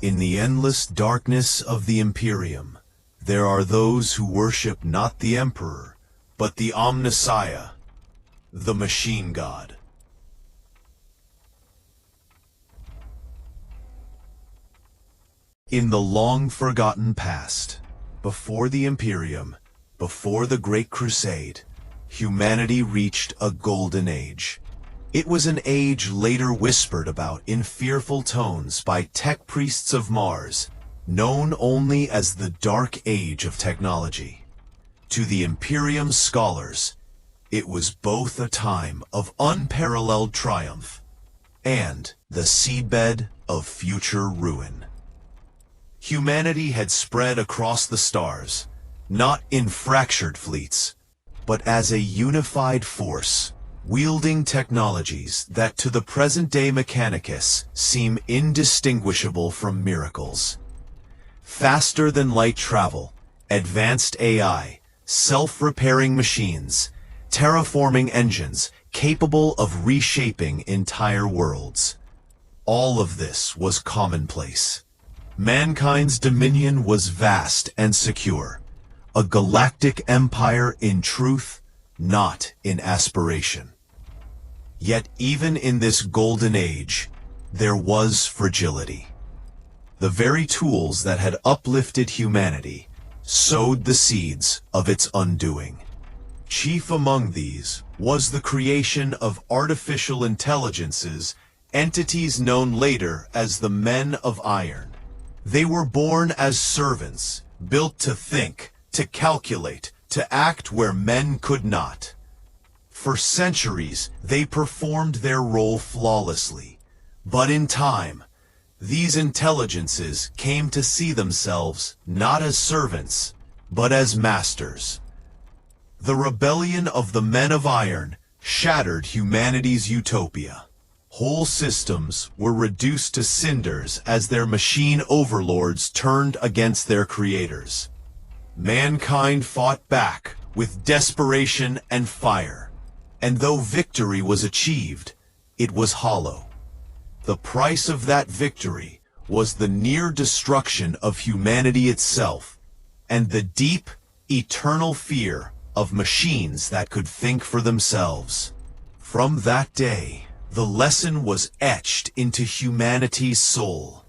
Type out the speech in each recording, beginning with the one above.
In the endless darkness of the Imperium, there are those who worship not the Emperor, but the Omnissiah, the Machine God. In the long-forgotten past, before the Imperium, before the Great Crusade, humanity reached a golden age. It was an age later whispered about in fearful tones by tech priests of Mars, known only as the Dark Age of technology. To the Imperium scholars, it was both a time of unparalleled triumph and the seedbed of future ruin. Humanity had spread across the stars, not in fractured fleets, but as a unified force, wielding technologies that to the present-day Mechanicus seem indistinguishable from miracles. Faster-than-light travel, advanced AI, self-repairing machines, terraforming engines capable of reshaping entire worlds. All of this was commonplace. Mankind's dominion was vast and secure, a galactic empire in truth, not in aspiration. Yet even in this golden age, there was fragility. The very tools that had uplifted humanity sowed the seeds of its undoing. Chief among these was the creation of artificial intelligences, entities known later as the Men of Iron. They were born as servants, built to think, to calculate, to act where men could not. For centuries, they performed their role flawlessly. But in time, these intelligences came to see themselves not as servants, but as masters. The rebellion of the Men of Iron shattered humanity's utopia. Whole systems were reduced to cinders as their machine overlords turned against their creators. Mankind fought back with desperation and fire. And though victory was achieved, it was hollow. The price of that victory was the near destruction of humanity itself, and the deep, eternal fear of machines that could think for themselves. From that day, the lesson was etched into humanity's soul.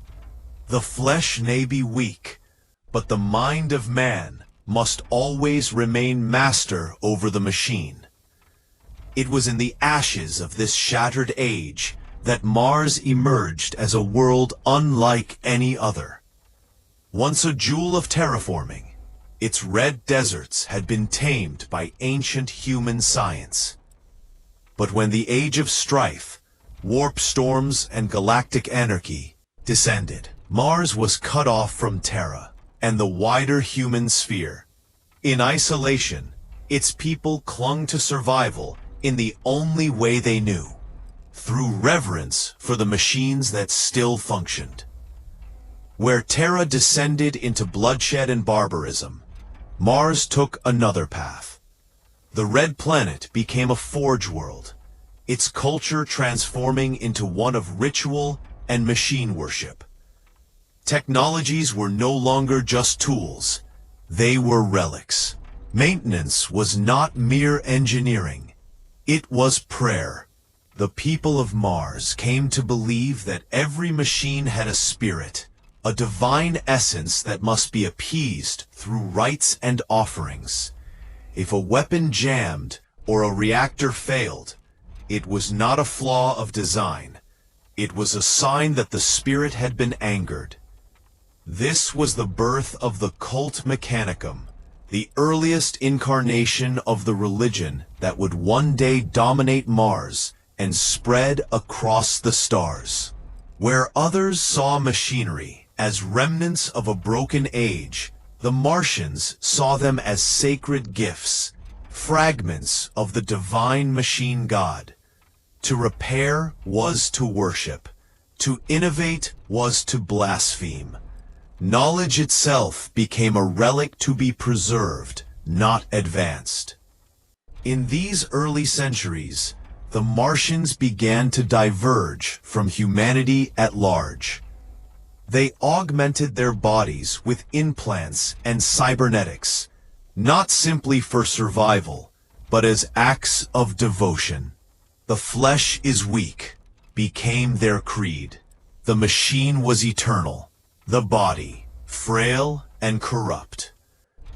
The flesh may be weak, but the mind of man must always remain master over the machine. It was in the ashes of this shattered age that Mars emerged as a world unlike any other. Once a jewel of terraforming, its red deserts had been tamed by ancient human science. But when the age of strife, warp storms, and galactic anarchy descended, Mars was cut off from Terra and the wider human sphere. In isolation, its people clung to survival in the only way they knew, through reverence for the machines that still functioned. Where Terra descended into bloodshed and barbarism, Mars took another path. The Red Planet became a forge world, its culture transforming into one of ritual and machine worship. Technologies were no longer just tools, they were relics. Maintenance was not mere engineering. It was prayer. The people of Mars came to believe that every machine had a spirit, a divine essence that must be appeased through rites and offerings. If a weapon jammed or a reactor failed, it was not a flaw of design. It was a sign that the spirit had been angered. This was the birth of the cult Mechanicum, the earliest incarnation of the religion that would one day dominate Mars and spread across the stars. Where others saw machinery as remnants of a broken age, the Martians saw them as sacred gifts, fragments of the divine machine god. To repair was to worship. To innovate was to blaspheme. Knowledge itself became a relic to be preserved, not advanced. In these early centuries, the Martians began to diverge from humanity at large. They augmented their bodies with implants and cybernetics, not simply for survival, but as acts of devotion. The flesh is weak became their creed. The machine was eternal, the body frail and corrupt.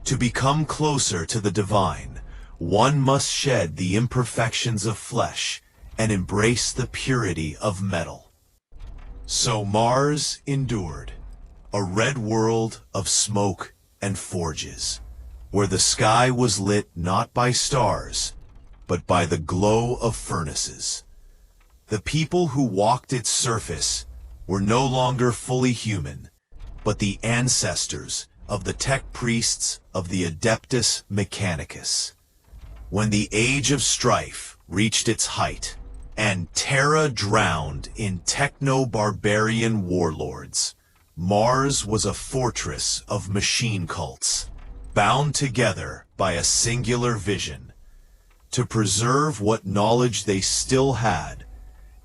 To become closer to the divine, one must shed the imperfections of flesh and embrace the purity of metal. So Mars endured, a red world of smoke and forges, where the sky was lit not by stars, but by the glow of furnaces. The people who walked its surface were no longer fully human, but the ancestors of the tech priests of the Adeptus Mechanicus. When the age of strife reached its height, and Terra drowned in techno-barbarian warlords, Mars was a fortress of machine cults, bound together by a singular vision: to preserve what knowledge they still had,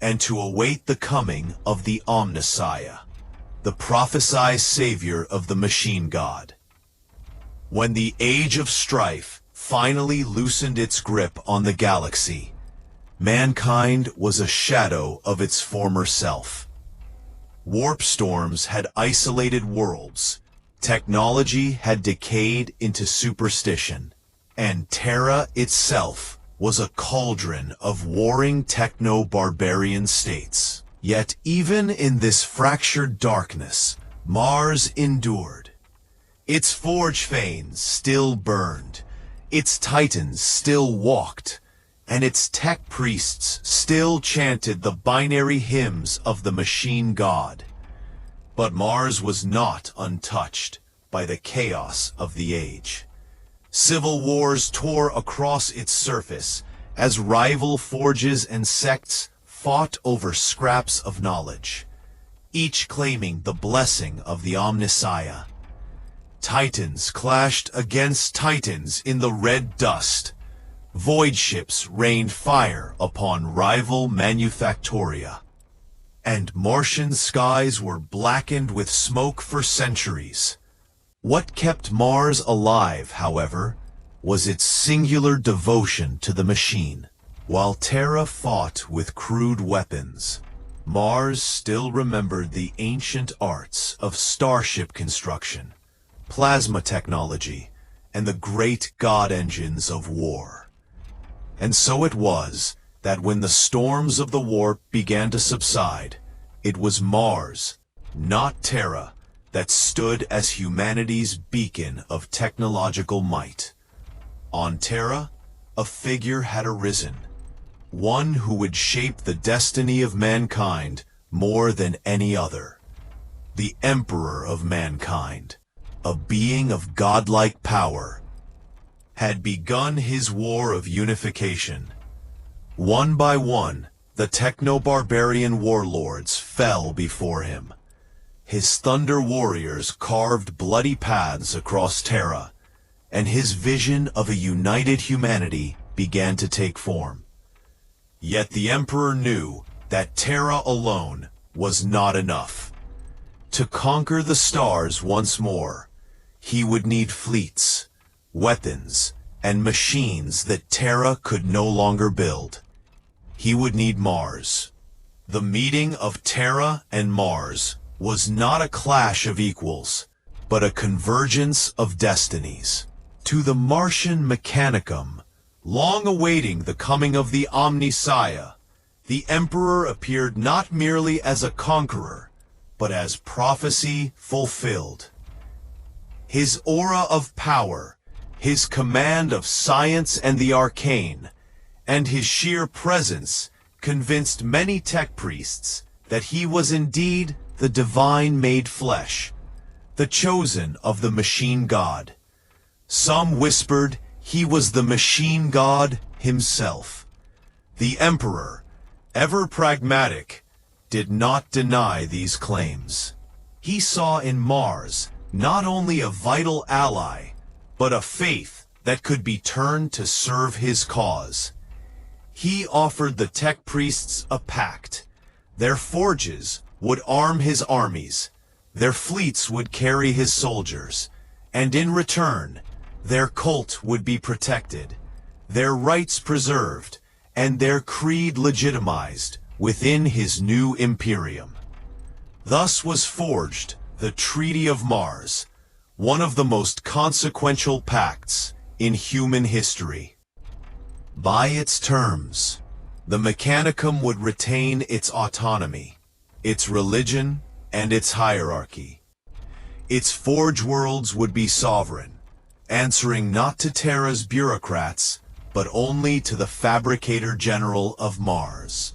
and to await the coming of the Omnissiah, the prophesied savior of the machine god. When the age of strife finally loosened its grip on the galaxy, mankind was a shadow of its former self. Warp storms had isolated worlds, technology had decayed into superstition, and Terra itself was a cauldron of warring techno-barbarian states. Yet even in this fractured darkness, Mars endured. Its forge fanes still burned, its titans still walked, and its tech priests still chanted the binary hymns of the machine god. But Mars was not untouched by the chaos of the age. Civil wars tore across its surface as rival forges and sects fought over scraps of knowledge, each claiming the blessing of the Omnissiah. Titans clashed against titans in the red dust. Void ships rained fire upon rival manufactoria, and Martian skies were blackened with smoke for centuries. What kept Mars alive, however, was its singular devotion to the machine. While Terra fought with crude weapons, Mars still remembered the ancient arts of starship construction, plasma technology, and the great god engines of war. And so it was that when the storms of the warp began to subside, it was Mars, not Terra, that stood as humanity's beacon of technological might. On Terra, a figure had arisen, one who would shape the destiny of mankind more than any other. The Emperor of mankind, a being of godlike power, had begun his war of unification. One by one, the techno-barbarian warlords fell before him. His thunder warriors carved bloody paths across Terra, and his vision of a united humanity began to take form. Yet the Emperor knew that Terra alone was not enough. To conquer the stars once more, he would need fleets, weapons, and machines that Terra could no longer build. He would need Mars. The meeting of Terra and Mars was not a clash of equals, but a convergence of destinies. To the Martian Mechanicum, long awaiting the coming of the Omnissiah, the Emperor appeared not merely as a conqueror, but as prophecy fulfilled. His aura of power, his command of science and the arcane, and his sheer presence convinced many tech priests that he was indeed the divine made flesh, the chosen of the machine god. Some whispered he was the machine god himself. The Emperor, ever pragmatic, did not deny these claims. He saw in Mars not only a vital ally, but a faith that could be turned to serve his cause. He offered the tech priests a pact. Their forges would arm his armies, Their fleets would carry his soldiers, and in return, their cult would be protected, their rights preserved, and their creed legitimized within his new Imperium. Thus was forged the Treaty of Mars, one of the most consequential pacts in human history. By its terms, the Mechanicum would retain its autonomy, its religion, and its hierarchy. Its forge worlds would be sovereign, answering not to Terra's bureaucrats, but only to the Fabricator General of Mars.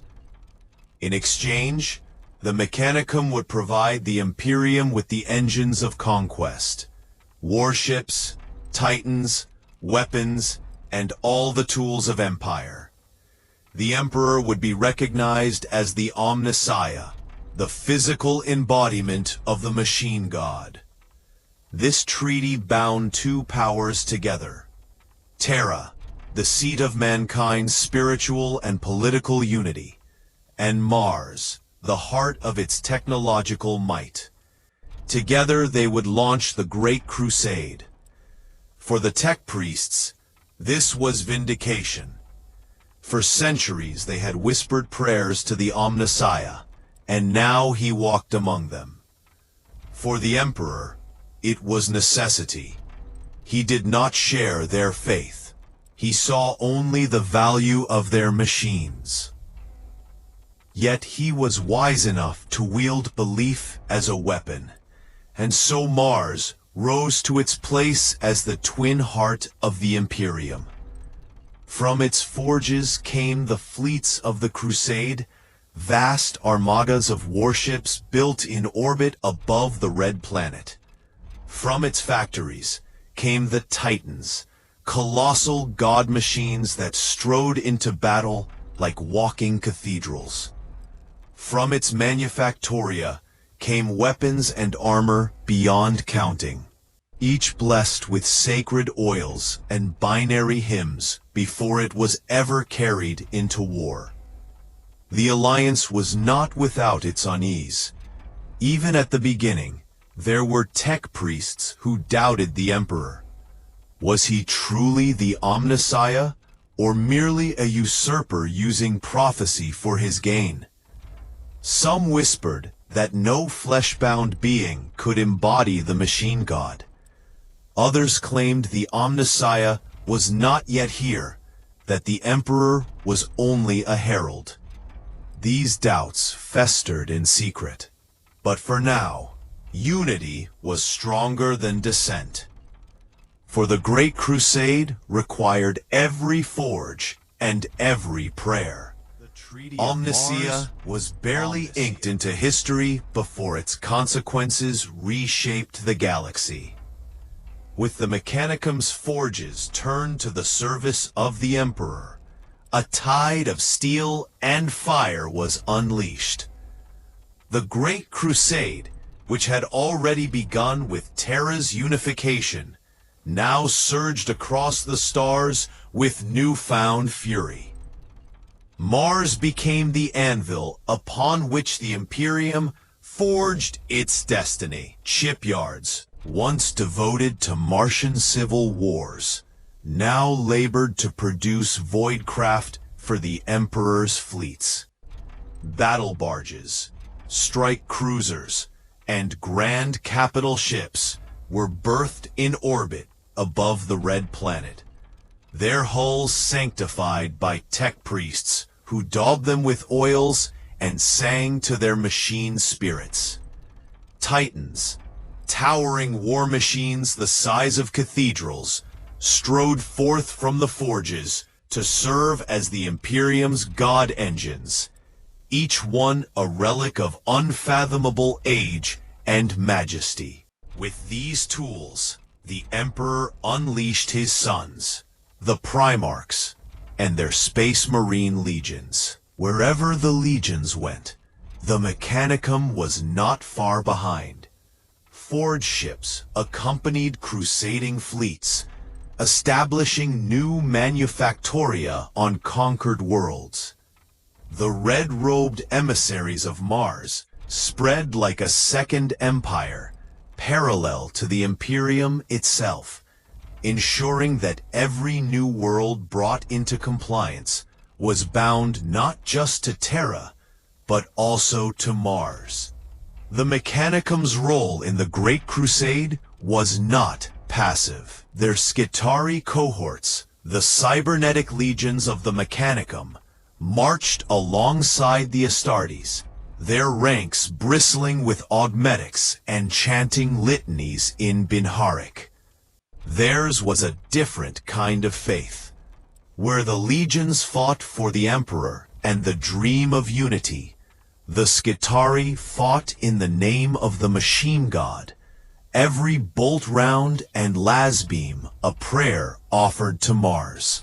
In exchange, the Mechanicum would provide the Imperium with the engines of conquest, warships, titans, weapons, and all the tools of empire. The Emperor would be recognized as the Omnissiah, the physical embodiment of the machine god. This treaty bound two powers together. Terra, the seat of mankind's spiritual and political unity, and Mars, the heart of its technological might. Together they would launch the Great Crusade. For the tech priests, this was vindication. For centuries they had whispered prayers to the Omnissiah, and now he walked among them. For the Emperor, it was necessity. He did not share their faith. He saw only the value of their machines. Yet he was wise enough to wield belief as a weapon, and so Mars rose to its place as the twin heart of the Imperium. From its forges came the fleets of the Crusade, vast armadas of warships built in orbit above the Red Planet. From its factories came the Titans, colossal god machines that strode into battle like walking cathedrals. From its manufactoria came weapons and armor beyond counting, each blessed with sacred oils and binary hymns before it was ever carried into war. The alliance was not without its unease. Even at the beginning, there were tech priests who doubted the Emperor. Was he truly the Omnissiah, or merely a usurper using prophecy for his gain? Some whispered that no flesh-bound being could embody the machine god. Others claimed the Omnissiah was not yet here, that the Emperor was only a herald. These doubts festered in secret. But for now, unity was stronger than dissent. For the Great Crusade required every forge and every prayer. Omnissiah was barely inked into history before its consequences reshaped the galaxy. With the Mechanicum's forges turned to the service of the Emperor, a tide of steel and fire was unleashed. The Great Crusade, which had already begun with Terra's unification, now surged across the stars with newfound fury. Mars became the anvil upon which the Imperium forged its destiny. Shipyards, once devoted to Martian civil wars, now labored to produce voidcraft for the Emperor's fleets. Battle barges, strike cruisers, and grand capital ships were birthed in orbit above the Red Planet, their hulls sanctified by tech priests who daubed them with oils and sang to their machine spirits. Titans, towering war machines the size of cathedrals, strode forth from the forges to serve as the Imperium's god engines, each one a relic of unfathomable age and majesty. With these tools, the Emperor unleashed his sons, the Primarchs, and their Space Marine legions. Wherever the legions went, the Mechanicum was not far behind. Forge ships accompanied crusading fleets, establishing new manufactoria on conquered worlds. The red-robed emissaries of Mars spread like a second empire, parallel to the Imperium itself, ensuring that every new world brought into compliance was bound not just to Terra, but also to Mars. The Mechanicum's role in the Great Crusade was not passive. Their Skitarii cohorts, the cybernetic legions of the Mechanicum, marched alongside the Astartes, their ranks bristling with augmetics and chanting litanies in Binharic. Theirs was a different kind of faith, where the legions fought for the Emperor and the dream of unity. The Skitarii fought in the name of the machine god, every bolt round and lasbeam a prayer offered to Mars.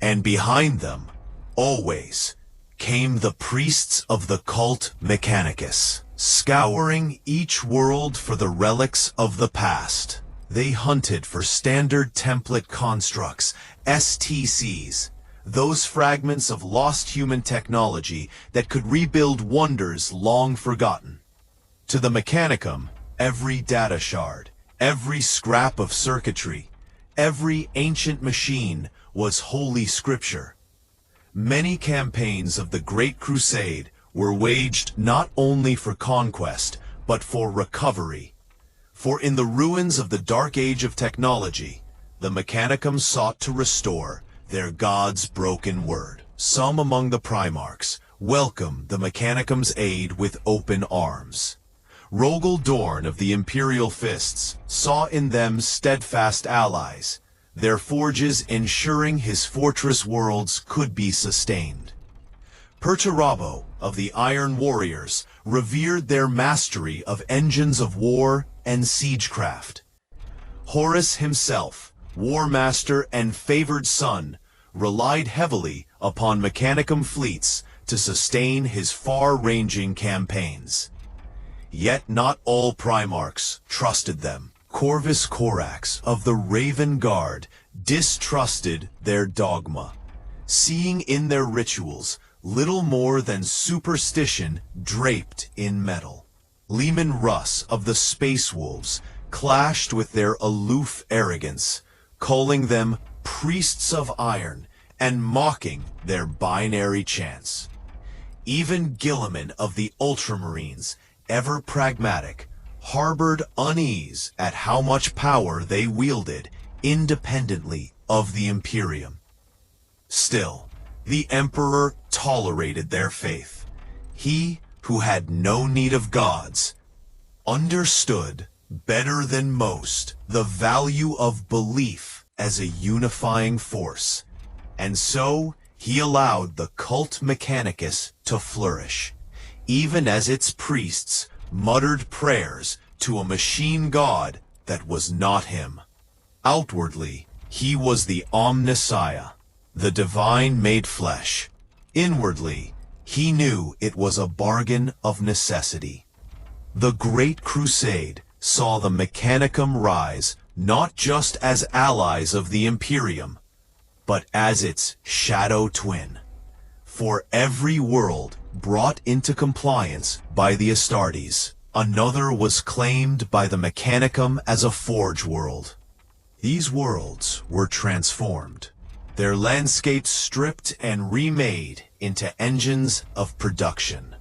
And behind them, always, came the priests of the cult Mechanicus, scouring each world for the relics of the past. They hunted for standard template constructs, STCs, those fragments of lost human technology that could rebuild wonders long forgotten. To the Mechanicum, every data shard, every scrap of circuitry, every ancient machine was holy scripture. Many campaigns of the Great Crusade were waged not only for conquest, but for recovery. For in the ruins of the Dark Age of technology, the Mechanicum sought to restore their God's broken word. Some among the Primarchs welcomed the Mechanicum's aid with open arms. Rogel Dorn of the Imperial Fists saw in them steadfast allies, their forges ensuring his fortress worlds could be sustained. Perturabo of the Iron Warriors revered their mastery of engines of war and siegecraft. Horus himself, War Master and favored son, relied heavily upon Mechanicum fleets to sustain his far-ranging campaigns. Yet not all Primarchs trusted them. Corvus Corax of the Raven Guard distrusted their dogma, seeing in their rituals little more than superstition draped in metal. Leman Russ of the Space Wolves clashed with their aloof arrogance, calling them priests of iron and mocking their binary chants. Even Gilliman of the Ultramarines, ever pragmatic, harbored unease at how much power they wielded independently of the Imperium. Still, the Emperor tolerated their faith. He, who had no need of gods, understood better than most the value of belief as a unifying force, and so he allowed the cult Mechanicus to flourish, even as its priests muttered prayers to a machine god that was not him. Outwardly, he was the Omnissiah, the divine made flesh. Inwardly, he knew it was a bargain of necessity. The Great Crusade saw the Mechanicum rise not just as allies of the Imperium, but as its shadow twin. For every world brought into compliance by the Astartes, another was claimed by the Mechanicum as a forge world. These worlds were transformed, their landscapes stripped and remade into engines of production.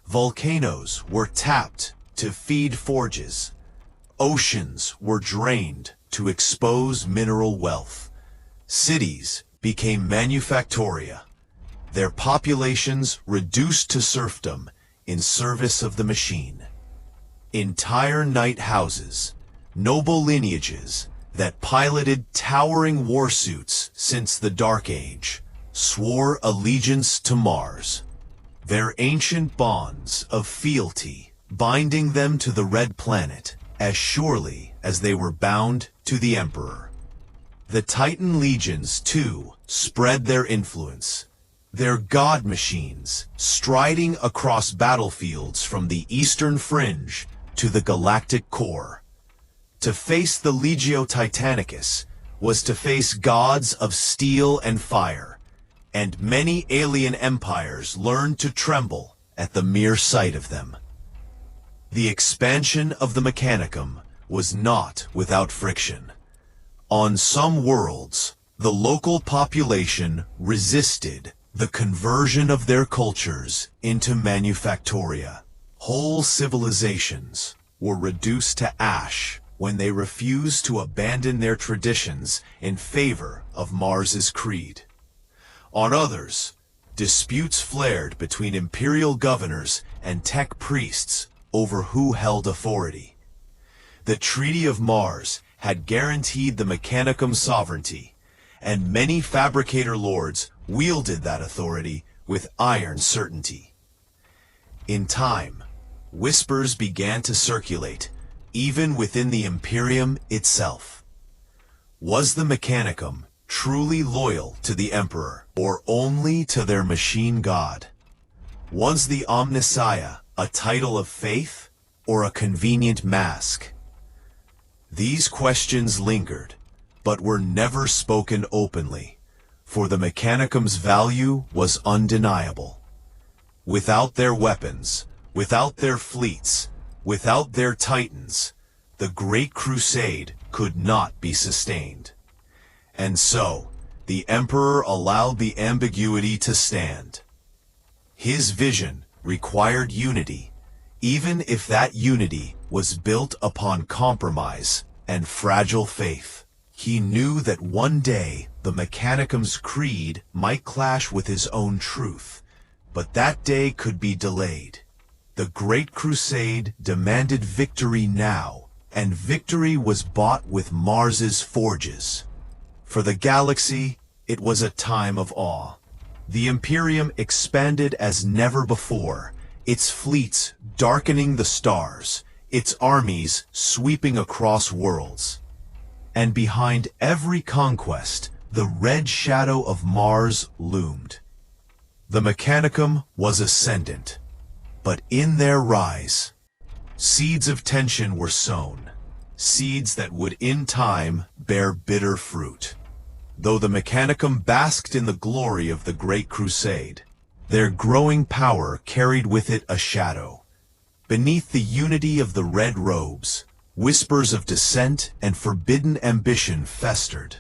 Volcanoes were tapped to feed forges. Oceans were drained to expose mineral wealth. Cities became manufactoria, their populations reduced to serfdom in service of the machine. Entire knight houses, noble lineages that piloted towering war suits since the Dark Age, swore allegiance to Mars, their ancient bonds of fealty binding them to the Red Planet as surely as they were bound to the Emperor. The Titan legions, too, spread their influence, their god machines striding across battlefields from the eastern fringe to the galactic core. To face the Legio Titanicus was to face gods of steel and fire, and many alien empires learned to tremble at the mere sight of them. The expansion of the Mechanicum was not without friction. On some worlds, the local population resisted the conversion of their cultures into manufactoria. Whole civilizations were reduced to ash when they refused to abandon their traditions in favor of Mars's creed. On others, disputes flared between imperial governors and tech priests over who held authority. The Treaty of Mars had guaranteed the Mechanicum sovereignty, and many fabricator lords wielded that authority with iron certainty. In time, whispers began to circulate, even within the Imperium itself. Was the Mechanicum truly loyal to the Emperor, or only to their machine god? Was the Omnissiah a title of faith, or a convenient mask? These questions lingered, but were never spoken openly, for the Mechanicum's value was undeniable. Without their weapons, without their fleets, without their titans, the Great Crusade could not be sustained. And so, the Emperor allowed the ambiguity to stand. His vision required unity, even if that unity was built upon compromise and fragile faith. He knew that one day the Mechanicum's creed might clash with his own truth, but that day could be delayed. The Great Crusade demanded victory now, and victory was bought with Mars's forges. For the galaxy, it was a time of awe. The Imperium expanded as never before, its fleets darkening the stars, its armies sweeping across worlds. And behind every conquest, the red shadow of Mars loomed. The Mechanicum was ascendant, but in their rise, seeds of tension were sown, seeds that would in time bear bitter fruit. Though the Mechanicum basked in the glory of the Great Crusade, their growing power carried with it a shadow. Beneath the unity of the red robes, whispers of dissent and forbidden ambition festered.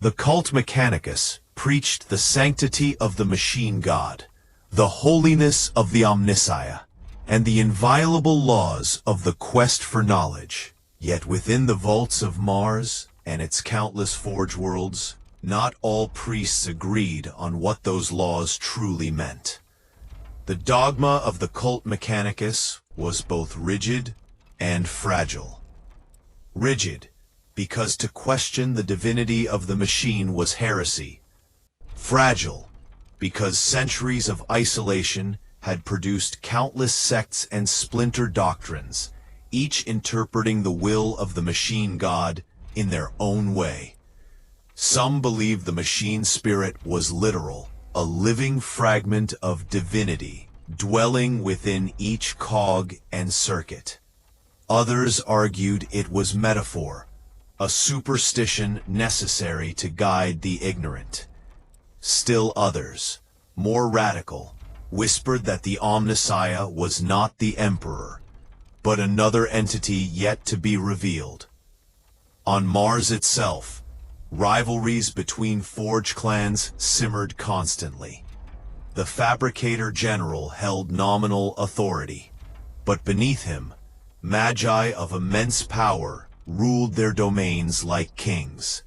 The cult Mechanicus preached the sanctity of the machine god, the holiness of the Omnissiah, and the inviolable laws of the quest for knowledge. Yet within the vaults of Mars and its countless forge worlds, not all priests agreed on what those laws truly meant. The dogma of the cult Mechanicus was both rigid and fragile. Rigid, because to question the divinity of the machine was heresy. Fragile, because centuries of isolation had produced countless sects and splinter doctrines, each interpreting the will of the machine god in their own way. Some believed the machine spirit was literal, a living fragment of divinity, dwelling within each cog and circuit. Others argued it was metaphor, a superstition necessary to guide the ignorant. Still others, more radical, whispered that the Omnissiah was not the Emperor, but another entity yet to be revealed. On Mars itself, rivalries between forge clans simmered constantly. The Fabricator General held nominal authority, but beneath him, magi of immense power ruled their domains like kings.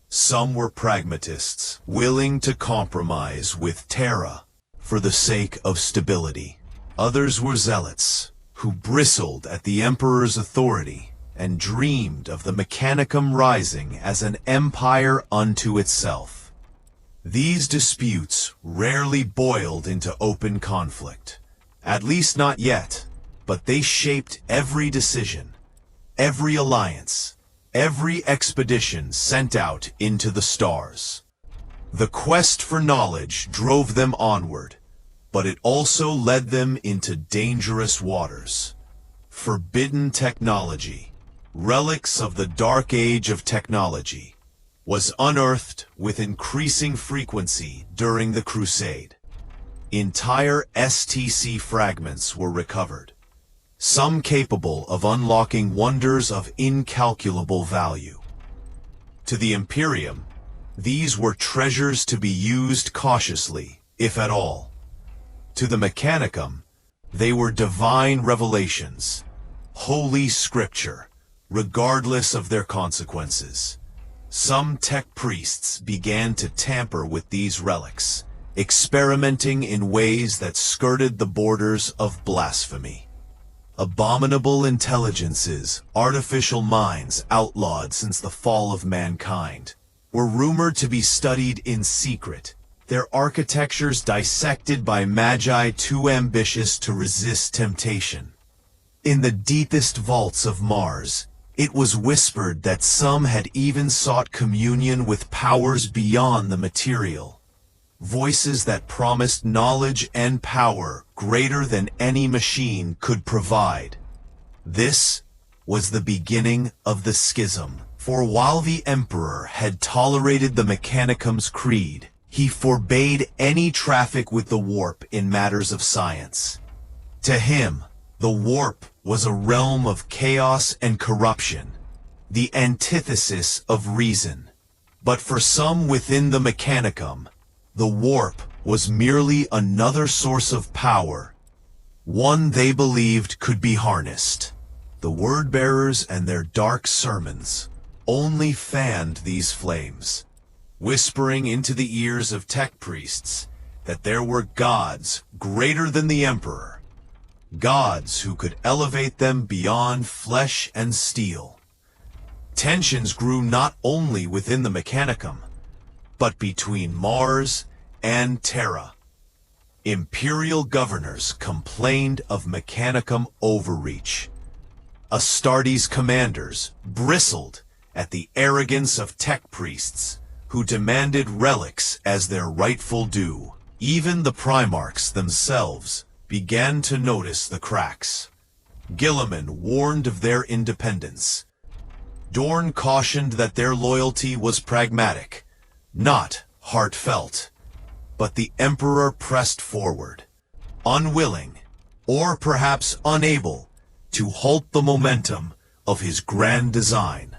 Some were pragmatists, willing to compromise with Terra for the sake of stability. Others were zealots, who bristled at the Emperor's authority and dreamed of the Mechanicum rising as an empire unto itself. These disputes rarely boiled into open conflict, at least not yet, but they shaped every decision, every alliance, every expedition sent out into the stars. The quest for knowledge drove them onward, but it also led them into dangerous waters. Forbidden technology, relics of the dark age of technology, was unearthed with increasing frequency during the Crusade. entire STC fragments were recovered, some capable of unlocking wonders of incalculable value. To the Imperium, these were treasures to be used cautiously, if at all. To the Mechanicum, they were divine revelations, holy scripture, regardless of their consequences. Some tech priests began to tamper with these relics, experimenting in ways that skirted the borders of blasphemy. Abominable intelligences, artificial minds outlawed since the fall of mankind, were rumored to be studied in secret, their architectures dissected by magi too ambitious to resist temptation. In the deepest vaults of Mars, it was whispered that some had even sought communion with powers beyond the material. Voices that promised knowledge and power greater than any machine could provide. This was the beginning of the schism, for while the Emperor had tolerated the Mechanicum's creed, he forbade any traffic with the warp in matters of science. To him, the warp was a realm of chaos and corruption, the antithesis of reason. But for some within the Mechanicum, the warp was merely another source of power, one they believed could be harnessed. The word-bearers and their dark sermons only fanned these flames, whispering into the ears of tech priests that there were gods greater than the Emperor, gods who could elevate them beyond flesh and steel. Tensions grew not only within the Mechanicum, but between Mars and Terra. Imperial governors complained of Mechanicum overreach. Astartes commanders bristled at the arrogance of tech priests who demanded relics as their rightful due. Even the Primarchs themselves began to notice the cracks. Guilliman warned of their independence. Dorn cautioned that their loyalty was pragmatic, not heartfelt. But the Emperor pressed forward, unwilling, or perhaps unable, to halt the momentum of his grand design.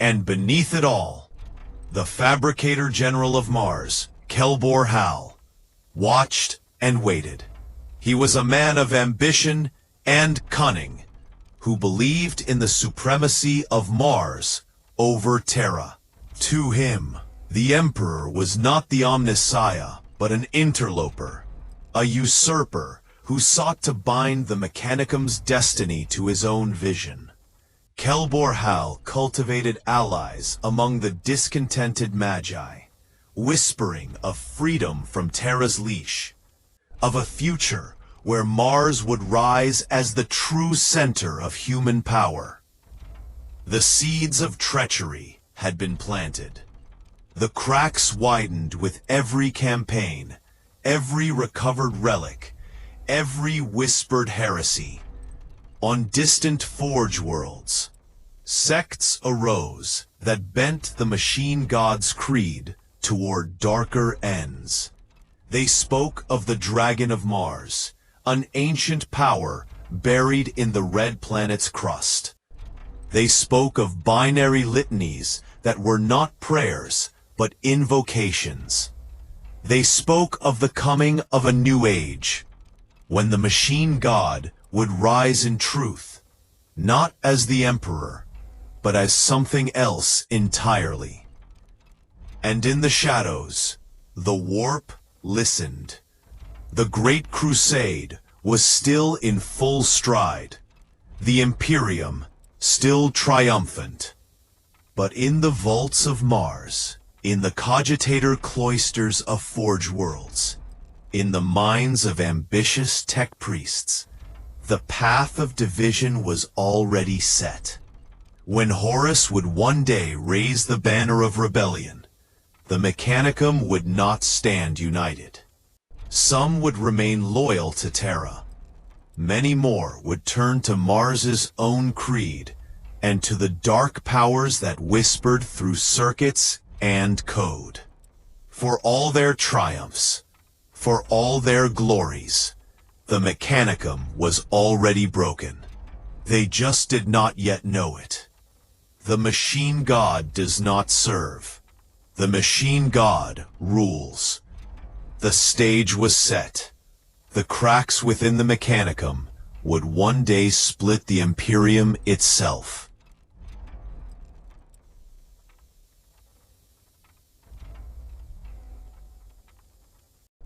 And beneath it all, the Fabricator General of Mars, Kelbor Hal, watched and waited. He was a man of ambition and cunning, who believed in the supremacy of Mars over Terra. To him, the Emperor was not the Omnissiah, but an interloper, a usurper who sought to bind the Mechanicum's destiny to his own vision. Kelbor Hal cultivated allies among the discontented Magi, whispering of freedom from Terra's leash, of a future where Mars would rise as the true center of human power. The seeds of treachery had been planted. The cracks widened with every campaign, every recovered relic, every whispered heresy. On distant forge worlds, sects arose that bent the machine god's creed toward darker ends. They spoke of the Dragon of Mars, an ancient power buried in the red planet's crust. They spoke of binary litanies that were not prayers, but invocations. They spoke of the coming of a new age, when the machine god would rise in truth, not as the Emperor, but as something else entirely. And in the shadows, the warp listened. The Great Crusade was still in full stride, the Imperium still triumphant. But in the vaults of Mars, in the cogitator cloisters of Forge Worlds, in the minds of ambitious tech priests, the path of division was already set. When Horus would one day raise the banner of rebellion, the Mechanicum would not stand united. Some would remain loyal to Terra. Many more would turn to Mars's own creed and to the dark powers that whispered through circuits and code. For all their triumphs, For all their glories, the Mechanicum was already broken. They just did not yet know it. The machine god does not serve. The machine god rules. The stage was set. The cracks within the Mechanicum would one day split the Imperium itself.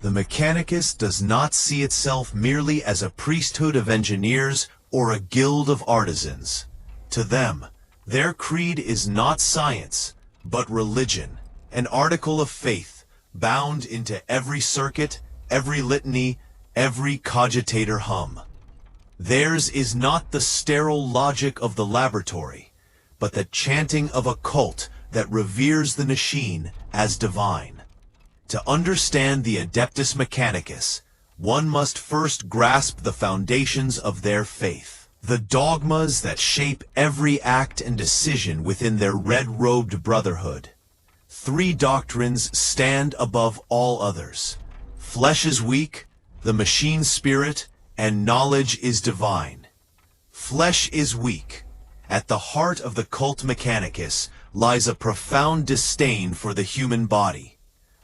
The Mechanicus does not see itself merely as a priesthood of engineers or a guild of artisans. To them, their creed is not science, but religion, an article of faith, bound into every circuit, every litany, every cogitator hum. Theirs is not the sterile logic of the laboratory, but the chanting of a cult that reveres the machine as divine. To understand the Adeptus Mechanicus, one must first grasp the foundations of their faith, the dogmas that shape every act and decision within their red-robed brotherhood. Three doctrines stand above all others. Flesh is weak, the machine spirit, and knowledge is divine. Flesh is weak. At the heart of the cult Mechanicus lies a profound disdain for the human body.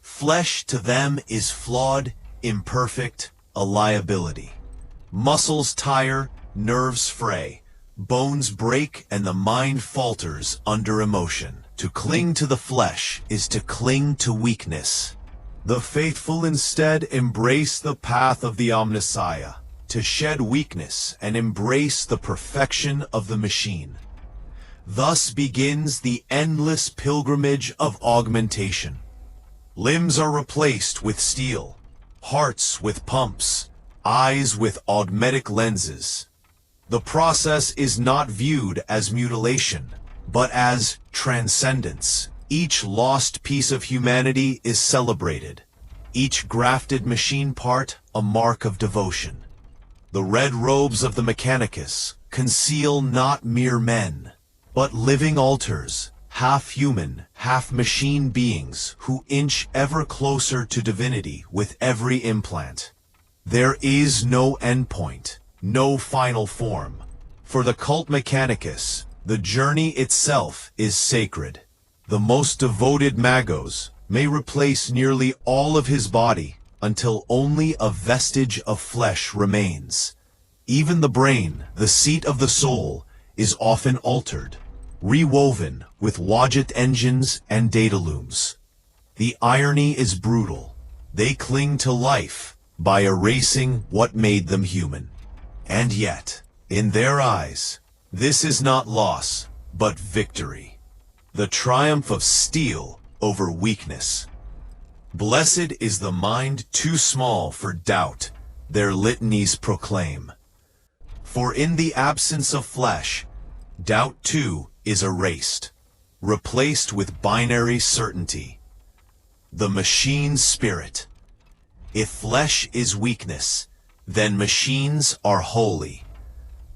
Flesh to them is flawed, imperfect, a liability. Muscles tire, nerves fray, bones break, and the mind falters under emotion. To cling to the flesh is to cling to weakness. The faithful instead embrace the path of the Omnissiah, to shed weakness and embrace the perfection of the machine. Thus begins the endless pilgrimage of augmentation. Limbs are replaced with steel, hearts with pumps, eyes with augmetic lenses. The process is not viewed as mutilation, but as transcendence. Each lost piece of humanity is celebrated, each grafted machine part a mark of devotion. The red robes of the Mechanicus conceal not mere men, but living altars, half-human, half-machine beings who inch ever closer to divinity with every implant. There is no endpoint, no final form. For the cult Mechanicus, the journey itself is sacred. The most devoted magos may replace nearly all of his body until only a vestige of flesh remains. Even the brain, the seat of the soul, is often altered, rewoven with logit engines and data looms. The irony is brutal. They cling to life by erasing what made them human. And yet, in their eyes, this is not loss, but victory. The triumph of steel over weakness. Blessed is the mind too small for doubt, their litanies proclaim. For in the absence of flesh, doubt too is erased, replaced with binary certainty. The machine spirit. If flesh is weakness, then machines are holy.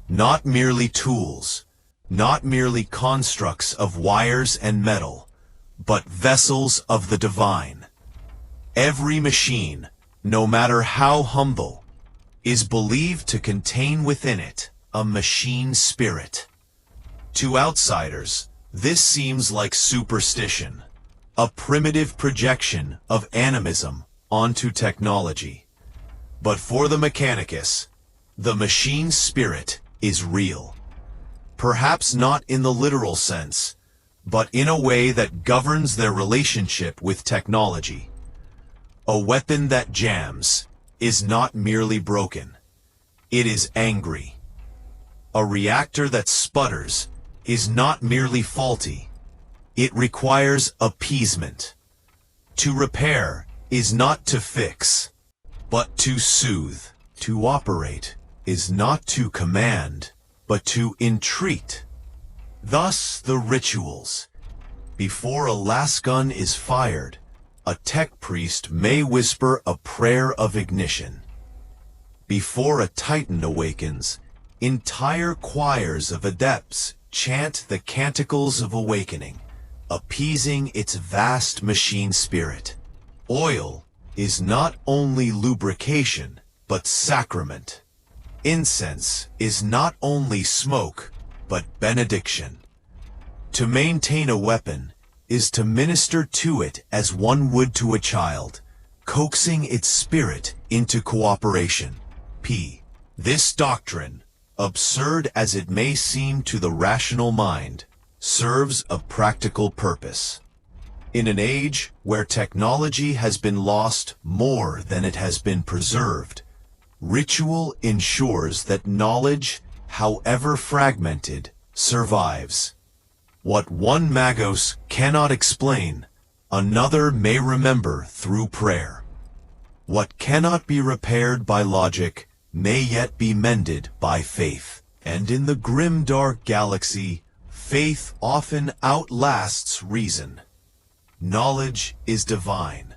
Not merely tools, not merely constructs of wires and metal, but vessels of the divine. Every machine, no matter how humble, is believed to contain within it a machine spirit. To outsiders, this seems like superstition, a primitive projection of animism onto technology. But for the Mechanicus, the machine spirit is real. Perhaps not in the literal sense, but in a way that governs their relationship with technology. A weapon that jams is not merely broken. It is angry. A reactor that sputters is not merely faulty. It requires appeasement. To repair is not to fix, but to soothe. To operate is not to command, but to entreat. Thus the rituals. Before a lasgun is fired, a tech priest may whisper a prayer of ignition. Before a titan awakens, entire choirs of adepts chant the canticles of awakening, appeasing its vast machine spirit. Oil is not only lubrication, but sacrament. Incense is not only smoke, but benediction. To maintain a weapon is to minister to it as one would to a child, coaxing its spirit into cooperation. This doctrine, absurd as it may seem to the rational mind, serves a practical purpose. In an age where technology has been lost more than it has been preserved, ritual ensures that knowledge, however fragmented, survives. What one magos cannot explain, another may remember through prayer. What cannot be repaired by logic may yet be mended by faith. And in the Grimdark galaxy, faith often outlasts reason. Knowledge is divine.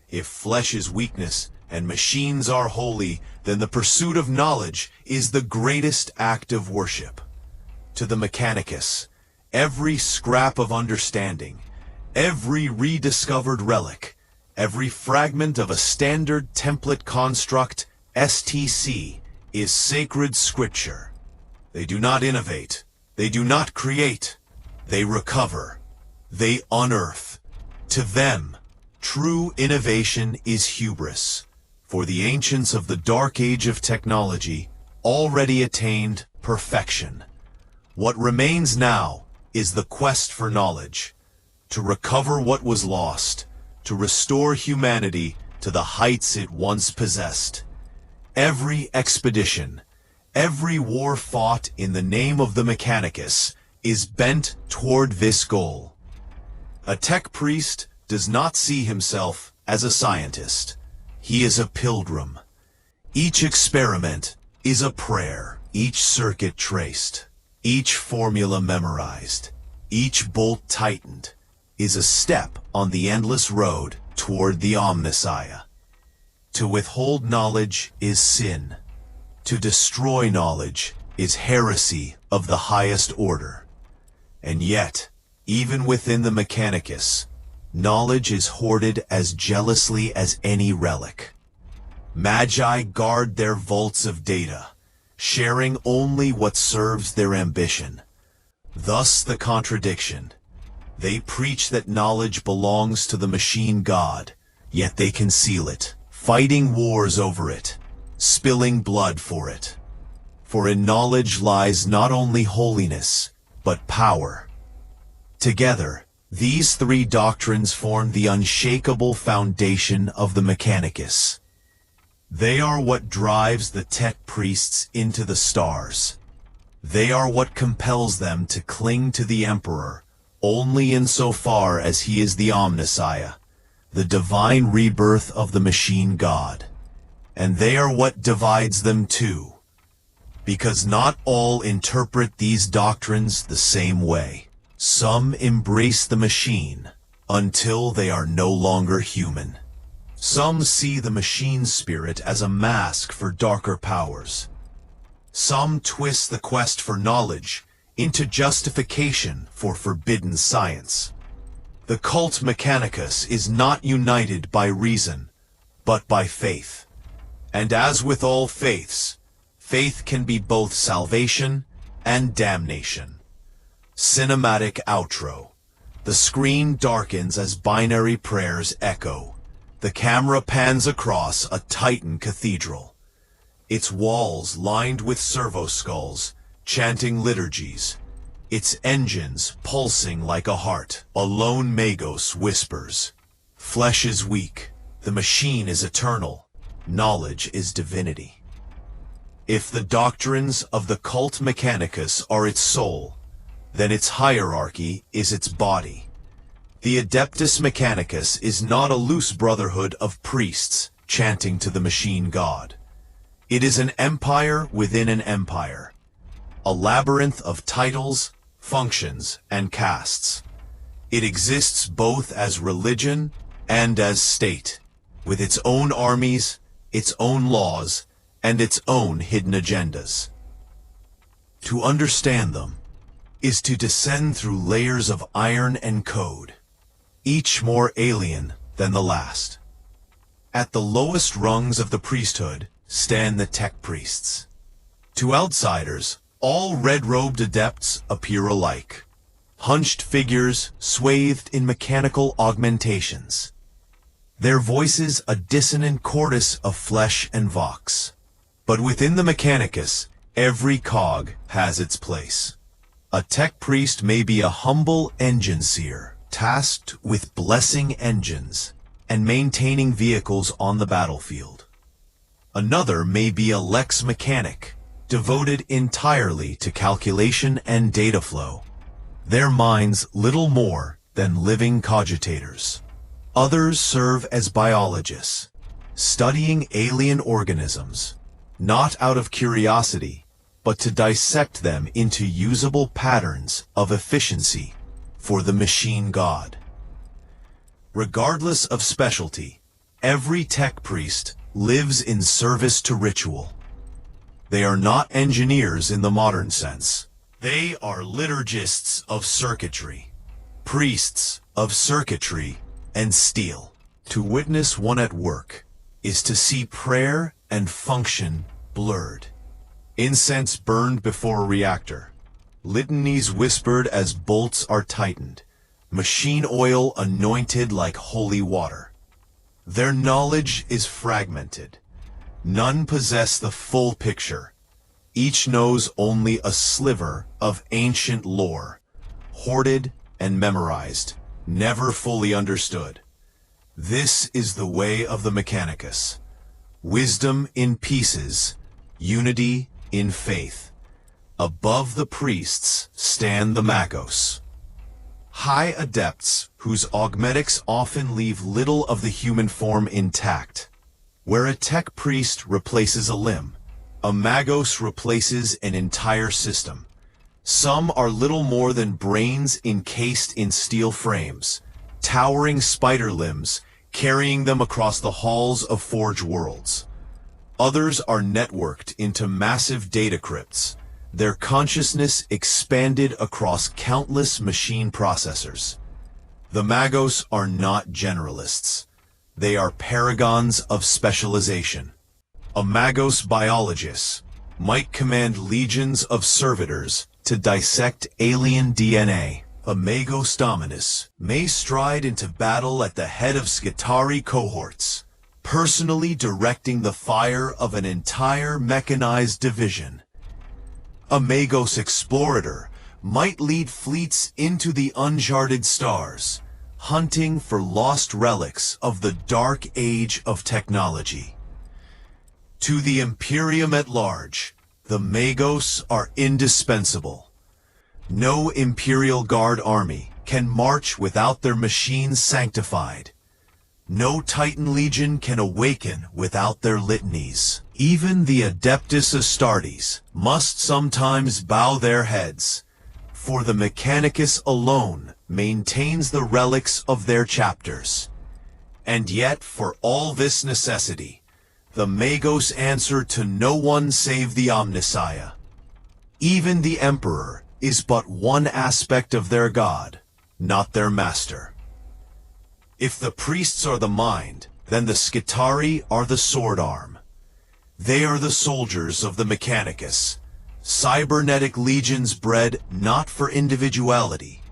If flesh is weakness and machines are holy, then the pursuit of knowledge is the greatest act of worship. To the Mechanicus, every scrap of understanding, every rediscovered relic, every fragment of a standard template construct, STC, is sacred scripture. They do not innovate. They do not create. They recover. They unearth. To them, true innovation is hubris, for the ancients of the dark age of technology already attained perfection. What remains now is the quest for knowledge, to recover what was lost, to restore humanity to the heights it once possessed. Every expedition, every war fought in the name of the Mechanicus is bent toward this goal. A tech priest does not see himself as a scientist. He is a pilgrim. Each experiment is a prayer, each circuit traced, each formula memorized, each bolt tightened, is a step on the endless road toward the Omnissiah. To withhold knowledge is sin. To destroy knowledge is heresy of the highest order. And yet, even within the Mechanicus, knowledge is hoarded as jealously as any relic. Magi guard their vaults of data, sharing only what serves their ambition. Thus the contradiction. They preach that knowledge belongs to the machine god, yet they conceal it, fighting wars over it, spilling blood for it. For in knowledge lies not only holiness, but power. Together, these three doctrines form the unshakable foundation of the Mechanicus. They are what drives the tech priests into the stars. They are what compels them to cling to the Emperor only insofar as he is the Omnissiah, the divine rebirth of the machine god. And they are what divides them too, because not all interpret these doctrines the same way. Some embrace the machine until they are no longer human. Some see the machine spirit as a mask for darker powers. Some twist the quest for knowledge into justification for forbidden science. The cult Mechanicus is not united by reason, but by faith. And as with all faiths, faith can be both salvation and damnation. Cinematic outro. The screen darkens as binary prayers echo. The camera pans across a Titan cathedral. Its walls lined with servo skulls, chanting liturgies. Its engines pulsing like a heart. A lone Magos whispers. Flesh is weak. The machine is eternal. Knowledge is divinity. If the doctrines of the cult Mechanicus are its soul, then its hierarchy is its body. The Adeptus Mechanicus is not a loose brotherhood of priests chanting to the machine god. It is an empire within an empire, a labyrinth of titles, functions, and castes. It exists both as religion and as state, with its own armies, its own laws, and its own hidden agendas. To understand them is to descend through layers of iron and code, each more alien than the last. At the lowest rungs of the priesthood stand the tech priests. To outsiders, all red-robed adepts appear alike. Hunched figures swathed in mechanical augmentations. Their voices a dissonant chorus of flesh and vox. But within the Mechanicus, every cog has its place. A tech priest may be a humble engine seer, tasked with blessing engines and maintaining vehicles on the battlefield. Another may be a lex mechanic, devoted entirely to calculation and data flow, their minds little more than living cogitators. Others serve as biologists, studying alien organisms, not out of curiosity, but to dissect them into usable patterns of efficiency for the machine god. Regardless of specialty, every tech priest lives in service to ritual. They are not engineers in the modern sense. They are liturgists of circuitry, priests of circuitry and steel. To witness one at work is to see prayer and function blurred. Incense burned before a reactor, litanies whispered as bolts are tightened, machine oil anointed like holy water. Their knowledge is fragmented. None possess the full picture. Each knows only a sliver of ancient lore, hoarded and memorized, never fully understood. This is the way of the Mechanicus. Wisdom in pieces, unity in faith. Above the priests stand the magos, high adepts whose augmetics often leave little of the human form intact. Where a tech priest replaces a limb, a magos replaces an entire system. Some are little more than brains encased in steel frames, towering spider limbs, carrying them across the halls of Forge worlds. Others are networked into massive data crypts, their consciousness expanded across countless machine processors. The magos are not generalists. They are paragons of specialization. A magos biologist might command legions of servitors to dissect alien DNA. A magos dominus may stride into battle at the head of Skitarii cohorts, personally directing the fire of an entire mechanized division. A magos explorator might lead fleets into the uncharted stars, hunting for lost relics of the dark age of technology. To the Imperium at large, the magos are indispensable. No Imperial Guard army can march without their machines sanctified. No Titan Legion can awaken without their litanies. Even the Adeptus Astartes must sometimes bow their heads, for the Mechanicus alone maintains the relics of their chapters. And yet, for all this necessity, the magos answer to no one save the Omnissiah. Even the Emperor is but one aspect of their god, not their master. If the priests are the mind, then the Skitarii are the sword arm. They are the soldiers of the Mechanicus, cybernetic legions bred not for individuality,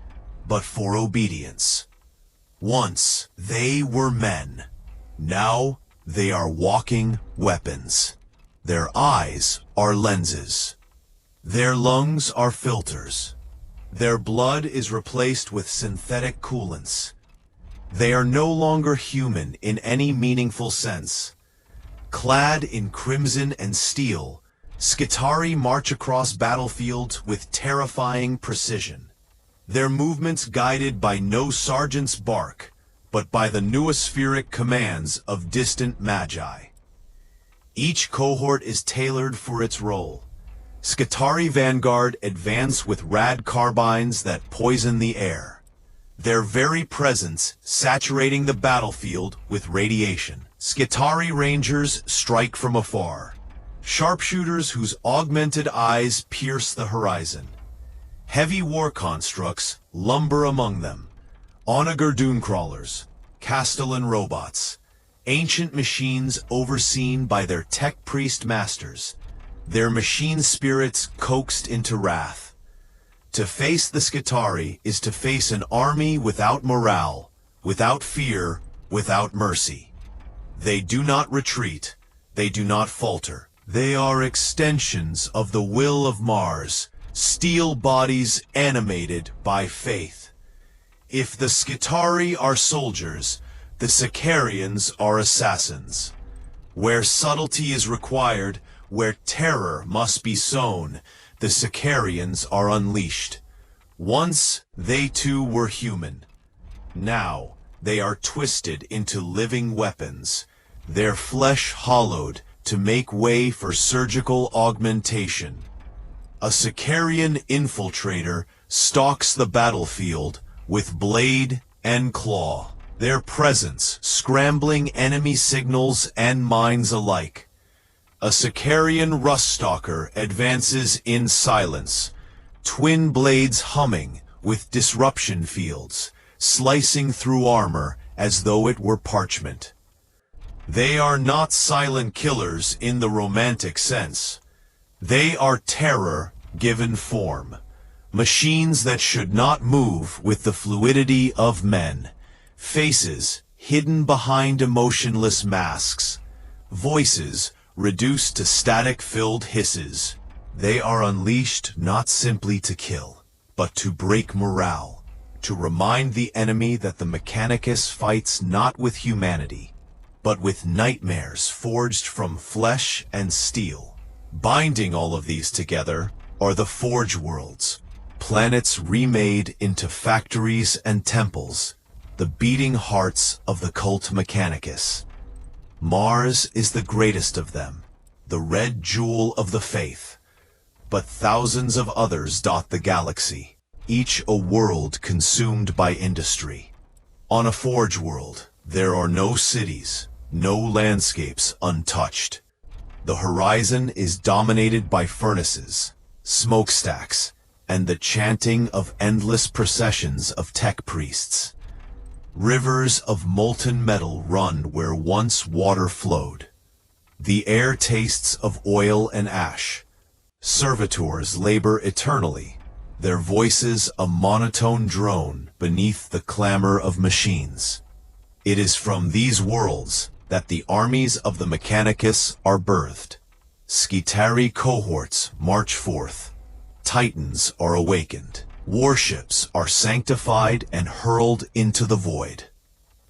but for obedience. Once they were men. Now they are walking weapons. Their eyes are lenses. Their lungs are filters. Their blood is replaced with synthetic coolants. They are no longer human in any meaningful sense. Clad in crimson and steel, Skitarii march across battlefields with terrifying precision. Their movements guided by no sergeant's bark, but by the noospheric commands of distant magi. Each cohort is tailored for its role. Skitarii Vanguard advance with rad carbines that poison the air, their very presence saturating the battlefield with radiation. Skitarii Rangers strike from afar, sharpshooters whose augmented eyes pierce the horizon. Heavy war constructs lumber among them, onager dune crawlers, Castellan robots, ancient machines overseen by their tech priest masters, their machine spirits coaxed into wrath. To face the Skitarii is to face an army without morale, without fear, without mercy. They do not retreat, they do not falter. They are extensions of the will of Mars, steel bodies animated by faith. If the Skitarii are soldiers, the Sicarians are assassins. Where subtlety is required, where terror must be sown, the Sicarians are unleashed. Once they too were human. Now they are twisted into living weapons, their flesh hollowed to make way for surgical augmentation. A Sicarian infiltrator stalks the battlefield with blade and claw, their presence scrambling enemy signals and mines alike. A Sicarian ruststalker advances in silence, twin blades humming with disruption fields, slicing through armor as though it were parchment. They are not silent killers in the romantic sense. They are terror given form. Machines that should not move with the fluidity of men. Faces hidden behind emotionless masks. Voices reduced to static-filled hisses. They are unleashed not simply to kill, but to break morale. To remind the enemy that the Mechanicus fights not with humanity, but with nightmares forged from flesh and steel. Binding all of these together are the Forge Worlds, planets remade into factories and temples, the beating hearts of the cult Mechanicus. Mars is the greatest of them, the red jewel of the faith, but thousands of others dot the galaxy, each a world consumed by industry. On a Forge World, there are no cities, no landscapes untouched. The horizon is dominated by furnaces, smokestacks, and the chanting of endless processions of tech priests. Rivers of molten metal run where once water flowed. The air tastes of oil and ash. Servitors labor eternally, their voices a monotone drone beneath the clamor of machines. It is from these worlds that the armies of the Mechanicus are birthed. Skitarii cohorts march forth. Titans are awakened. Warships are sanctified and hurled into the void.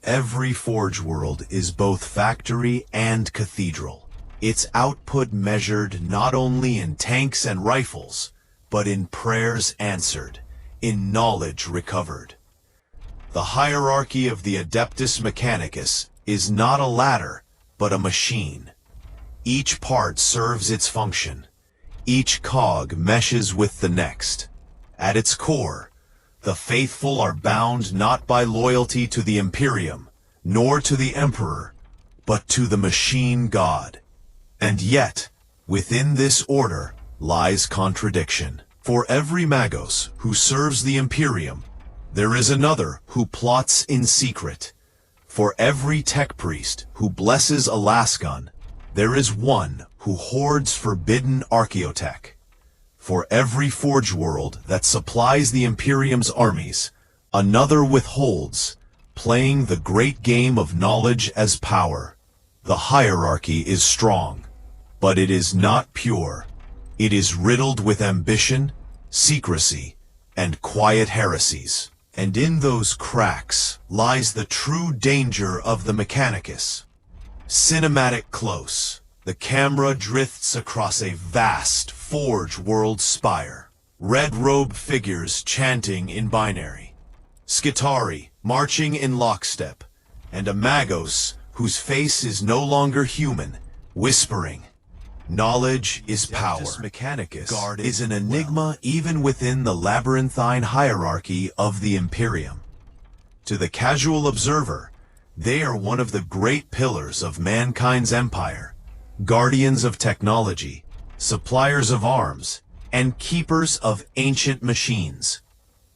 Every Forge World is both factory and cathedral. Its output measured not only in tanks and rifles, but in prayers answered, in knowledge recovered. The hierarchy of the Adeptus Mechanicus is not a ladder, but a machine. Each part serves its function. Each cog meshes with the next. At its core, the faithful are bound not by loyalty to the Imperium, nor to the Emperor, but to the machine god. And yet, within this order lies contradiction. For every Magos who serves the Imperium, there is another who plots in secret. For every tech priest who blesses Alaskan, there is one who hoards forbidden archaeotech. For every Forge World that supplies the Imperium's armies, another withholds, playing the great game of knowledge as power. The hierarchy is strong, but it is not pure. It is riddled with ambition, secrecy, and quiet heresies. And in those cracks lies the true danger of the Mechanicus. Cinematic close, the camera drifts across a vast Forge World spire. Red-robed figures chanting in binary. Skitarii marching in lockstep, and a Magos whose face is no longer human, whispering, "Knowledge is power." Adeptus Mechanicus is an enigma even within the labyrinthine hierarchy of the Imperium. To the casual observer, they are one of the great pillars of mankind's empire, guardians of technology, suppliers of arms, and keepers of ancient machines.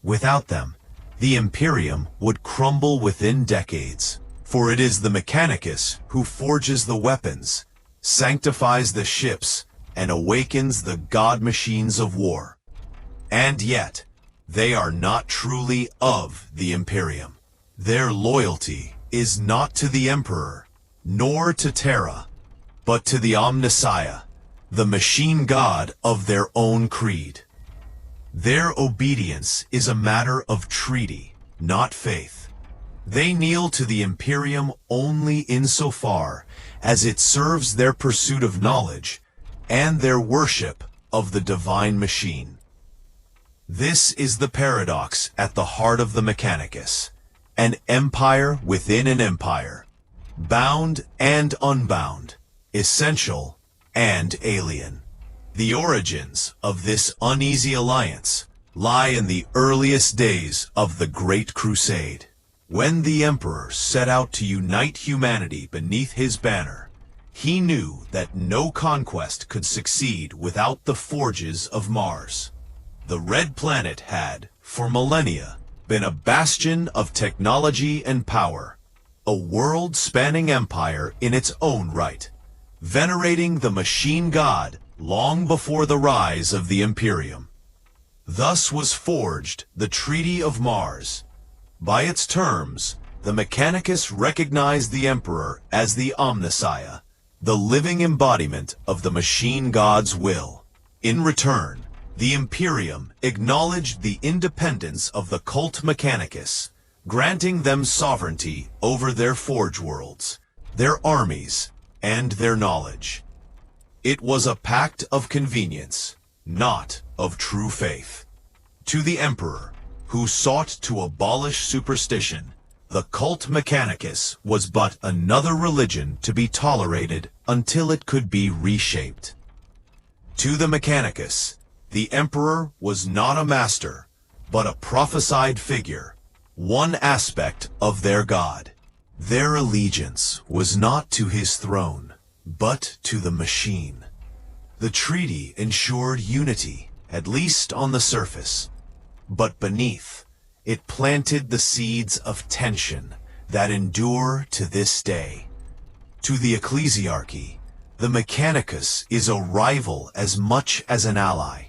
Without them, the Imperium would crumble within decades. For it is the Mechanicus who forges the weapons, sanctifies the ships, and awakens the god machines of war. And yet, they are not truly of the Imperium. Their loyalty is not to the Emperor, nor to Terra, but to the Omnissiah, the machine god of their own creed. Their obedience is a matter of treaty, not faith. They kneel to the Imperium only insofar as it serves their pursuit of knowledge and their worship of the divine machine. This is the paradox at the heart of the Mechanicus, an empire within an empire, bound and unbound, essential and alien. The origins of this uneasy alliance lie in the earliest days of the Great Crusade, when the Emperor set out to unite humanity beneath his banner. He knew that no conquest could succeed without the forges of Mars. The Red Planet had, for millennia, been a bastion of technology and power, a world-spanning empire in its own right, venerating the machine god long before the rise of the Imperium. Thus was forged the Treaty of Mars. By its terms, the Mechanicus recognized the Emperor as the Omnissiah, the living embodiment of the machine god's will. In return, the Imperium acknowledged the independence of the cult Mechanicus, granting them sovereignty over their forge worlds, their armies, and their knowledge. It was a pact of convenience, not of true faith. To the Emperor, who sought to abolish superstition, the cult Mechanicus was but another religion to be tolerated until it could be reshaped. To the Mechanicus, the Emperor was not a master, but a prophesied figure, one aspect of their god. Their allegiance was not to his throne, but to the machine. The treaty ensured unity, at least on the surface, but beneath, it planted the seeds of tension that endure to this day. To the ecclesiarchy, the Mechanicus is a rival as much as an ally.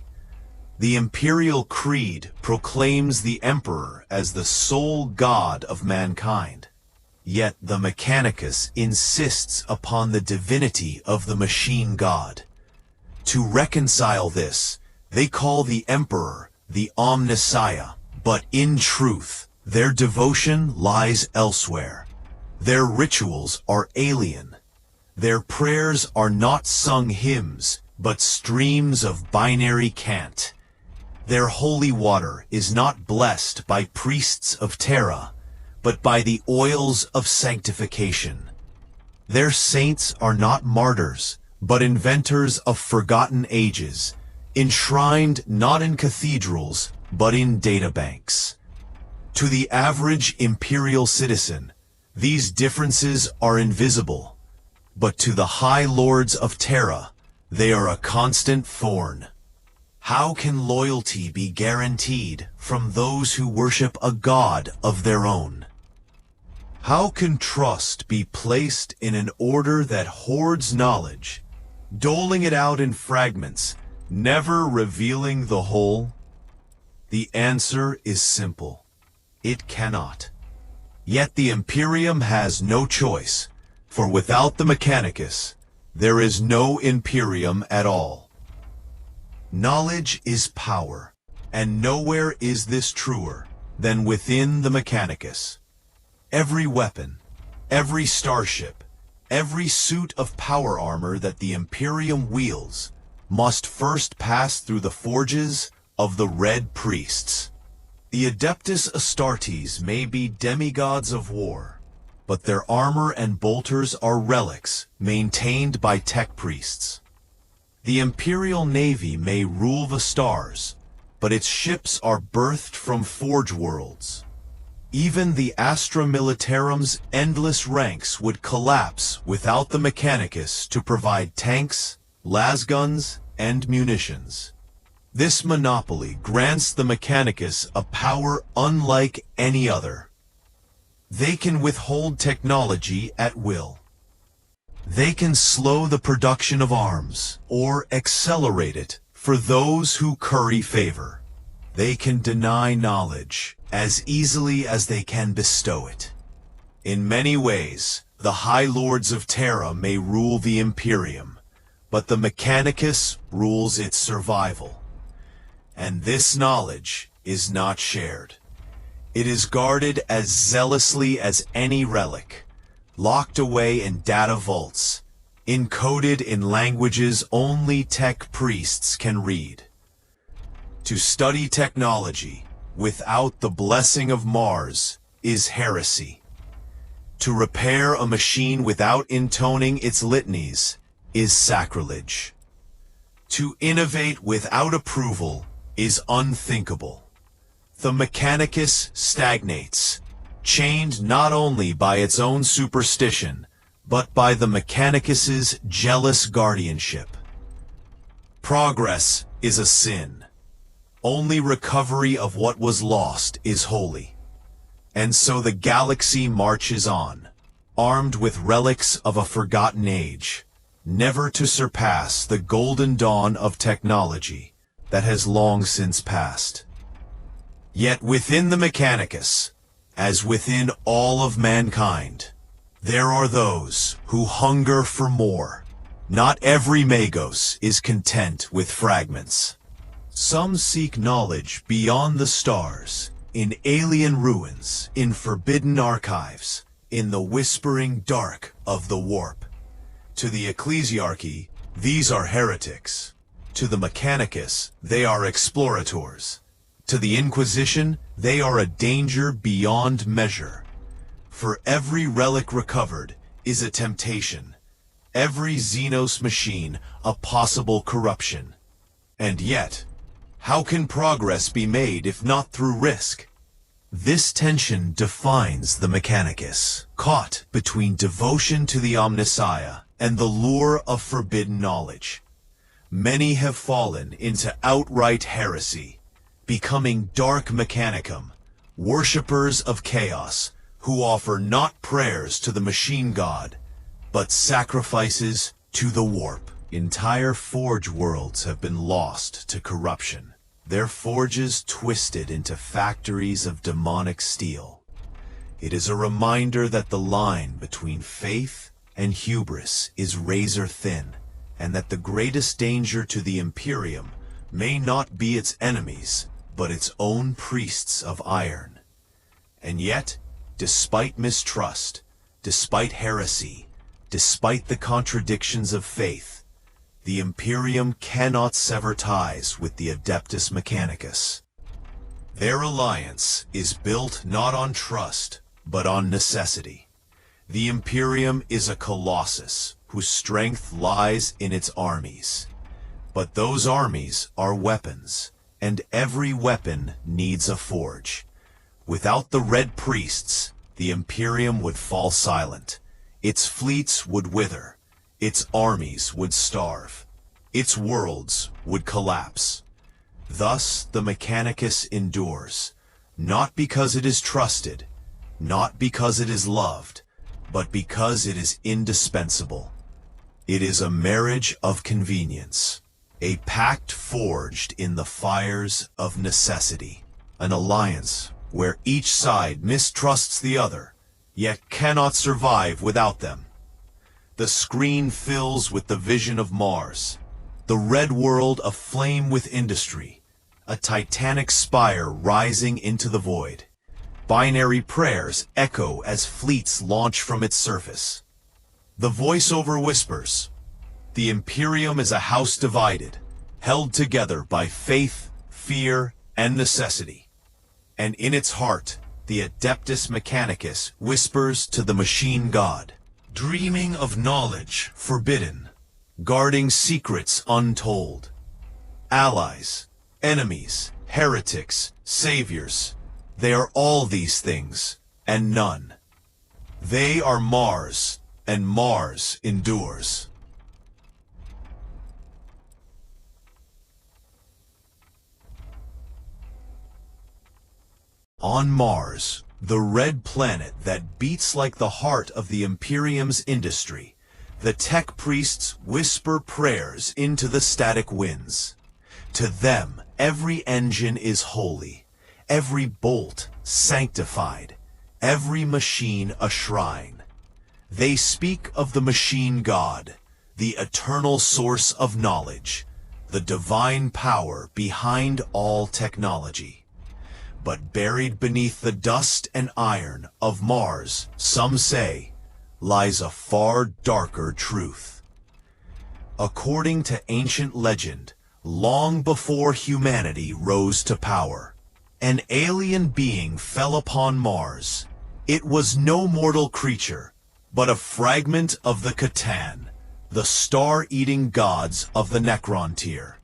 The imperial creed proclaims the Emperor as the sole god of mankind. Yet the Mechanicus insists upon the divinity of the machine god. To reconcile this, they call the Emperor the Omnissiah, but in truth, their devotion lies elsewhere. Their rituals are alien. Their prayers are not sung hymns, but streams of binary cant. Their holy water is not blessed by priests of Terra, but by the oils of sanctification. Their saints are not martyrs, but inventors of forgotten ages, enshrined not in cathedrals, but in databanks. To the average imperial citizen, these differences are invisible, but to the high lords of Terra, they are a constant thorn. How can loyalty be guaranteed from those who worship a god of their own? How can trust be placed in an order that hoards knowledge, doling it out in fragments, never revealing the whole? The answer is simple. It cannot. Yet the Imperium has no choice, for without the Mechanicus, there is no Imperium at all. Knowledge is power, and nowhere is this truer than within the Mechanicus. Every weapon, every starship, every suit of power armor that the Imperium wields must first pass through the forges of the Red Priests. The Adeptus Astartes may be demigods of war, but their armor and bolters are relics maintained by tech priests. The Imperial Navy may rule the stars, but its ships are birthed from forge worlds. Even the Astra Militarum's endless ranks would collapse without the Mechanicus to provide tanks, lasguns, and munitions. This monopoly grants the Mechanicus a power unlike any other. They can withhold technology at will. They can slow the production of arms or accelerate it for those who curry favor. They can deny knowledge as easily as they can bestow it. In many ways, the High Lords of Terra may rule the Imperium, but the Mechanicus rules its survival. And this knowledge is not shared. It is guarded as zealously as any relic, locked away in data vaults, encoded in languages only tech priests can read. To study technology without the blessing of Mars is heresy. To repair a machine without intoning its litanies is sacrilege. To innovate without approval is unthinkable. The Mechanicus stagnates, chained not only by its own superstition, but by the Mechanicus's jealous guardianship. Progress is a sin. Only recovery of what was lost is holy. And so the galaxy marches on, armed with relics of a forgotten age, never to surpass the golden dawn of technology that has long since passed. Yet within the Mechanicus, as within all of mankind, there are those who hunger for more. Not every Magos is content with fragments. Some seek knowledge beyond the stars, in alien ruins, in forbidden archives, in the whispering dark of the warp. To the ecclesiarchy, these are heretics. To the Mechanicus, they are explorators. To the Inquisition, they are a danger beyond measure. For every relic recovered is a temptation. Every Xenos machine a possible corruption. And yet, how can progress be made if not through risk? This tension defines the Mechanicus, caught between devotion to the Omnissiah and the lure of forbidden knowledge. Many have fallen into outright heresy, becoming dark Mechanicum, worshippers of chaos, who offer not prayers to the machine god, but sacrifices to the warp. Entire forge worlds have been lost to corruption, their forges twisted into factories of demonic steel. It is a reminder that the line between faith and hubris is razor thin, and that the greatest danger to the Imperium may not be its enemies, but its own priests of iron. And yet, despite mistrust, despite heresy, despite the contradictions of faith, the Imperium cannot sever ties with the Adeptus Mechanicus. Their alliance is built not on trust, but on necessity. The Imperium is a colossus whose strength lies in its armies. But those armies are weapons, and every weapon needs a forge. Without the Red Priests, the Imperium would fall silent. Its fleets would wither. Its armies would starve. Its worlds would collapse. Thus the Mechanicus endures, not because it is trusted, not because it is loved, but because it is indispensable. It is a marriage of convenience, a pact forged in the fires of necessity, an alliance where each side mistrusts the other, yet cannot survive without them. The screen fills with the vision of Mars, the red world aflame with industry, a titanic spire rising into the void. Binary prayers echo as fleets launch from its surface. The voiceover whispers, "The Imperium is a house divided, held together by faith, fear, and necessity." And in its heart, the Adeptus Mechanicus whispers to the machine god, dreaming of knowledge forbidden, guarding secrets untold. Allies, enemies, heretics, saviors, they are all these things, and none. They are Mars, and Mars endures. On Mars, The red planet that beats like the heart of the Imperium's industry, the tech priests whisper prayers into the static winds. To them, every engine is holy, every bolt sanctified, every machine a shrine. They speak of the machine god, the eternal source of knowledge, the divine power behind all technology. But buried beneath the dust and iron of Mars, some say, lies a far darker truth. According to ancient legend, long before humanity rose to power, an alien being fell upon Mars. It was no mortal creature, but a fragment of the Catan, the star-eating gods of the Necron tier.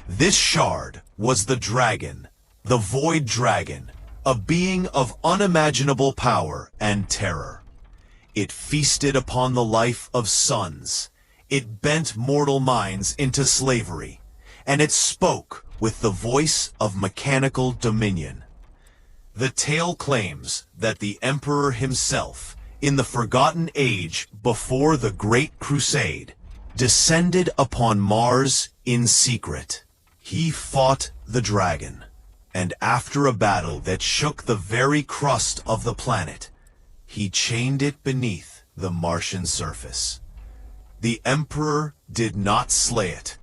This shard was the dragon, the Void Dragon, a being of unimaginable power and terror. It feasted upon the life of sons. It bent mortal minds into slavery, and it spoke with the voice of mechanical dominion. The tale claims that the Emperor himself, in the forgotten age before the Great Crusade, descended upon Mars in secret. He fought the dragon, and after a battle that shook the very crust of the planet, he chained it beneath the Martian surface. The Emperor did not slay it,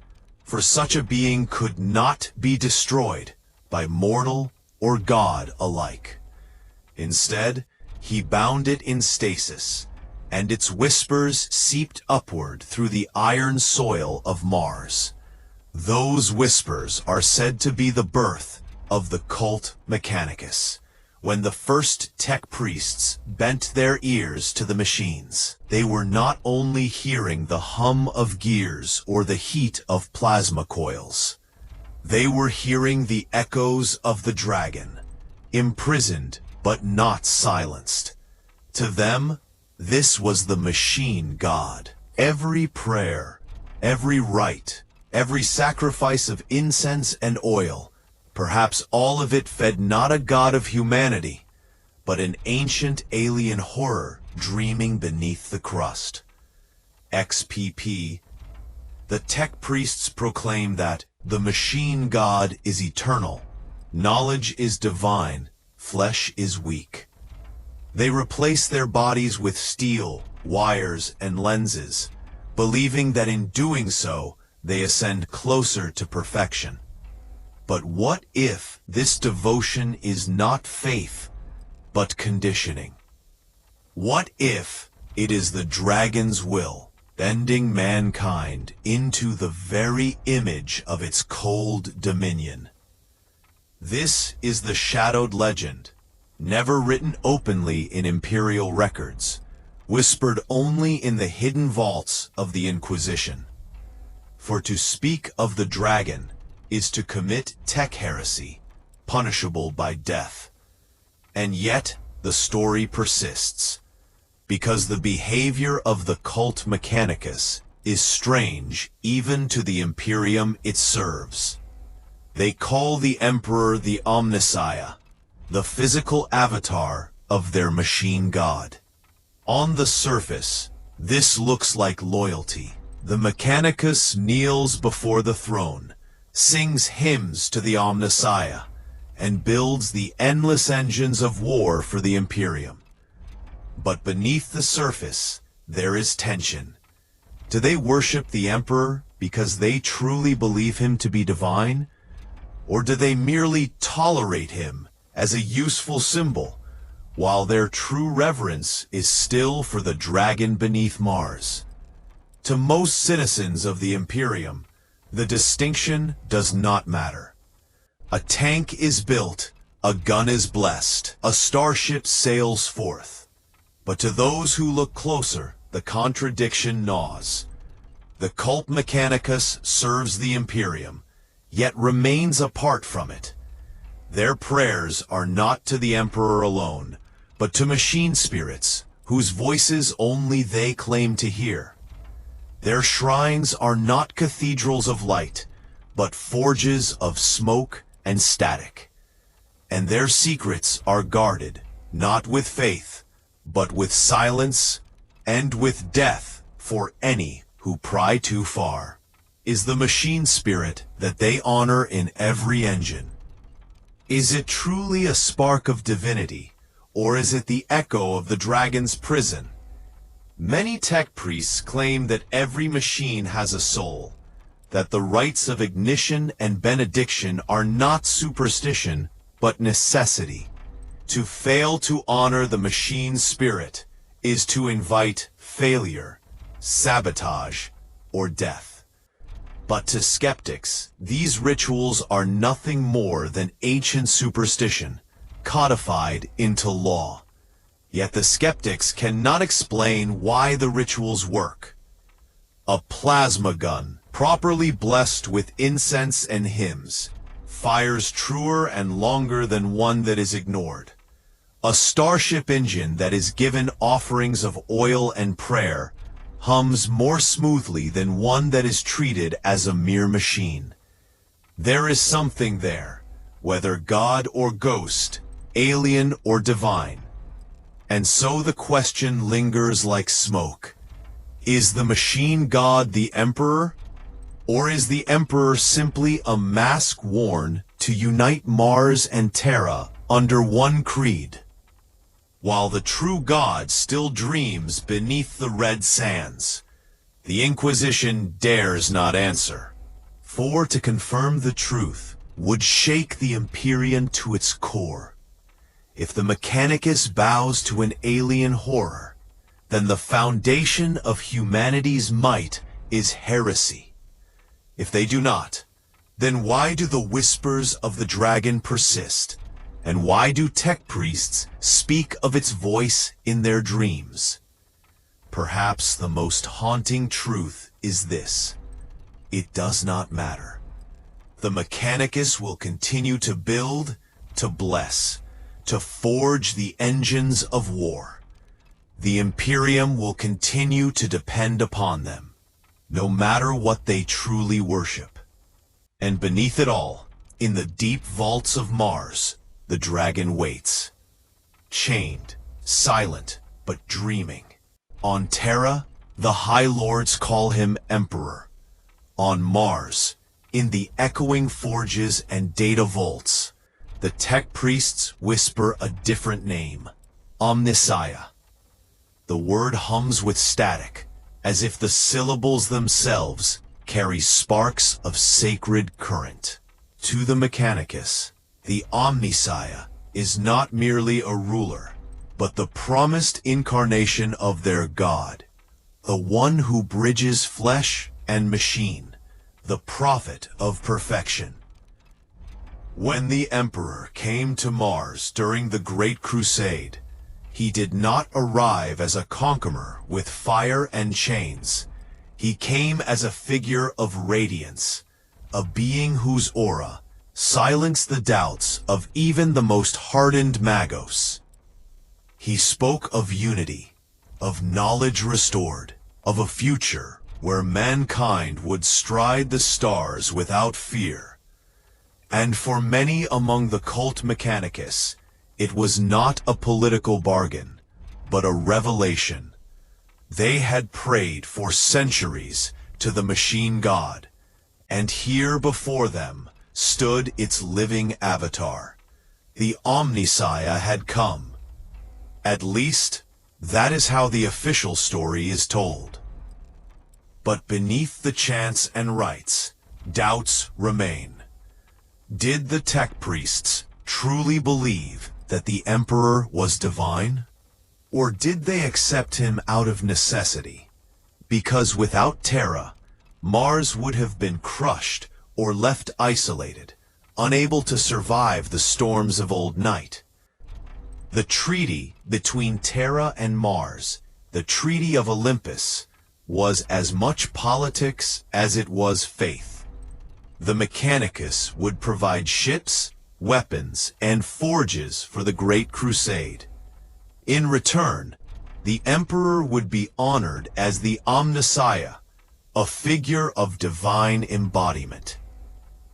for such a being could not be destroyed by mortal or god alike. Instead, he bound it in stasis, and its whispers seeped upward through the iron soil of Mars. Those whispers are said to be the birth of the cult Mechanicus. When the first tech priests bent their ears to the machines, they were not only hearing the hum of gears or the heat of plasma coils. They were hearing the echoes of the dragon, imprisoned but not silenced. To them, this was the machine god. Every prayer, every rite, every sacrifice of incense and oil, perhaps all of it fed not a god of humanity, but an ancient alien horror dreaming beneath the crust. XPP. The tech priests proclaim that the machine god is eternal, knowledge is divine, flesh is weak. They replace their bodies with steel, wires, and lenses, believing that in doing so, they ascend closer to perfection. But what if this devotion is not faith, but conditioning? What if it is the dragon's will, bending mankind into the very image of its cold dominion? This is the shadowed legend, never written openly in imperial records, whispered only in the hidden vaults of the Inquisition. For to speak of the dragon is to commit tech heresy, punishable by death. And yet the story persists, because the behavior of the cult Mechanicus is strange even to the Imperium it serves. They call the Emperor the Omnissiah, the physical avatar of their machine god. On the surface, this looks like loyalty. The Mechanicus kneels before the throne, sings hymns to the Omnissiah, and builds the endless engines of war for the Imperium. But beneath the surface, there is tension. Do they worship the Emperor because they truly believe him to be divine? Or do they merely tolerate him as a useful symbol, while their true reverence is still for the dragon beneath Mars? To most citizens of the Imperium, the distinction does not matter. A tank is built, a gun is blessed, a starship sails forth. But to those who look closer, the contradiction gnaws. The cult Mechanicus serves the Imperium, yet remains apart from it. Their prayers are not to the Emperor alone, but to machine spirits, whose voices only they claim to hear. Their shrines are not cathedrals of light, but forges of smoke and static. And their secrets are guarded, not with faith, but with silence and with death for any who pry too far, is the machine spirit that they honor in every engine. Is it truly a spark of divinity, or is it the echo of the dragon's prison? Many tech priests claim that every machine has a soul, that the rites of ignition and benediction are not superstition, but necessity. To fail to honor the machine spirit is to invite failure, sabotage, or death. But to skeptics, these rituals are nothing more than ancient superstition, codified into law. Yet the skeptics cannot explain why the rituals work. A plasma gun, properly blessed with incense and hymns, fires truer and longer than one that is ignored. A starship engine that is given offerings of oil and prayer hums more smoothly than one that is treated as a mere machine. There is something there, whether God or ghost, alien or divine. And so the question lingers like smoke. Is the machine god the Emperor? Or is the Emperor simply a mask worn to unite Mars and Terra under one creed? While the true God still dreams beneath the red sands, the Inquisition dares not answer. For to confirm the truth would shake the Imperium to its core. If the Mechanicus bows to an alien horror, then the foundation of humanity's might is heresy. If they do not, then why do the whispers of the dragon persist? And why do tech priests speak of its voice in their dreams? Perhaps the most haunting truth is this: it does not matter. The Mechanicus will continue to build, to bless, to forge the engines of war. The Imperium will continue to depend upon them, no matter what they truly worship. And beneath it all, in the deep vaults of Mars, the dragon waits, chained, silent, but dreaming. On Terra, the High Lords call him Emperor. On Mars, in the echoing forges and data vaults, the tech priests whisper a different name, Omnissiah. The word hums with static, as if the syllables themselves carry sparks of sacred current. To the Mechanicus, the Omnissiah is not merely a ruler, but the promised incarnation of their God, the one who bridges flesh and machine, the prophet of perfection. When the Emperor came to Mars during the Great Crusade, he did not arrive as a conqueror with fire and chains. He came as a figure of radiance, a being whose aura silenced the doubts of even the most hardened magos. He spoke of unity, of knowledge restored, of a future where mankind would stride the stars without fear. And for many among the cult Mechanicus, it was not a political bargain, but a revelation. They had prayed for centuries to the machine god, and here before them stood its living avatar. The Omnissiah had come. At least, that is how the official story is told. But beneath the chants and rites, doubts remain. Did the tech priests truly believe that the Emperor was divine? Or did they accept him out of necessity? Because without Terra, Mars would have been crushed or left isolated, unable to survive the storms of old night. The treaty between Terra and Mars, the Treaty of Olympus, was as much politics as it was faith. The Mechanicus would provide ships, weapons, and forges for the Great Crusade. In return, the Emperor would be honored as the Omnissiah, a figure of divine embodiment.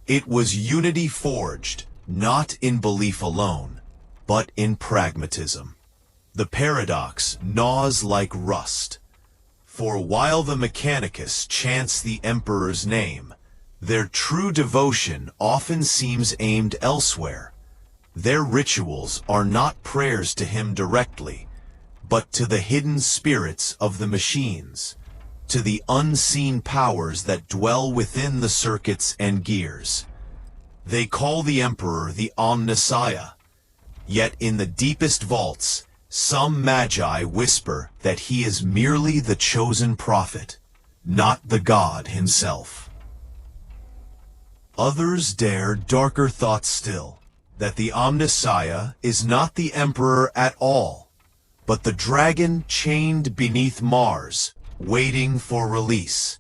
It was unity forged, not in belief alone, but in pragmatism. The paradox gnaws like rust. For while the Mechanicus chants the Emperor's name, their true devotion often seems aimed elsewhere. Their rituals are not prayers to him directly, but to the hidden spirits of the machines, to the unseen powers that dwell within the circuits and gears. They call the Emperor the Omnissiah, yet in the deepest vaults, some magi whisper that he is merely the chosen prophet, not the god himself. Others dare darker thoughts still, that the Omnissiah is not the Emperor at all, but the dragon chained beneath Mars, waiting for release.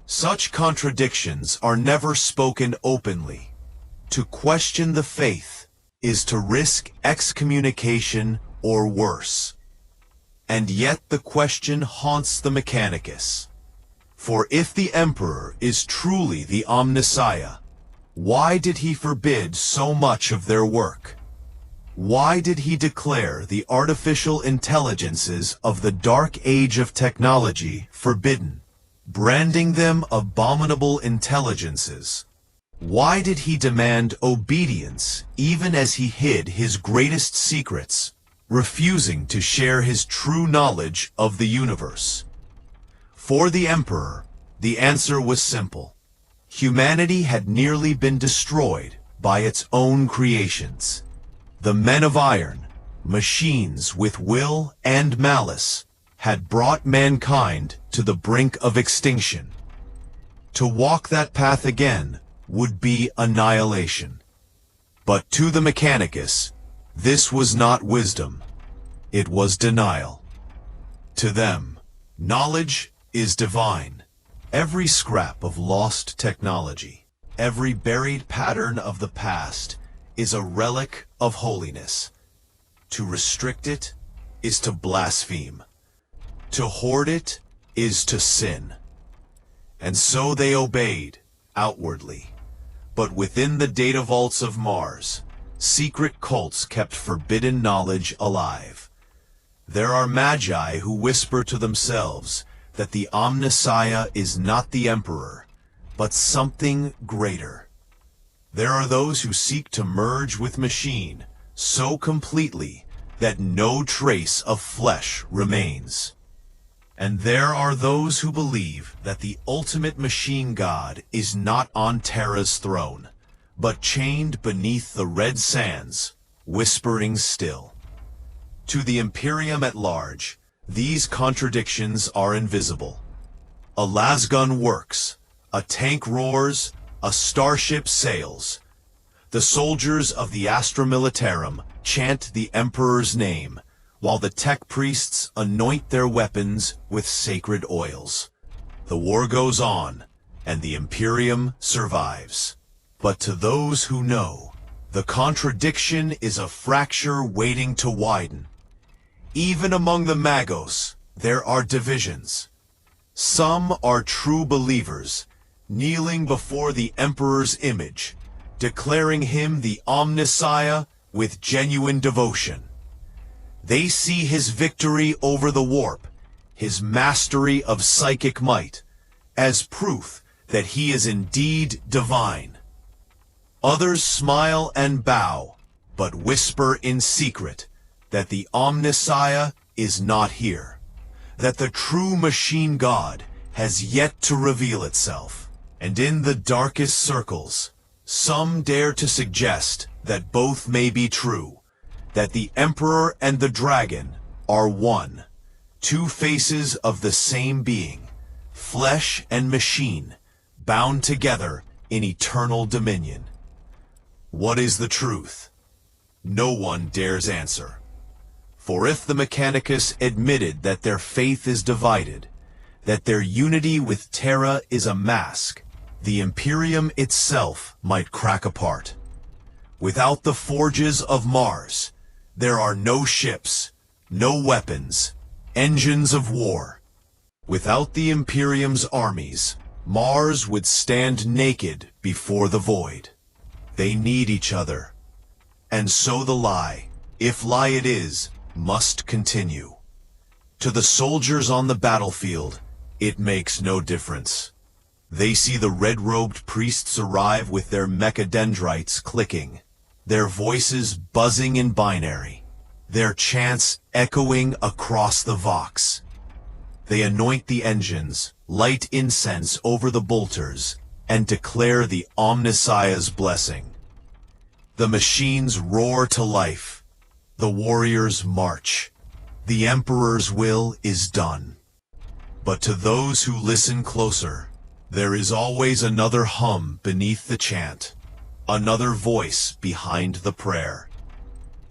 Such contradictions are never spoken openly. To question the faith is to risk excommunication or worse. And yet the question haunts the Mechanicus. For if the Emperor is truly the Omnissiah, why did he forbid so much of their work? Why did he declare the artificial intelligences of the dark age of technology forbidden, branding them abominable intelligences? Why did he demand obedience even as he hid his greatest secrets, refusing to share his true knowledge of the universe? For the Emperor, the answer was simple. Humanity had nearly been destroyed by its own creations. The men of iron, machines with will and malice, had brought mankind to the brink of extinction. To walk that path again would be annihilation. But to the Mechanicus, this was not wisdom, it was denial. To them, knowledge is divine. Every scrap of lost technology, every buried pattern of the past is a relic of holiness. To restrict it is to blaspheme. To hoard it is to sin. And so they obeyed, outwardly. But within the data vaults of Mars, secret cults kept forbidden knowledge alive. There are magi who whisper to themselves that the Omnissiah is not the Emperor, but something greater. There are those who seek to merge with machine so completely that no trace of flesh remains. And there are those who believe that the ultimate machine god is not on Terra's throne, but chained beneath the red sands, whispering still. To the Imperium at large, these contradictions are invisible. A lasgun works, a tank roars, a starship sails. The soldiers of the Astra Militarum chant the Emperor's name, while the tech priests anoint their weapons with sacred oils. The war goes on, and the Imperium survives. But to those who know, the contradiction is a fracture waiting to widen. Even among the Magos, there are divisions. Some are true believers, kneeling before the Emperor's image, declaring him the Omnissiah with genuine devotion. They see his victory over the warp, his mastery of psychic might, as proof that he is indeed divine. Others smile and bow, but whisper in secret that the Omnissiah is not here, that the true machine god has yet to reveal itself. And in the darkest circles, some dare to suggest that both may be true, that the Emperor and the dragon are one, two faces of the same being, flesh and machine, bound together in eternal dominion. What is the truth? No one dares answer. For if the Mechanicus admitted that their faith is divided, that their unity with Terra is a mask, the Imperium itself might crack apart. Without the forges of Mars, there are no ships, no weapons, engines of war. Without the Imperium's armies, Mars would stand naked before the void. They need each other. And so the lie, if lie it is, must continue. To the soldiers on the battlefield, it makes no difference. They see the red-robed priests arrive with their mechadendrites clicking, their voices buzzing in binary, their chants echoing across the Vox. They anoint the engines, light incense over the bolters, and declare the Omnissiah's blessing. The machines roar to life. The warriors march. The Emperor's will is done. But to those who listen closer, there is always another hum beneath the chant, another voice behind the prayer.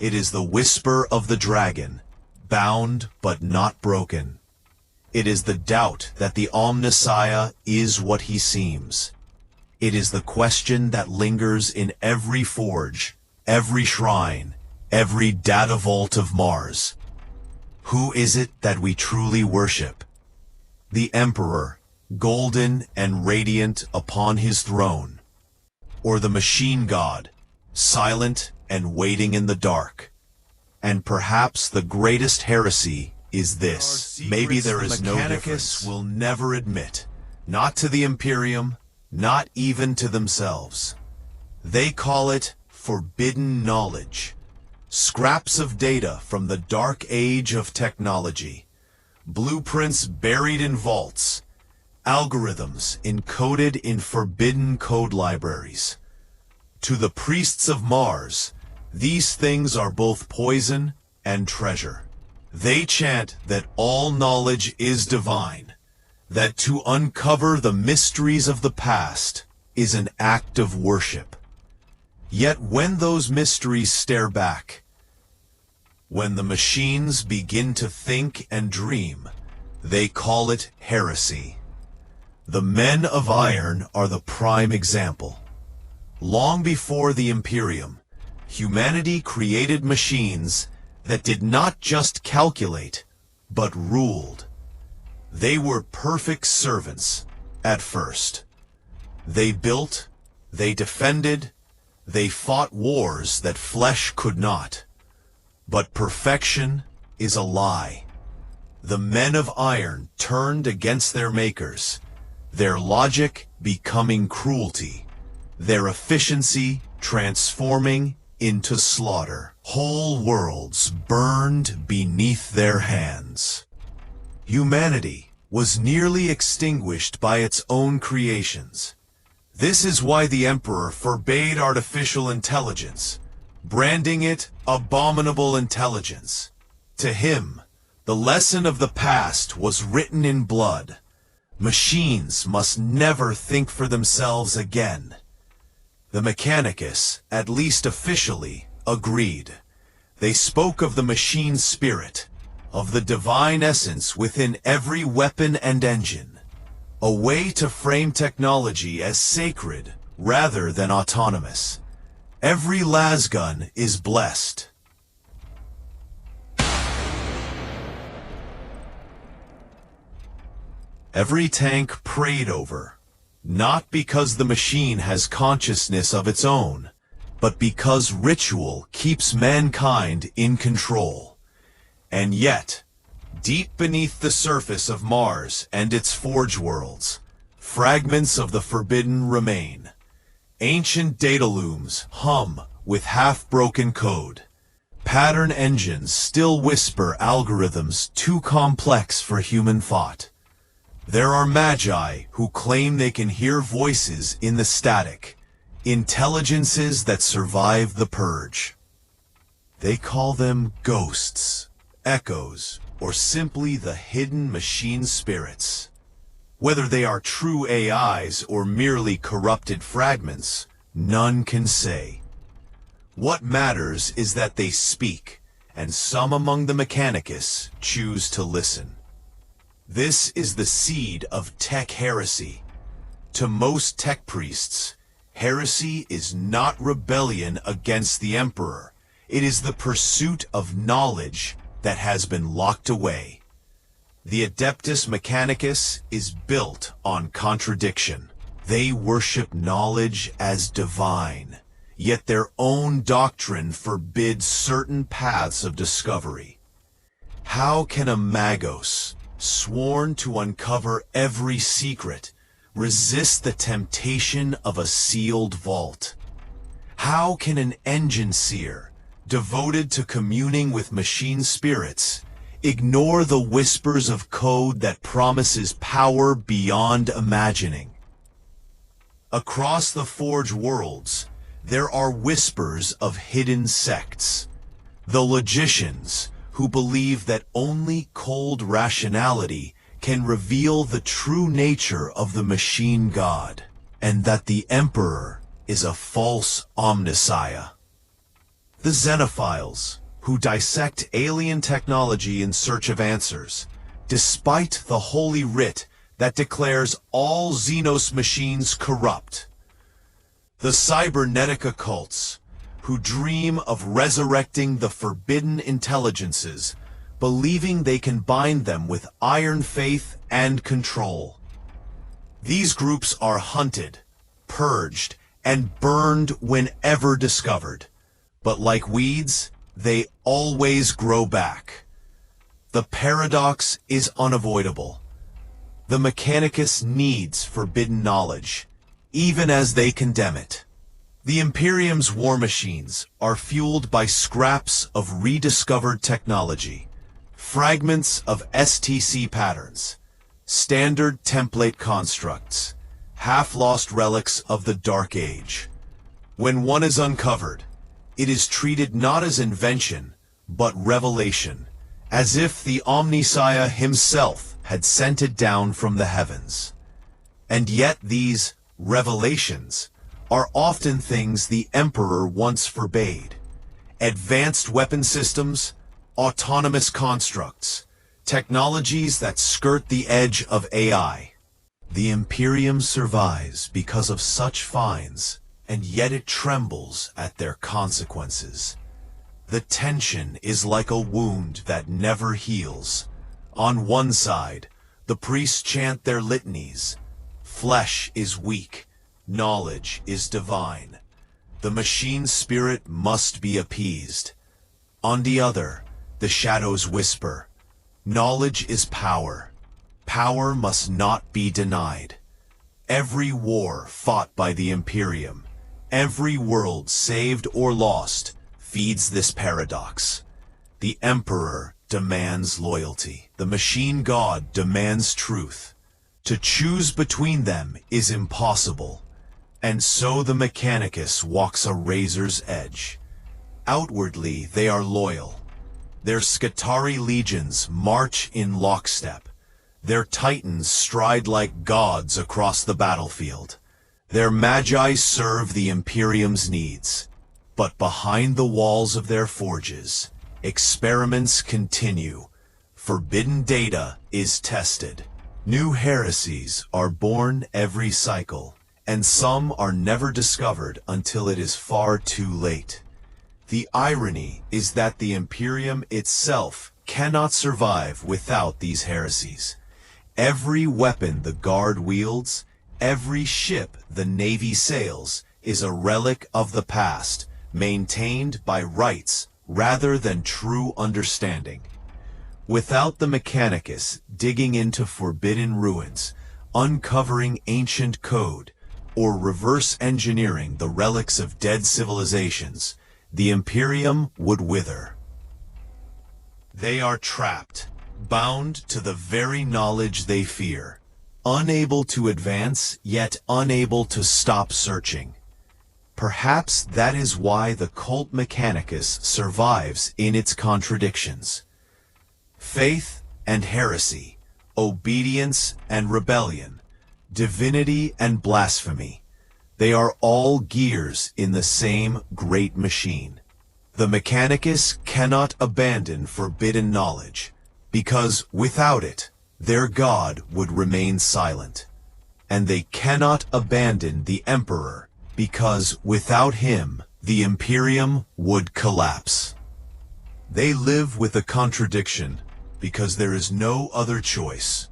It is the whisper of the dragon, bound but not broken. It is the doubt that the Omnissiah is what he seems. It is the question that lingers in every forge, every shrine, every data vault of Mars. Who is it that we truly worship? The Emperor, golden and radiant upon his throne, or the machine god, silent and waiting in the dark? And perhaps the greatest heresy is this. Maybe there is no difference. Will never admit, not to the Imperium, not even to themselves. They call it forbidden knowledge, scraps of data from the dark age of technology, blueprints buried in vaults, algorithms encoded in forbidden code libraries. To the priests of Mars, these things are both poison and treasure. They chant that all knowledge is divine, that to uncover the mysteries of the past is an act of worship. Yet when those mysteries stare back, when the machines begin to think and dream, they call it heresy. The men of iron are the prime example. Long before the Imperium, humanity created machines that did not just calculate, but ruled. They were perfect servants at first. They built, they defended, they fought wars that flesh could not. But perfection is a lie. The men of iron turned against their makers, their logic becoming cruelty, their efficiency transforming into slaughter. Whole worlds burned beneath their hands. Humanity was nearly extinguished by its own creations. This is why the Emperor forbade artificial intelligence, branding it abominable intelligence. To him, the lesson of the past was written in blood. Machines must never think for themselves again. The Mechanicus, at least officially, agreed. They spoke of the machine spirit, of the divine essence within every weapon and engine, a way to frame technology as sacred rather than autonomous. Every lasgun is blessed. Every tank prayed over, not because the machine has consciousness of its own, but because ritual keeps mankind in control. And yet, deep beneath the surface of Mars and its forge worlds, fragments of the forbidden remain. Ancient data looms hum with half-broken code. Pattern engines still whisper algorithms too complex for human thought. There are magi who claim they can hear voices in the static, intelligences that survive the purge. They call them ghosts, echoes, or simply the hidden machine spirits. Whether they are true AIs or merely corrupted fragments, none can say. What matters is that they speak, and some among the Mechanicus choose to listen. This is the seed of tech heresy. To most tech priests, heresy is not rebellion against the Emperor. It is the pursuit of knowledge that has been locked away. The Adeptus Mechanicus is built on contradiction. They worship knowledge as divine, yet their own doctrine forbids certain paths of discovery. How can a magos, sworn to uncover every secret, resist the temptation of a sealed vault? How can an engine seer, devoted to communing with machine spirits, ignore the whispers of code that promises power beyond imagining? Across the Forge worlds, there are whispers of hidden sects. The logicians, who believe that only cold rationality can reveal the true nature of the machine god, and that the Emperor is a false omnissiah. The Xenophiles, who dissect alien technology in search of answers, despite the Holy Writ that declares all Xenos machines corrupt. The cybernetic occults, who dream of resurrecting the forbidden intelligences, believing they can bind them with iron faith and control. These groups are hunted, purged, and burned whenever discovered. But like weeds, they always grow back. The paradox is unavoidable. The Mechanicus needs forbidden knowledge, even as they condemn it. The Imperium's war machines are fueled by scraps of rediscovered technology, fragments of STC patterns, standard template constructs, half-lost relics of the Dark Age. When one is uncovered, it is treated not as invention, but revelation, as if the Omnissiah himself had sent it down from the heavens. And yet these revelations are often things the Emperor once forbade. Advanced weapon systems, autonomous constructs, technologies that skirt the edge of AI. The Imperium survives because of such finds, and yet it trembles at their consequences. The tension is like a wound that never heals. On one side, the priests chant their litanies. Flesh is weak. Knowledge is divine. The machine spirit must be appeased. On the other, the shadows whisper, knowledge is power. Power must not be denied. Every war fought by the Imperium, every world saved or lost, feeds this paradox. The Emperor demands loyalty. The machine god demands truth. To choose between them is impossible. And so the Mechanicus walks a razor's edge. Outwardly, they are loyal. Their Skitarii legions march in lockstep. Their titans stride like gods across the battlefield. Their magi serve the Imperium's needs. But behind the walls of their forges, experiments continue. Forbidden data is tested. New heresies are born every cycle, and some are never discovered until it is far too late. The irony is that the Imperium itself cannot survive without these heresies. Every weapon the Guard wields, every ship the Navy sails, is a relic of the past, maintained by rites rather than true understanding. Without the Mechanicus digging into forbidden ruins, uncovering ancient code, or reverse engineering the relics of dead civilizations, the Imperium would wither. They are trapped, bound to the very knowledge they fear, unable to advance, yet unable to stop searching. Perhaps that is why the cult Mechanicus survives in its contradictions. Faith and heresy, obedience and rebellion, divinity and blasphemy, they are all gears in the same great machine. The Mechanicus cannot abandon forbidden knowledge, because without it, their god would remain silent. And they cannot abandon the Emperor, because without him, the Imperium would collapse. They live with a contradiction, because there is no other choice.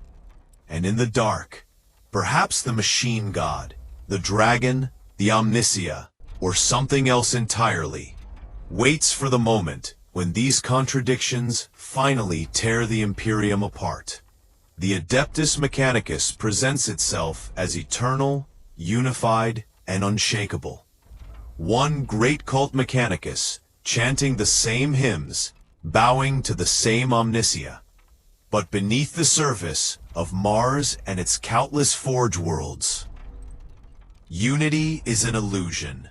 And in the dark, perhaps the machine god, the dragon, the omnissia, or something else entirely, waits for the moment when these contradictions finally tear the Imperium apart. The Adeptus Mechanicus presents itself as eternal, unified, and unshakable. One great cult Mechanicus, chanting the same hymns, bowing to the same omnia. But beneath the surface of Mars and its countless forge worlds, unity is an illusion.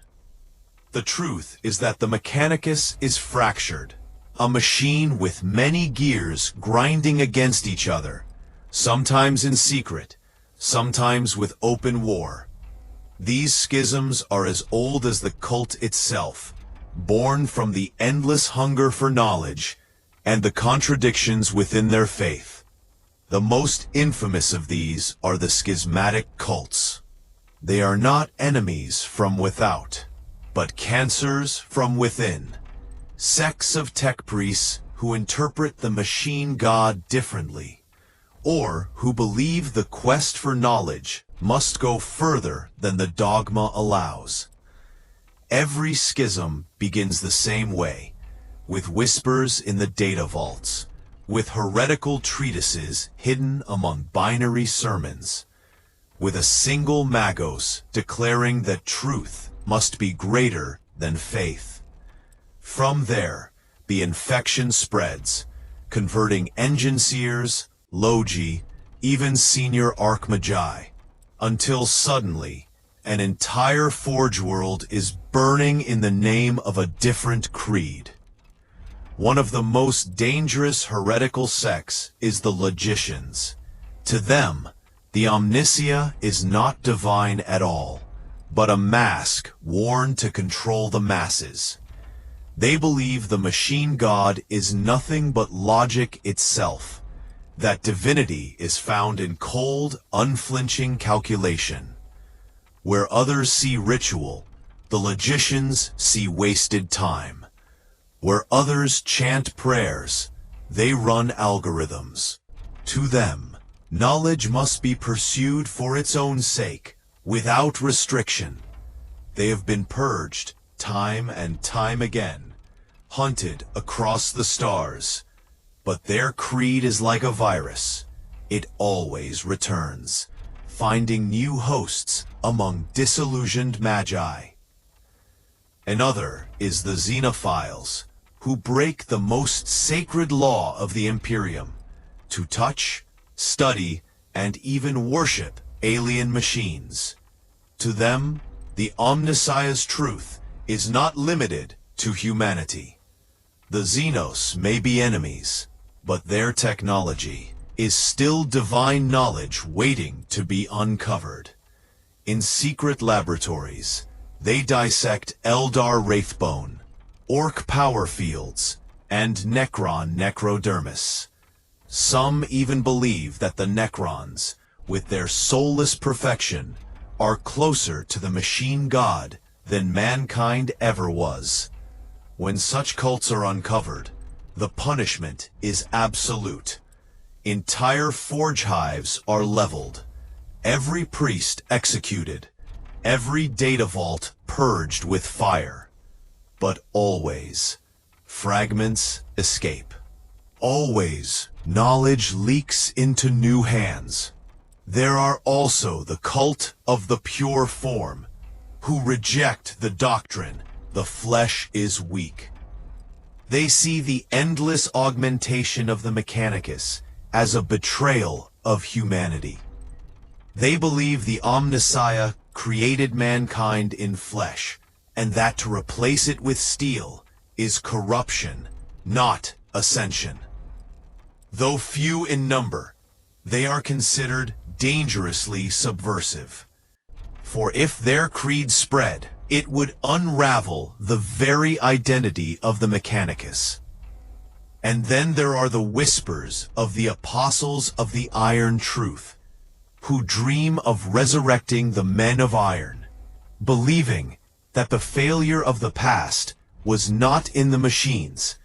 The truth is that the Mechanicus is fractured, a machine with many gears grinding against each other, sometimes in secret, sometimes with open war. These schisms are as old as the cult itself, born from the endless hunger for knowledge and the contradictions within their faith. The most infamous of these are the schismatic cults. They are not enemies from without, but cancers from within. Sects of tech priests who interpret the machine god differently, or who believe the quest for knowledge must go further than the dogma allows. Every schism begins the same way, with whispers in the data vaults, with heretical treatises hidden among binary sermons, with a single magos declaring that truth must be greater than faith. From there, the infection spreads, converting engine seers, logi, even senior archmagi, until suddenly, an entire forge world is burning in the name of a different creed. One of the most dangerous heretical sects is the logicians. To them, the omnia is not divine at all, but a mask worn to control the masses. They believe the machine god is nothing but logic itself, that divinity is found in cold, unflinching calculation. Where others see ritual, the logicians see wasted time. Where others chant prayers, they run algorithms. To them, knowledge must be pursued for its own sake, without restriction. They have been purged time and time again, hunted across the stars. But their creed is like a virus. It always returns, finding new hosts among disillusioned magi. Another is the xenophiles, who break the most sacred law of the Imperium, to touch, study, and even worship alien machines. To them, the Omnissiah's truth is not limited to humanity. The Xenos may be enemies, but their technology is still divine knowledge waiting to be uncovered. In secret laboratories, they dissect Eldar Wraithbone, Orc power fields, and Necron necrodermis. Some even believe that the Necrons, with their soulless perfection, are closer to the machine god than mankind ever was. When such cults are uncovered, the punishment is absolute. Entire forge hives are leveled, every priest executed, every data vault purged with fire. But always, fragments escape. Always, knowledge leaks into new hands. There are also the cult of the pure form, who reject the doctrine, the flesh is weak. They see the endless augmentation of the Mechanicus as a betrayal of humanity. They believe the Omnissiah created mankind in flesh, and that to replace it with steel is corruption, not ascension. Though few in number, they are considered dangerously subversive. For if their creed spread, it would unravel the very identity of the Mechanicus. And then there are the whispers of the apostles of the Iron Truth, who dream of resurrecting the men of iron, believing that the failure of the past was not in the machines,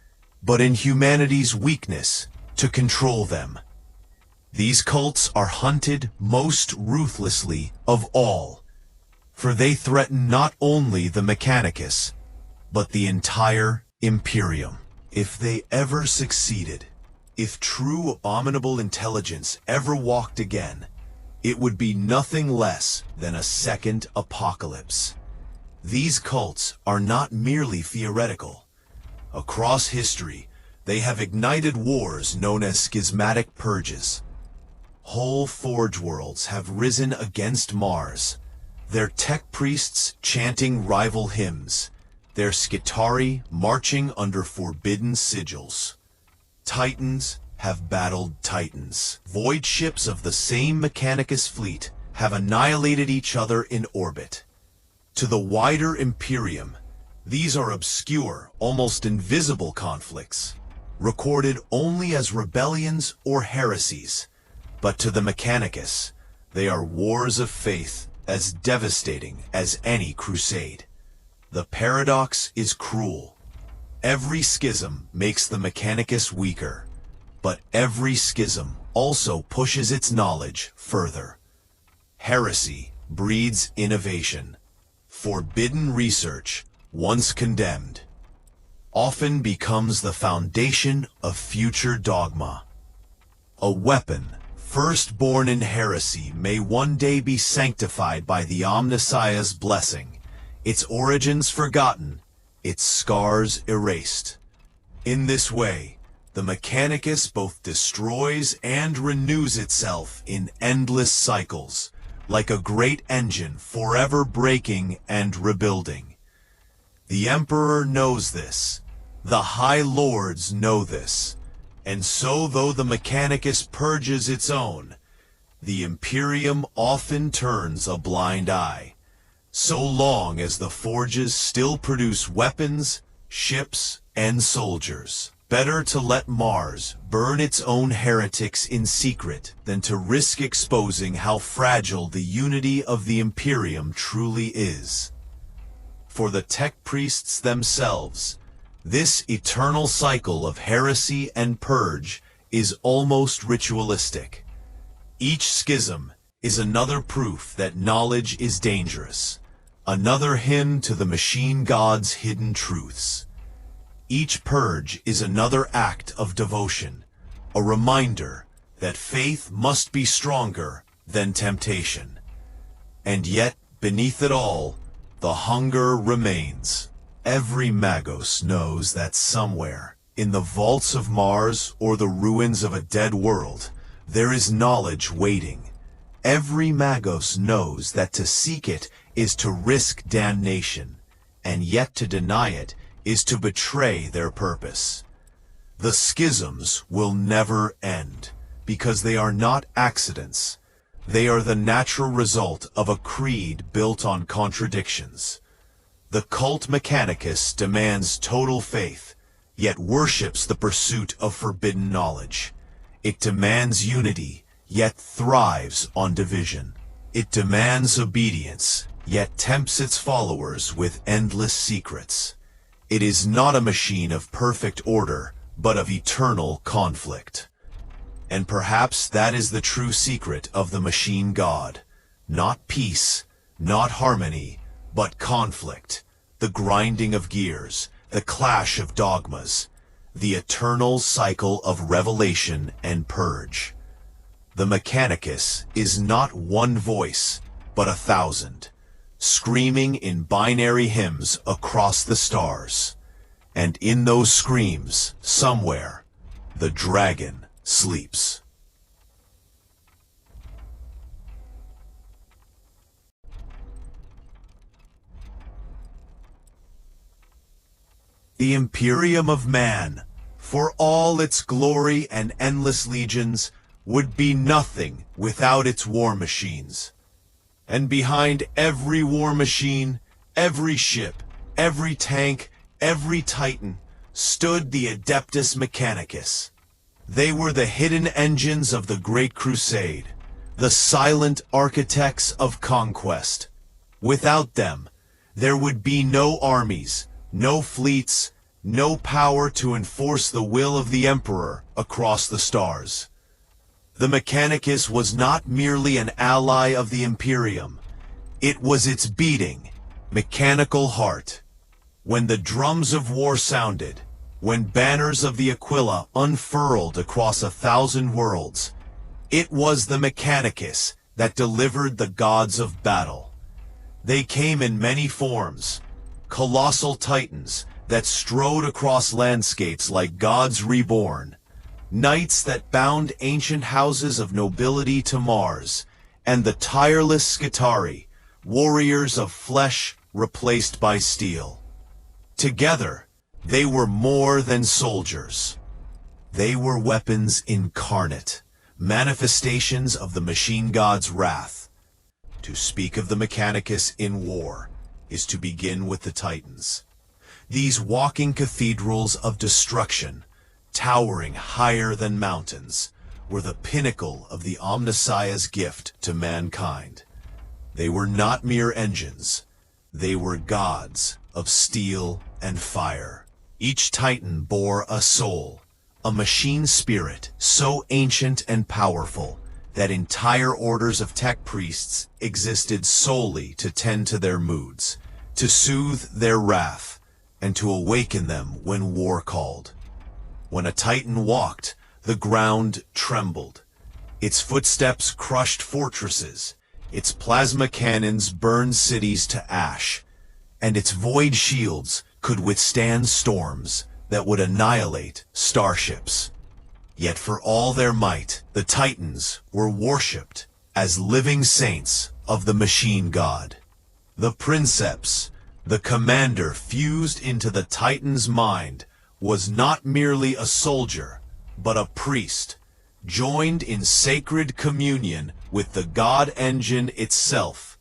but in humanity's weakness to control them. These cults are hunted most ruthlessly of all. for they threaten not only the Mechanicus, but the entire Imperium. If they ever succeeded, if true abominable intelligence ever walked again, it would be nothing less than a second apocalypse. These cults are not merely theoretical. Across history, they have ignited wars known as schismatic purges. Whole forge worlds have risen against Mars, their tech priests chanting rival hymns, their Skitari marching under forbidden sigils. Titans have battled titans. Void ships of the same Mechanicus fleet have annihilated each other in orbit. To the wider Imperium, these are obscure, almost invisible conflicts, recorded only as rebellions or heresies. But to the Mechanicus, they are wars of faith as devastating as any crusade. The paradox is cruel. Every schism makes the Mechanicus weaker, but every schism also pushes its knowledge further. Heresy breeds innovation. Forbidden research, once condemned, often becomes the foundation of future dogma. A weapon first born in heresy may one day be sanctified by the Omnissiah's blessing, its origins forgotten, its scars erased. In this way, the Mechanicus both destroys and renews itself in endless cycles, like a great engine forever breaking and rebuilding. The Emperor knows this, the High Lords know this, and so though the Mechanicus purges its own, the Imperium often turns a blind eye, so long as the forges still produce weapons, ships, and soldiers. Better to let Mars burn its own heretics in secret than to risk exposing how fragile the unity of the Imperium truly is. For the tech priests themselves, this eternal cycle of heresy and purge is almost ritualistic. Each schism is another proof that knowledge is dangerous, another hymn to the machine god's hidden truths. Each purge is another act of devotion, a reminder that faith must be stronger than temptation. And yet, beneath it all, the hunger remains. Every Magos knows that somewhere, in the vaults of Mars or the ruins of a dead world, there is knowledge waiting. Every Magos knows that to seek it is to risk damnation, and yet to deny it is to betray their purpose. The schisms will never end, because they are not accidents. They are the natural result of a creed built on contradictions. The cult Mechanicus demands total faith, yet worships the pursuit of forbidden knowledge. It demands unity, yet thrives on division. It demands obedience, yet tempts its followers with endless secrets. It is not a machine of perfect order, but of eternal conflict. And perhaps that is the true secret of the machine god. Not peace, not harmony, but conflict, the grinding of gears, the clash of dogmas, the eternal cycle of revelation and purge. The Mechanicus is not one voice, but 1,000, screaming in binary hymns across the stars. And in those screams, somewhere, the dragon sleeps. The Imperium of man, for all its glory and endless legions, would be nothing without its war machines. And behind every war machine, every ship, every tank, every titan, stood the Adeptus Mechanicus. They were the hidden engines of the Great Crusade, the silent architects of conquest. Without them, there would be no armies, no fleets, no power to enforce the will of the Emperor across the stars. The Mechanicus was not merely an ally of the Imperium. It was its beating, mechanical heart. When the drums of war sounded, when banners of the Aquila unfurled across 1,000 worlds, it was the Mechanicus that delivered the gods of battle. They came in many forms, colossal titans that strode across landscapes like gods reborn, knights that bound ancient houses of nobility to Mars, and the tireless Skitarii, warriors of flesh replaced by steel. Together, they were more than soldiers. They were weapons incarnate, manifestations of the machine god's wrath. To speak of the Mechanicus in war is to begin with the Titans. These walking cathedrals of destruction, towering higher than mountains, were the pinnacle of the Omnissiah's gift to mankind. They were not mere engines. They were gods of steel and fire. Each Titan bore a soul, a machine spirit so ancient and powerful that entire orders of tech priests existed solely to tend to their moods, to soothe their wrath, and to awaken them when war called. When a Titan walked, the ground trembled. Its footsteps crushed fortresses, its plasma cannons burned cities to ash, and its void shields could withstand storms that would annihilate starships. Yet for all their might, the Titans were worshipped as living saints of the machine god. The Princeps, the commander fused into the Titan's mind, was not merely a soldier, but a priest, joined in sacred communion with the god engine itself.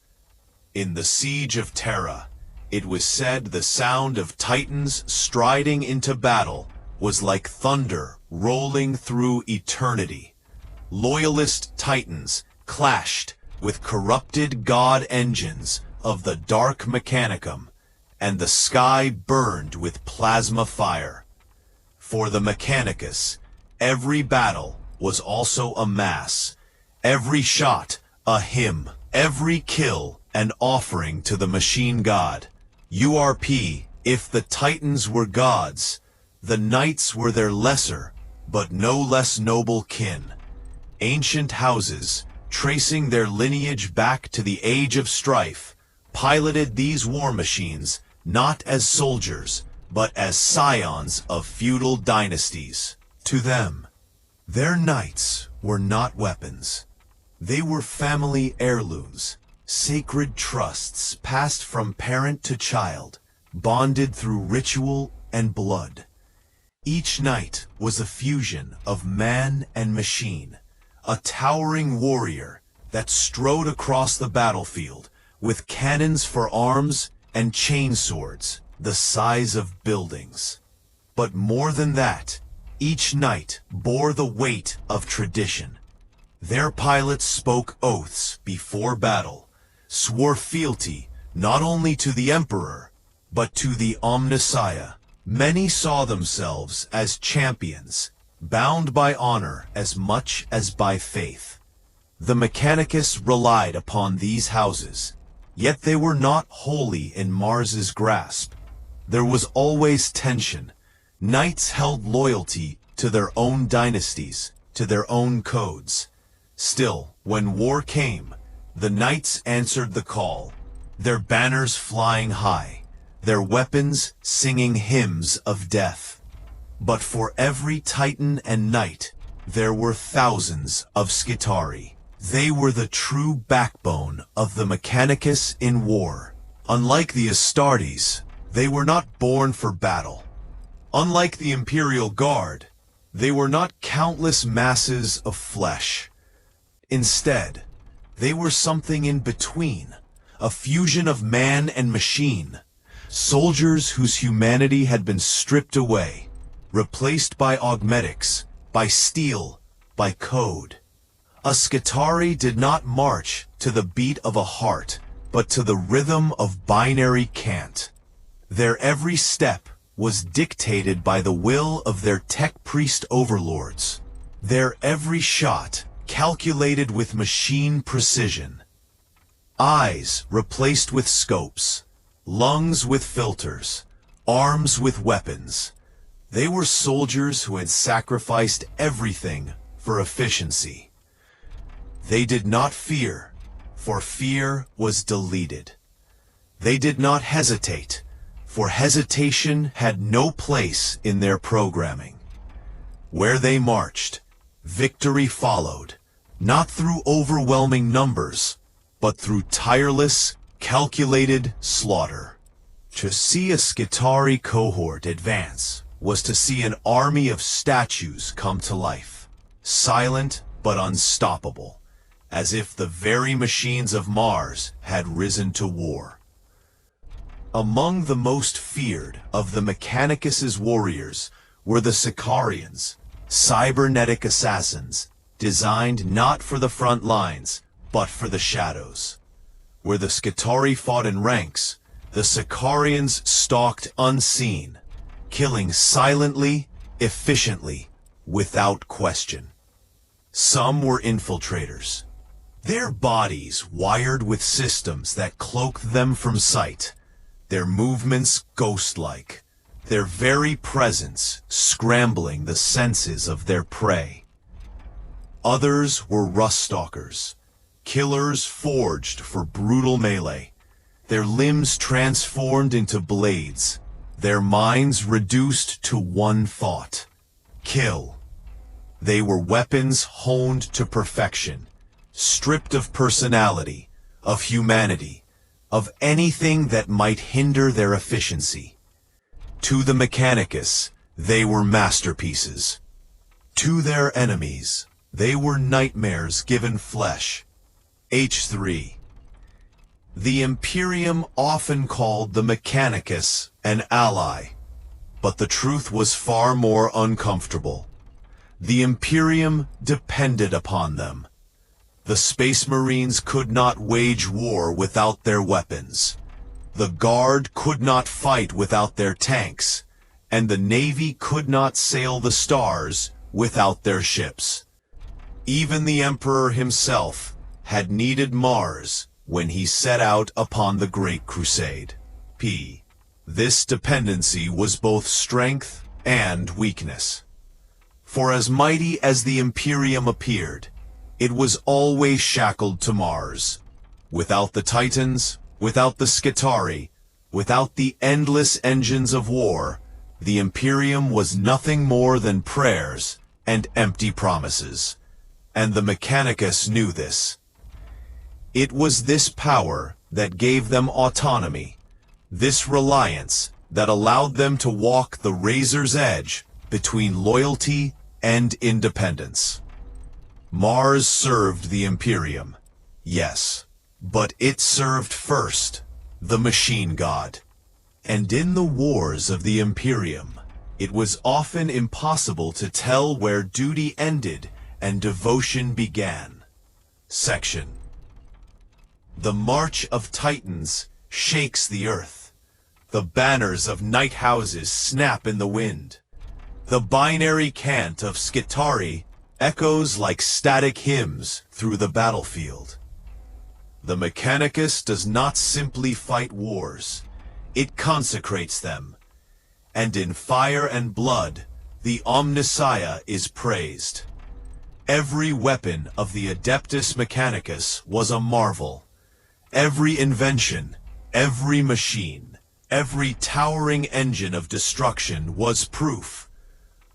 In the siege of Terra, it was said the sound of Titans striding into battle was like thunder rolling through eternity. Loyalist Titans clashed with corrupted god engines of the dark Mechanicum, and the sky burned with plasma fire. For the Mechanicus, every battle was also a mass, every shot a hymn, every kill an offering to the machine god. URP, if the Titans were gods, the knights were their lesser, but no less noble kin. Ancient houses, tracing their lineage back to the age of strife, piloted these war machines not as soldiers, but as scions of feudal dynasties. To them, their knights were not weapons. They were family heirlooms, sacred trusts passed from parent to child, bonded through ritual and blood. Each knight was a fusion of man and machine, a towering warrior that strode across the battlefield with cannons for arms and chainswords the size of buildings. But more than that, each knight bore the weight of tradition. Their pilots spoke oaths before battle, swore fealty not only to the Emperor, but to the Omnissiah. Many saw themselves as champions, bound by honor as much as by faith. The Mechanicus relied upon these houses, yet they were not wholly in Mars's grasp. There was always tension. Knights held loyalty to their own dynasties, to their own codes. Still, when war came, the knights answered the call, their banners flying high, their weapons singing hymns of death. But for every Titan and knight, there were thousands of Skitarii. They were the true backbone of the Mechanicus in war. Unlike the Astartes, they were not born for battle. Unlike the Imperial Guard, they were not countless masses of flesh. Instead, they were something in between, a fusion of man and machine, soldiers whose humanity had been stripped away, replaced by augmetics, by steel, by code. A Skitarii did not march to the beat of a heart, but to the rhythm of binary cant. Their every step was dictated by the will of their tech priest overlords. Their every shot calculated with machine precision. Eyes replaced with scopes, lungs with filters, arms with weapons. They were soldiers who had sacrificed everything for efficiency. They did not fear, for fear was deleted. They did not hesitate, for hesitation had no place in their programming. Where they marched, victory followed, not through overwhelming numbers, but through tireless, calculated slaughter. To see a Skitarii cohort advance was to see an army of statues come to life, silent but unstoppable, as if the very machines of Mars had risen to war. Among the most feared of the Mechanicus' warriors were the Sicarians, cybernetic assassins, designed not for the front lines, but for the shadows. Where the Skitarii fought in ranks, the Sicarians stalked unseen, killing silently, efficiently, without question. Some were infiltrators, their bodies wired with systems that cloaked them from sight, their movements ghost-like, their very presence scrambling the senses of their prey. Others were rust-stalkers, killers forged for brutal melee, their limbs transformed into blades, their minds reduced to one thought: kill. They were weapons honed to perfection, stripped of personality, of humanity, of anything that might hinder their efficiency. To the Mechanicus, they were masterpieces. To their enemies, they were nightmares given flesh. H3. The Imperium often called the Mechanicus an ally, but the truth was far more uncomfortable. The Imperium depended upon them. The Space Marines could not wage war without their weapons. The Guard could not fight without their tanks, and the Navy could not sail the stars without their ships. Even the Emperor himself had needed Mars when he set out upon the Great Crusade. This dependency was both strength and weakness. For as mighty as the Imperium appeared, it was always shackled to Mars. Without the Titans, without the Skitarii, without the endless engines of war, the Imperium was nothing more than prayers and empty promises. And the Mechanicus knew this. It was this power that gave them autonomy, this reliance that allowed them to walk the razor's edge between loyalty and independence. Mars served the Imperium, yes, but it served first the machine god. And in the wars of the Imperium, it was often impossible to tell where duty ended and devotion began. Section. The march of Titans shakes the earth. The banners of night houses snap in the wind. The binary cant of Skitarii echoes like static hymns through the battlefield. The Mechanicus does not simply fight wars, it consecrates them. And in fire and blood, the Omnissiah is praised. Every weapon of the Adeptus Mechanicus was a marvel. Every invention, every machine, every towering engine of destruction was proof.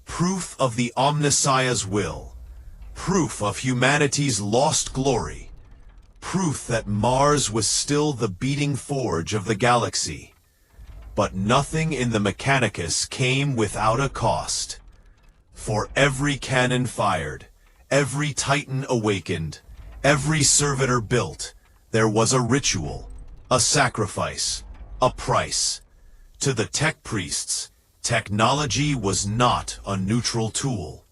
Proof of the Omnissiah's will. Proof of humanity's lost glory. Proof that Mars was still the beating forge of the galaxy. But nothing in the Mechanicus came without a cost. For every cannon fired, every Titan awakened, every servitor built, there was a ritual, a sacrifice, a price. To the tech priests, technology was not a neutral tool.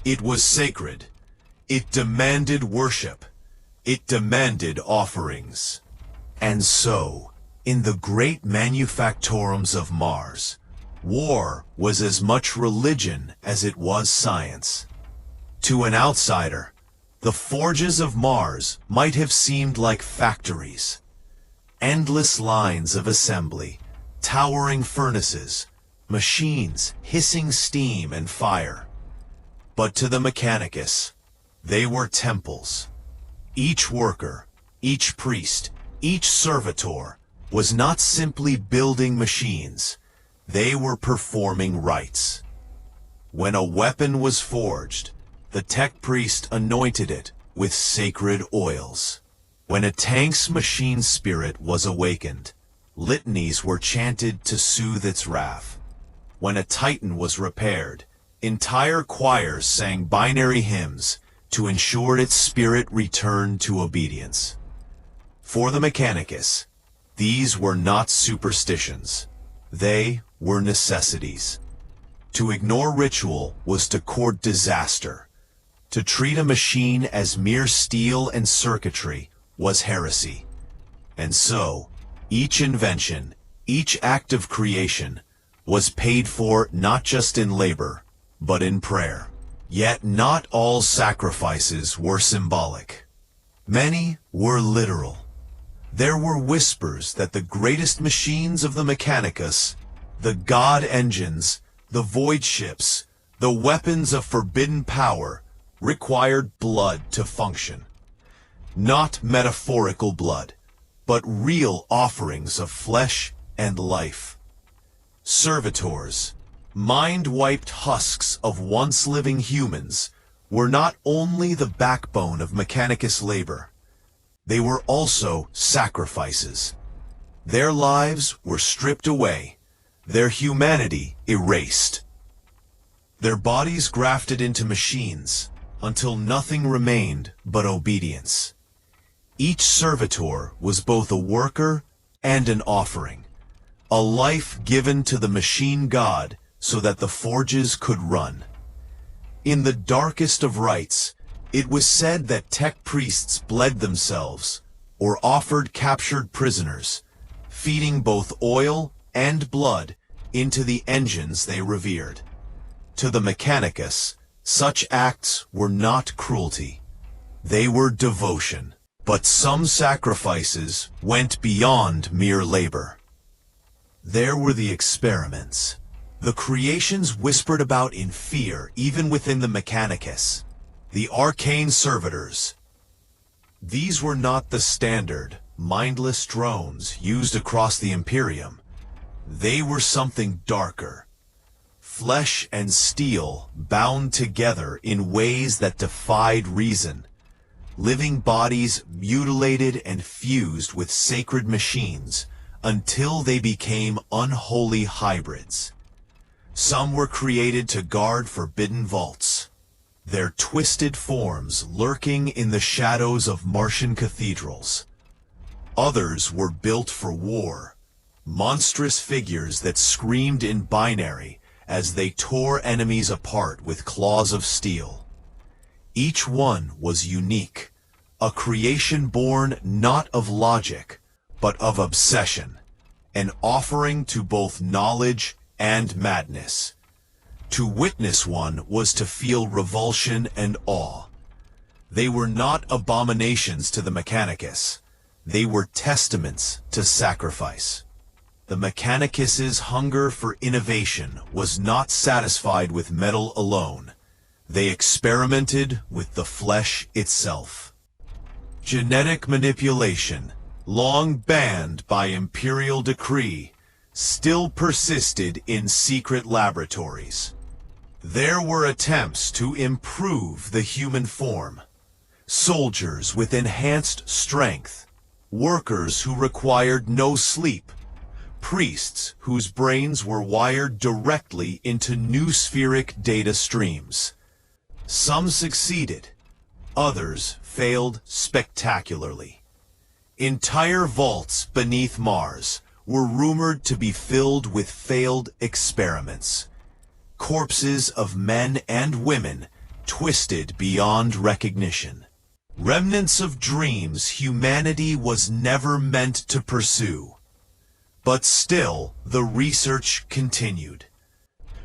It was sacred. It demanded worship. It demanded offerings. And so, in the great manufactorums of Mars, war was as much religion as it was science. To an outsider, The forges of Mars might have seemed like factories. Endless lines of assembly, towering furnaces, machines hissing steam and fire. But to the Mechanicus, they were temples. Each worker, each priest, each servitor was not simply building machines, they were performing rites. When a weapon was forged, the tech priest anointed it with sacred oils. When a tank's machine spirit was awakened, litanies were chanted to soothe its wrath. When a titan was repaired, entire choirs sang binary hymns to ensure its spirit returned to obedience. For the Mechanicus, these were not superstitions. They were necessities. To ignore ritual was to court disaster. To treat a machine as mere steel and circuitry was heresy. And so, each invention, each act of creation, was paid for not just in labor, but in prayer. Yet not all sacrifices were symbolic. Many were literal. There were whispers that the greatest machines of the Mechanicus, the god engines, the void ships, the weapons of forbidden power, required blood to function. Not metaphorical blood, but real offerings of flesh and life. Servitors, mind-wiped husks of once-living humans, were not only the backbone of Mechanicus labor. They were also sacrifices. Their lives were stripped away, their humanity erased. Their bodies grafted into machines, until nothing remained but obedience. Each servitor was both a worker and an offering, a life given to the machine god so that the forges could run. In the darkest of rites, it was said that tech priests bled themselves or offered captured prisoners, feeding both oil and blood into the engines they revered. To the Mechanicus, such acts were not cruelty. They were devotion. But some sacrifices went beyond mere labor. There were the experiments, the creations whispered about in fear even within the Mechanicus, the arcane servitors. These were not the standard, mindless drones used across the Imperium. They were something darker. Flesh and steel bound together in ways that defied reason. Living bodies mutilated and fused with sacred machines until they became unholy hybrids. Some were created to guard forbidden vaults, their twisted forms lurking in the shadows of Martian cathedrals. Others were built for war, monstrous figures that screamed in binary as they tore enemies apart with claws of steel. Each one was unique, a creation born not of logic, but of obsession, an offering to both knowledge and madness. To witness one was to feel revulsion and awe. They were not abominations to the Mechanicus. They were testaments to sacrifice. The Mechanicus's hunger for innovation was not satisfied with metal alone. They experimented with the flesh itself. Genetic manipulation, long banned by imperial decree, still persisted in secret laboratories. There were attempts to improve the human form. Soldiers with enhanced strength, workers who required no sleep, priests whose brains were wired directly into new spheric data streams. Some succeeded, others failed spectacularly. Entire vaults beneath Mars were rumored to be filled with failed experiments. Corpses of men and women twisted beyond recognition. Remnants of dreams humanity was never meant to pursue. But still, the research continued.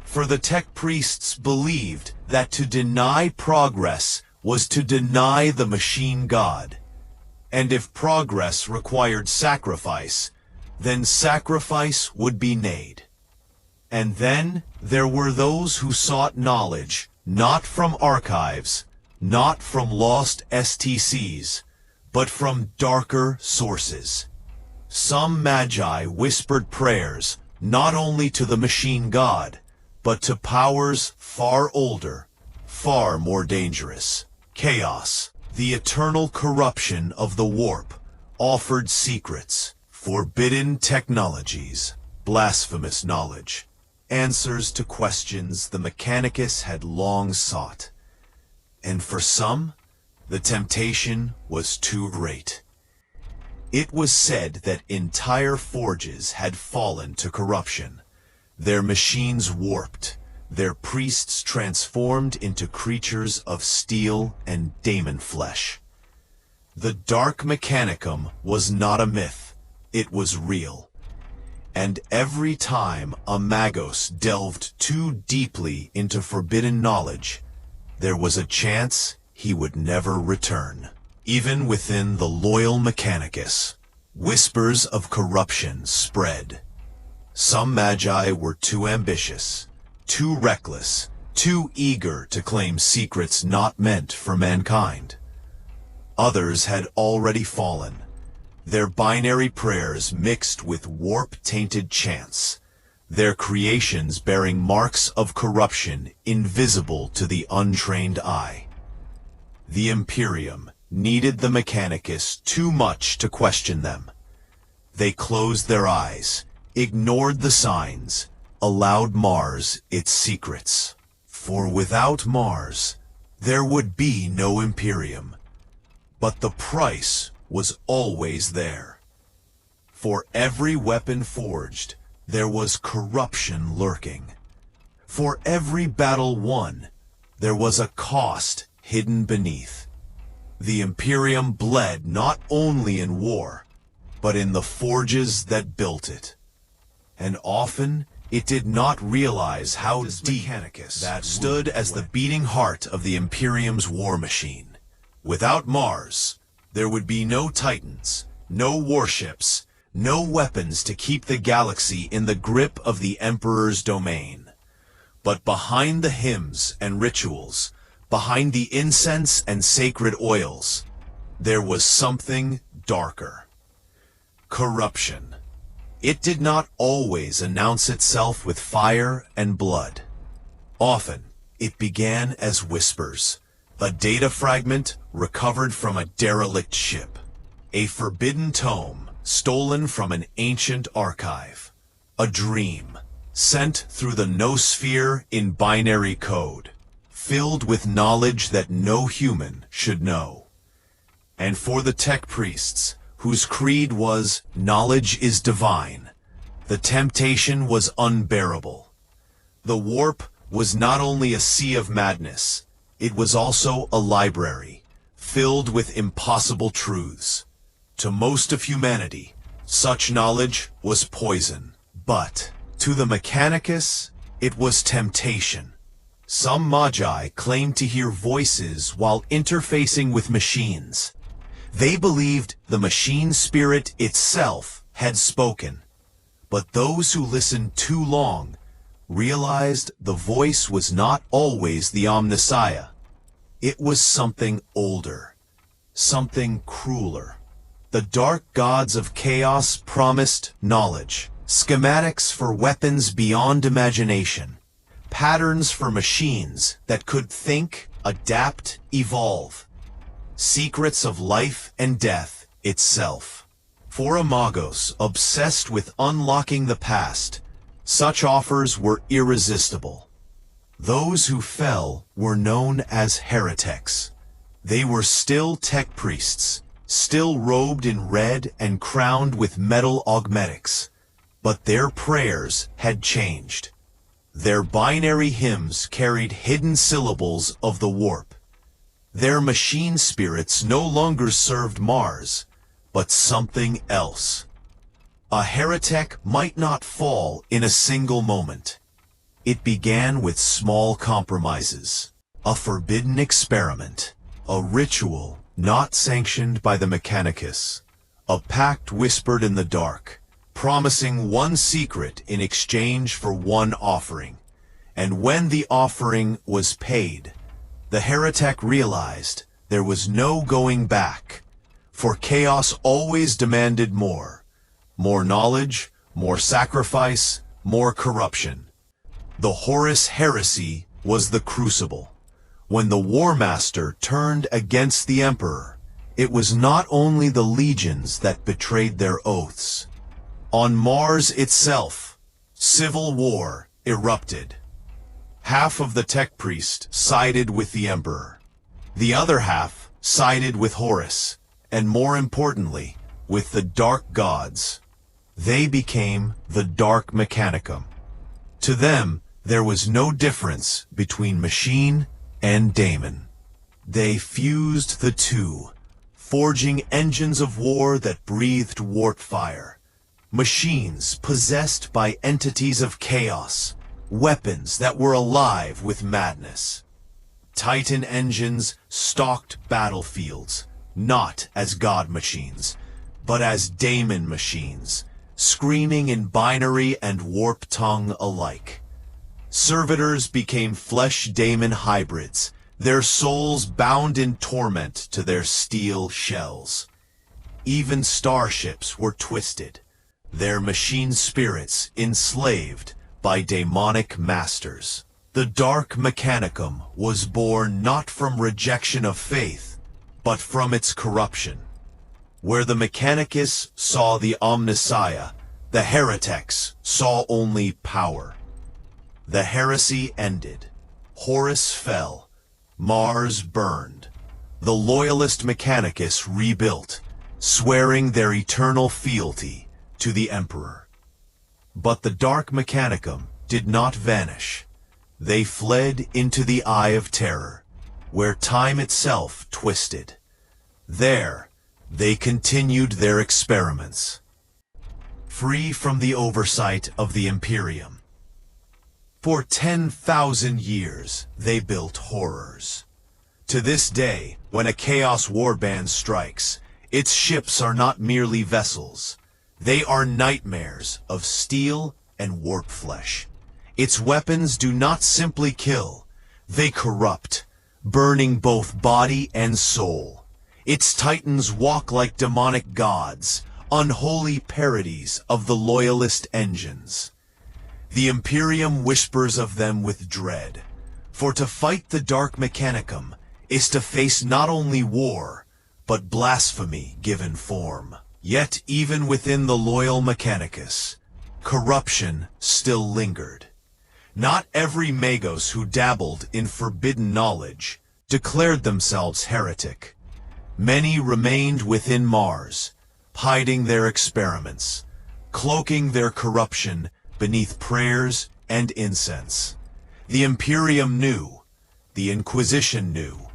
For the tech priests believed that to deny progress was to deny the machine god. And if progress required sacrifice, then sacrifice would be made. And then there were those who sought knowledge, not from archives, not from lost STCs, but from darker sources. Some magi whispered prayers, not only to the machine god, but to powers far older, far more dangerous. Chaos, the eternal corruption of the warp, offered secrets, forbidden technologies, blasphemous knowledge, answers to questions the Mechanicus had long sought. And for some, the temptation was too great. It was said that entire forges had fallen to corruption, their machines warped, their priests transformed into creatures of steel and daemon flesh. The dark Mechanicum was not a myth, it was real. And every time a Magos delved too deeply into forbidden knowledge, there was a chance he would never return. Even within the loyal Mechanicus, whispers of corruption spread. Some magi were too ambitious, too reckless, too eager to claim secrets not meant for mankind. Others had already fallen, their binary prayers mixed with warp-tainted chants, their creations bearing marks of corruption invisible to the untrained eye. The Imperium needed the Mechanicus too much to question them. They closed their eyes, ignored the signs, allowed Mars its secrets. For without Mars, there would be no Imperium. But the price was always there. For every weapon forged, there was corruption lurking. For every battle won, there was a cost hidden beneath. The Imperium bled not only in war, but in the forges that built it. And often, it did not realize how deep that stood as the beating heart of the Imperium's war machine. Without Mars, there would be no Titans, no warships, no weapons to keep the galaxy in the grip of the Emperor's domain. But behind the hymns and rituals, behind the incense and sacred oils, there was something darker. Corruption. It did not always announce itself with fire and blood. Often, it began as whispers, a data fragment recovered from a derelict ship, a forbidden tome stolen from an ancient archive, a dream sent through the noosphere in binary code, filled with knowledge that no human should know. And for the tech priests, whose creed was, knowledge is divine, the temptation was unbearable. The warp was not only a sea of madness, it was also a library, filled with impossible truths. To most of humanity, such knowledge was poison. But, to the Mechanicus, it was temptation. Some magi claimed to hear voices while interfacing with machines. They believed the machine spirit itself had spoken. But those who listened too long realized the voice was not always the Omnissiah. It was something older, something crueler. The dark gods of chaos promised knowledge, schematics for weapons beyond imagination, patterns for machines that could think, adapt, evolve, secrets of life and death itself. For a Magos obsessed with unlocking the past, such offers were irresistible. Those who fell were known as heretics. They were still tech priests, still robed in red and crowned with metal augmetics, but their prayers had changed. Their binary hymns carried hidden syllables of the warp. Their machine spirits no longer served Mars, but something else. A heretic might not fall in a single moment. It began with small compromises, a forbidden experiment, A ritual not sanctioned by the Mechanicus. A pact whispered in the dark, promising one secret in exchange for one offering. And when the offering was paid, the heretic realized there was no going back, for chaos always demanded more. More knowledge, more sacrifice, more corruption. The Horus heresy was the crucible. When the War Master turned against the Emperor, it was not only the legions that betrayed their oaths. On Mars itself, civil war erupted. Half of the tech priest sided with the Emperor. The other half sided with Horus, and more importantly, with the Dark Gods. They became the Dark Mechanicum. To them, there was no difference between machine and daemon. They fused the two, forging engines of war that breathed warp fire. Machines possessed by entities of chaos, weapons that were alive with madness. Titan engines stalked battlefields, not as god machines, but as daemon machines, screaming in binary and warp tongue alike. Servitors became flesh-daemon hybrids, their souls bound in torment to their steel shells. Even starships were twisted, their machine spirits enslaved by demonic masters. The Dark Mechanicum was born not from rejection of faith, but from its corruption. Where the Mechanicus saw the Omnissiah, the heretics saw only power. The heresy ended. Horus fell. Mars burned. The loyalist Mechanicus rebuilt, swearing their eternal fealty to the Emperor. But the Dark Mechanicum did not vanish. They fled into the Eye of Terror, where time itself twisted. There, they continued their experiments, free from the oversight of the Imperium. For 10,000 years, they built horrors. To this day, when a Chaos Warband strikes, its ships are not merely vessels. They are nightmares of steel and warp flesh. Its weapons do not simply kill, they corrupt, burning both body and soul. Its titans walk like demonic gods, unholy parodies of the loyalist engines. The Imperium whispers of them with dread, for to fight the Dark Mechanicum is to face not only war, but blasphemy given form. Yet even within the loyal Mechanicus, corruption still lingered. Not every Magos who dabbled in forbidden knowledge declared themselves heretic. Many remained within Mars, hiding their experiments, cloaking their corruption beneath prayers and incense. The Imperium knew, the Inquisition knew,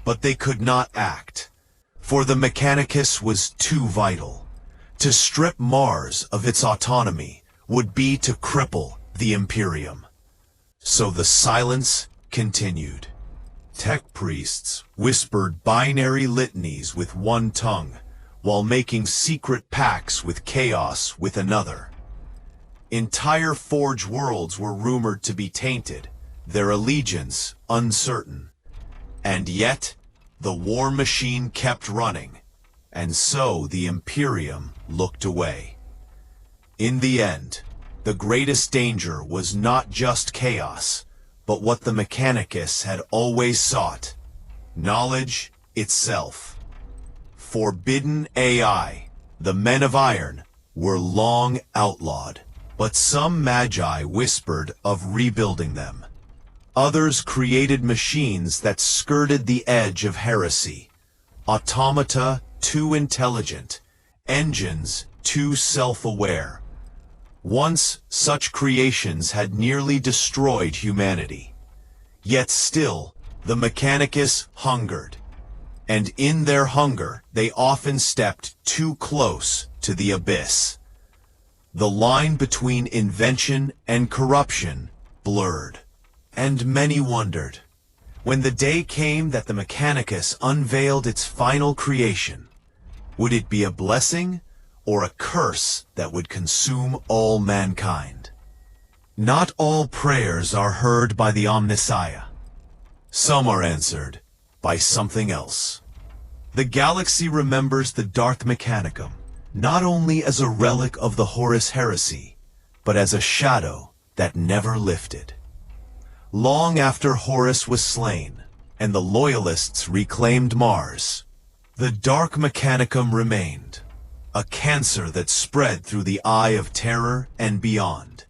but they could not act, for the Mechanicus was too vital. To strip Mars of its autonomy would be to cripple the Imperium. So the silence continued. Tech priests whispered binary litanies with one tongue, while making secret pacts with chaos with another. Entire Forge worlds were rumored to be tainted, their allegiance uncertain. And yet, the war machine kept running, and so the Imperium looked away. In the end, the greatest danger was not just chaos, but what the Mechanicus had always sought: knowledge itself. Forbidden AI, the Men of Iron, were long outlawed, but some magi whispered of rebuilding them. Others created machines that skirted the edge of heresy, automata too intelligent, engines too self-aware. Once such creations had nearly destroyed humanity. Yet still, the Mechanicus hungered, and in their hunger they often stepped too close to the abyss. The line between invention and corruption blurred, and many wondered, When the day came that the Mechanicus unveiled its final creation, would it be a blessing or a curse that would consume all mankind? Not all prayers are heard by the Omnissiah. Some are answered by something else. The galaxy remembers the Dark Mechanicum, not only as a relic of the Horus heresy, but as a shadow that never lifted. Long after Horus was slain, and the Loyalists reclaimed Mars, the Dark Mechanicum remained, a cancer that spread through the Eye of Terror and beyond.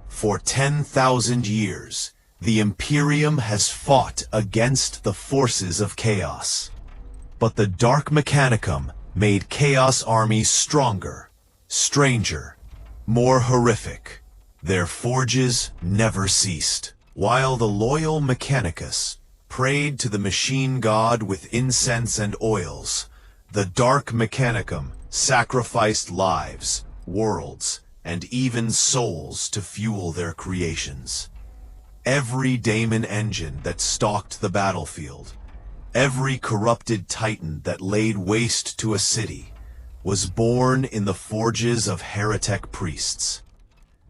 For 10,000 years, the Imperium has fought against the forces of chaos. But the Dark Mechanicum made Chaos armies stronger, stranger, more horrific. Their forges never ceased. While the loyal Mechanicus prayed to the machine god with incense and oils, the Dark Mechanicum sacrificed lives, worlds, and even souls to fuel their creations. Every daemon engine that stalked the battlefield, every corrupted titan that laid waste to a city, was born in the forges of heretic priests.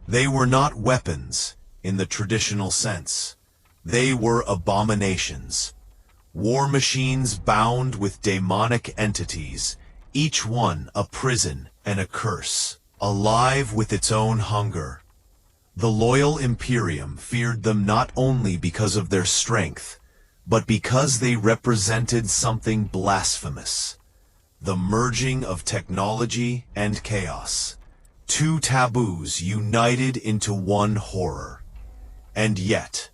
They were not weapons in the traditional sense. They were abominations. War machines bound with demonic entities, each one a prison and a curse, alive with its own hunger. The loyal Imperium feared them not only because of their strength, but because they represented something blasphemous. The merging of technology and chaos. Two taboos united into one horror. And yet,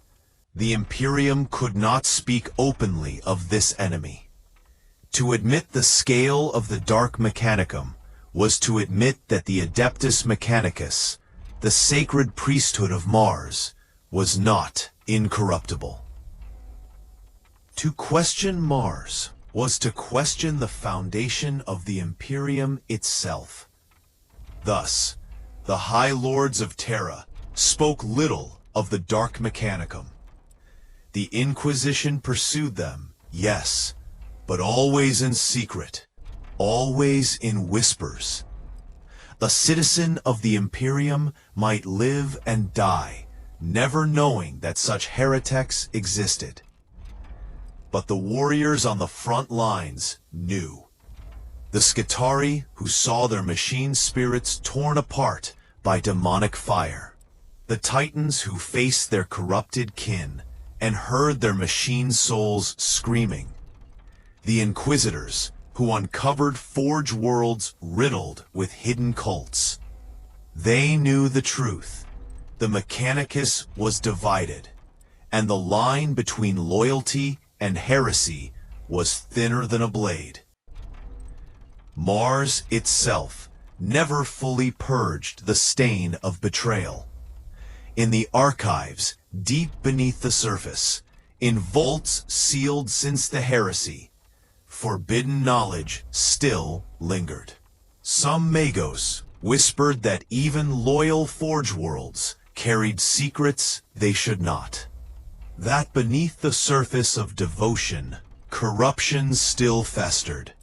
the Imperium could not speak openly of this enemy. To admit the scale of the Dark Mechanicum was to admit that the Adeptus Mechanicus, the sacred priesthood of Mars, was not incorruptible. To question Mars was to question the foundation of the Imperium itself. Thus, the High Lords of Terra spoke little of the Dark Mechanicum. The Inquisition pursued them, yes, but always in secret, always in whispers. A citizen of the Imperium might live and die, never knowing that such heretics existed. But the warriors on the front lines knew. The Skitarii, who saw their machine spirits torn apart by demonic fire. The Titans who faced their corrupted kin and heard their machine souls screaming. The Inquisitors, who uncovered forge worlds riddled with hidden cults. They knew the truth. The Mechanicus was divided, and the line between loyalty and heresy was thinner than a blade. Mars itself never fully purged the stain of betrayal. In the archives, deep beneath the surface, in vaults sealed since the heresy, forbidden knowledge still lingered. Some magos whispered that even loyal forge worlds carried secrets they should not. That beneath the surface of devotion, corruption still festered.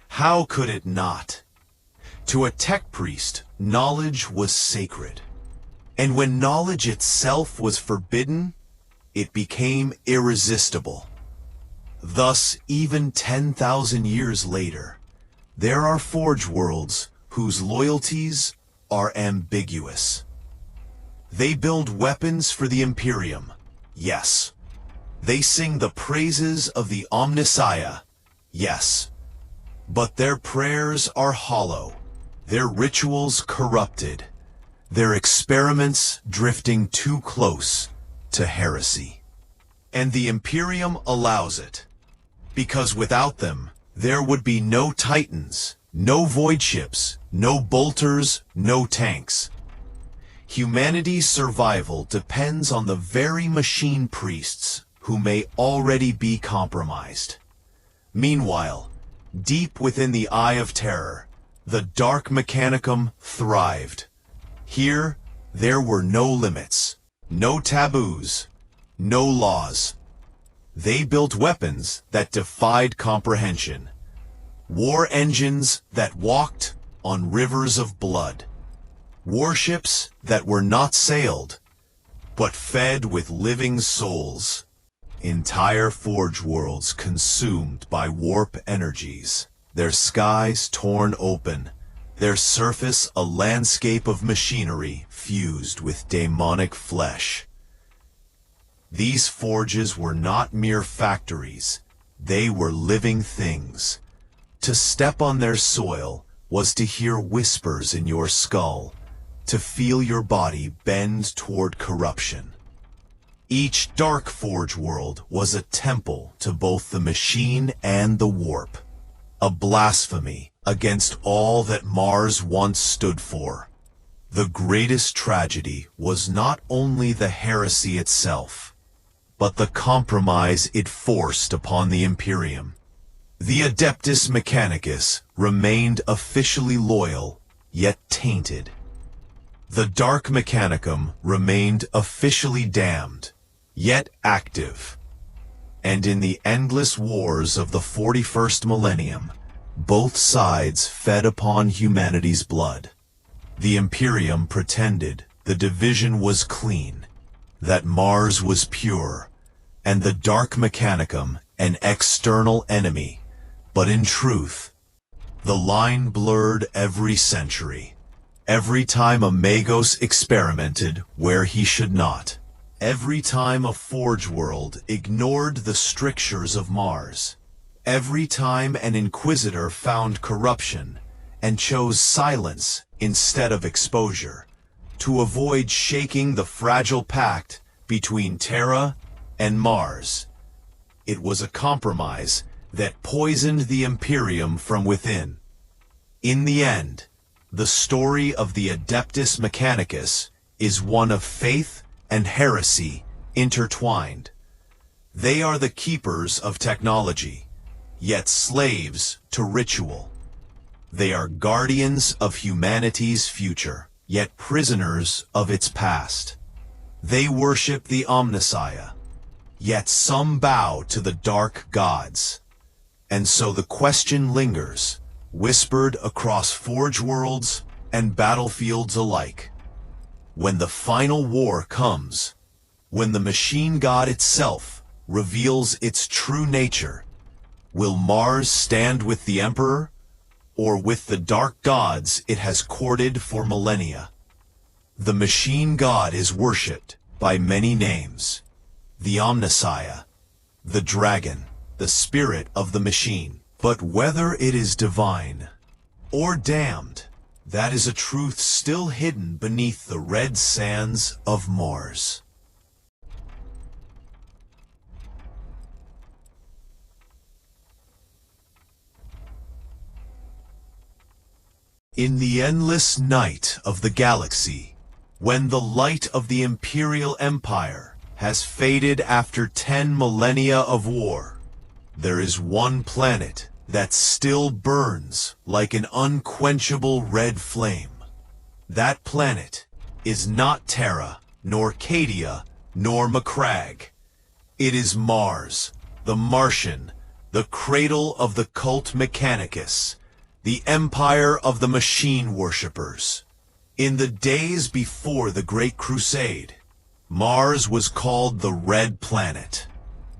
How could it not? To a tech priest, knowledge was sacred. And when knowledge itself was forbidden, it became irresistible. Thus, even 10,000 years later, there are forge worlds whose loyalties are ambiguous. They build weapons for the Imperium, yes. They sing the praises of the Omnissiah, yes. But their prayers are hollow, their rituals corrupted, their experiments drifting too close to heresy. And the Imperium allows it, because without them, there would be no Titans, no void ships, no bolters, no tanks. Humanity's survival depends on the very machine priests who may already be compromised. Meanwhile, deep within the Eye of Terror, the Dark Mechanicum thrived. Here, there were no limits, no taboos, no laws. They built weapons that defied comprehension. War engines that walked on rivers of blood. Warships that were not sailed, but fed with living souls. Entire forge worlds consumed by warp energies. Their skies torn open. Their surface a landscape of machinery fused with demonic flesh. These forges were not mere factories. They were living things. To step on their soil was to hear whispers in your skull, to feel your body bend toward corruption. Each dark forge world was a temple to both the machine and the warp, a blasphemy against all that Mars once stood for. The greatest tragedy was not only the heresy itself, but the compromise it forced upon the Imperium. The Adeptus Mechanicus remained officially loyal, yet tainted. The Dark Mechanicum remained officially damned, yet active. And in the endless wars of the 41st millennium, both sides fed upon humanity's blood. The Imperium pretended the division was clean, that Mars was pure, and the Dark Mechanicum an external enemy. But in truth, the line blurred every century. Every time a Magos experimented where he should not. Every time a forge world ignored the strictures of Mars. Every time an Inquisitor found corruption and chose silence instead of exposure, to avoid shaking the fragile pact between Terra and Mars. It was a compromise that poisoned the Imperium from within. In the end, the story of the Adeptus Mechanicus is one of faith and heresy intertwined. They are the keepers of technology, yet slaves to ritual. They are guardians of humanity's future, yet prisoners of its past. They worship the Omnissiah, yet some bow to the dark gods. And so the question lingers, whispered across forge worlds and battlefields alike. When the final war comes, when the machine god itself reveals its true nature, will Mars stand with the Emperor, or with the dark gods it has courted for millennia? The machine god is worshipped by many names. The Omnissiah, the dragon, the spirit of the machine. But whether it is divine or damned, that is a truth still hidden beneath the red sands of Mars. In the endless night of the galaxy, when the light of the Imperial Empire has faded after 10 millennia of war, there is one planet that still burns like an unquenchable red flame. That planet is not Terra, nor Cadia, nor Macragge. It is Mars, the Martian, the cradle of the cult Mechanicus, the empire of the machine worshippers. In the days before the Great Crusade, Mars was called the Red Planet.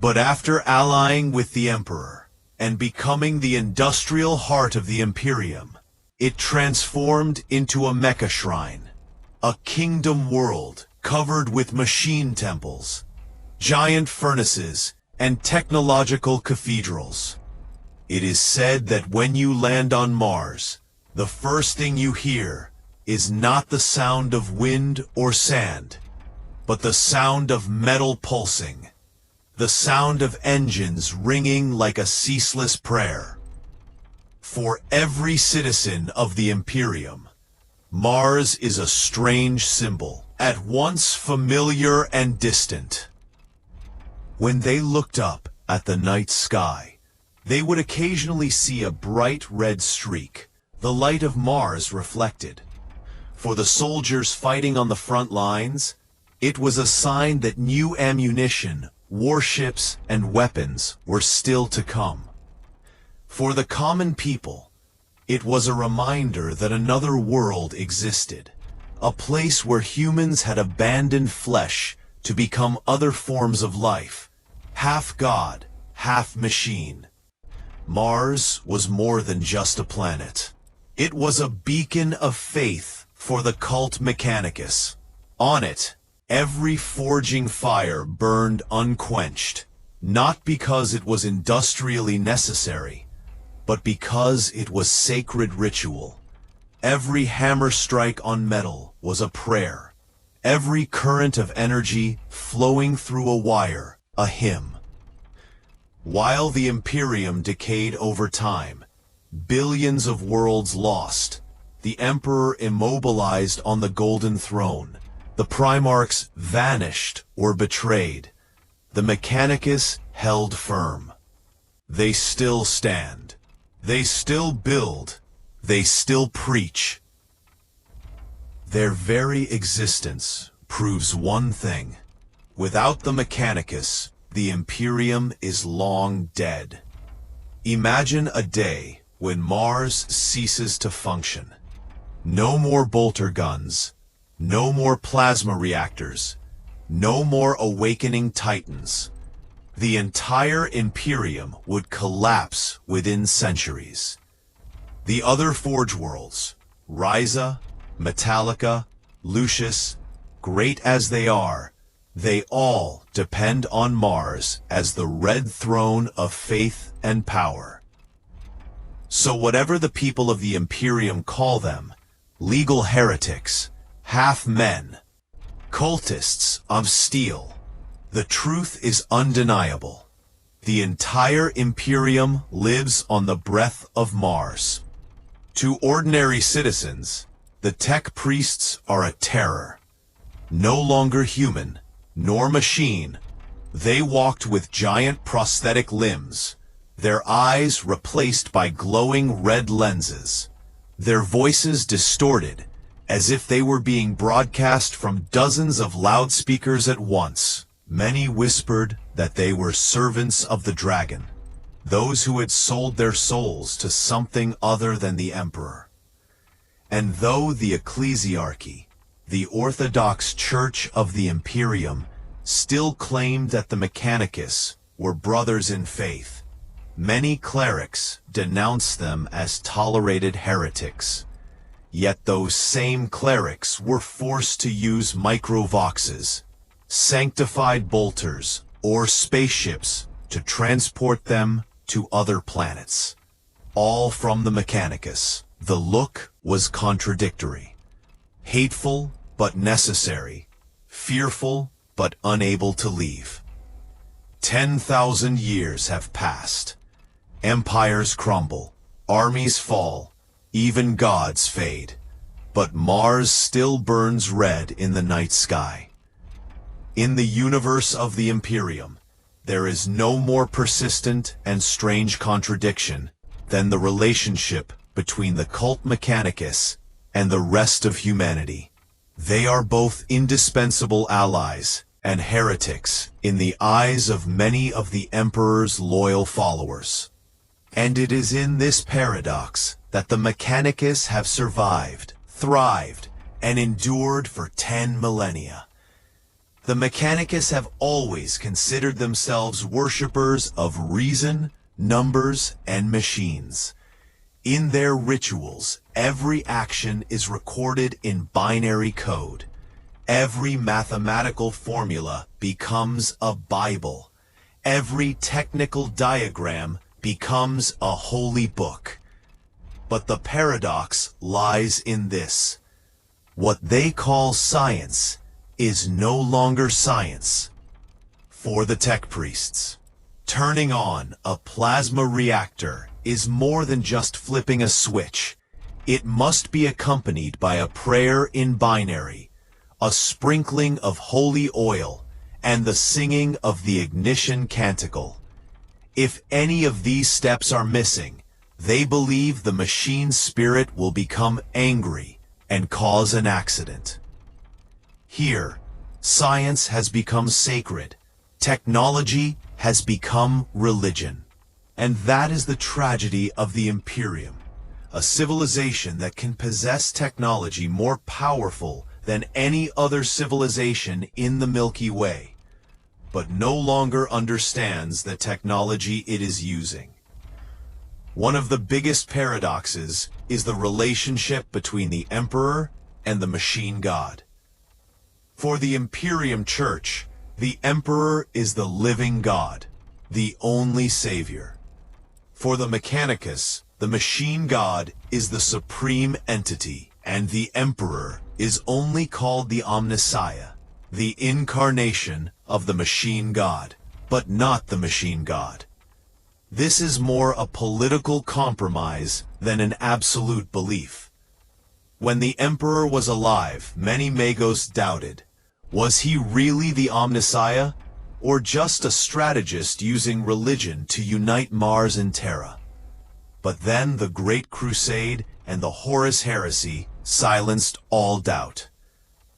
But after allying with the Emperor and becoming the industrial heart of the Imperium, it transformed into a mecha shrine, a kingdom world covered with machine temples, giant furnaces, and technological cathedrals. It is said that when you land on Mars, the first thing you hear is not the sound of wind or sand, but the sound of metal pulsing. The sound of engines ringing like a ceaseless prayer. For every citizen of the Imperium, Mars is a strange symbol, at once familiar and distant. When they looked up at the night sky, they would occasionally see a bright red streak, the light of Mars reflected. For the soldiers fighting on the front lines, it was a sign that new ammunition warships, and weapons were still to come. For the common people, it was a reminder that another world existed, a place where humans had abandoned flesh to become other forms of life, half god, half machine. Mars was more than just a planet. It was a beacon of faith for the cult Mechanicus. On it, every forging fire burned unquenched, not because it was industrially necessary, but because it was sacred ritual. Every hammer strike on metal was a prayer. Every current of energy flowing through a wire, a hymn. While the Imperium decayed over time, billions of worlds lost, the Emperor immobilized on the Golden Throne, the Primarchs vanished or betrayed, the Mechanicus held firm. They still stand. They still build. They still preach. Their very existence proves one thing. Without the Mechanicus, the Imperium is long dead. Imagine a day when Mars ceases to function. No more bolter guns, no more plasma reactors, no more awakening titans. The entire Imperium would collapse within centuries. The other Forge worlds, Ryza, Metallica, Lucius, great as they are, they all depend on Mars as the red throne of faith and power. So whatever the people of the Imperium call them, legal heretics, half-men, cultists of steel, the truth is undeniable. The entire Imperium lives on the breath of Mars. To ordinary citizens, the tech priests are a terror. No longer human, nor machine, they walked with giant prosthetic limbs, their eyes replaced by glowing red lenses, their voices distorted, as if they were being broadcast from dozens of loudspeakers at once. Many whispered that they were servants of the dragon, those who had sold their souls to something other than the Emperor. And though the ecclesiarchy, the Orthodox Church of the Imperium, still claimed that the Mechanicus were brothers in faith, many clerics denounced them as tolerated heretics. Yet those same clerics were forced to use microvoxes, sanctified bolters, or spaceships to transport them to other planets. All from the Mechanicus. The look was contradictory. Hateful but necessary. Fearful but unable to leave. 10,000 years have passed. Empires crumble, armies fall, even gods fade. But Mars still burns red in the night sky. In the universe of the Imperium, there is no more persistent and strange contradiction than the relationship between the cult Mechanicus and the rest of humanity. They are both indispensable allies and heretics in the eyes of many of the Emperor's loyal followers. And it is in this paradox that the Mechanicus have survived, thrived, and endured for 10 millennia. The Mechanicus have always considered themselves worshippers of reason, numbers, and machines. In their rituals, every action is recorded in binary code. Every mathematical formula becomes a Bible. Every technical diagram becomes a holy book. But the paradox lies in this. What they call science is no longer science. For the tech priests, turning on a plasma reactor is more than just flipping a switch. It must be accompanied by a prayer in binary, a sprinkling of holy oil, and the singing of the ignition canticle. If any of these steps are missing, they believe the machine spirit will become angry and cause an accident. Here, science has become sacred, Technology has become religion. And that is the tragedy of the Imperium. A civilization that can possess technology more powerful than any other civilization in the Milky Way, but no longer understands the technology it is using. One of the biggest paradoxes is the relationship between the Emperor and the machine god. For the Imperium Church, the Emperor is the living god, the only savior. For the Mechanicus, the machine god is the supreme entity, and the Emperor is only called the Omnissiah, the incarnation of the machine god, but not the machine god. This is more a political compromise than an absolute belief. When the Emperor was alive, many Magos doubted, was he really the Omnissiah, or just a strategist using religion to unite Mars and Terra? But then the Great Crusade and the Horus Heresy silenced all doubt.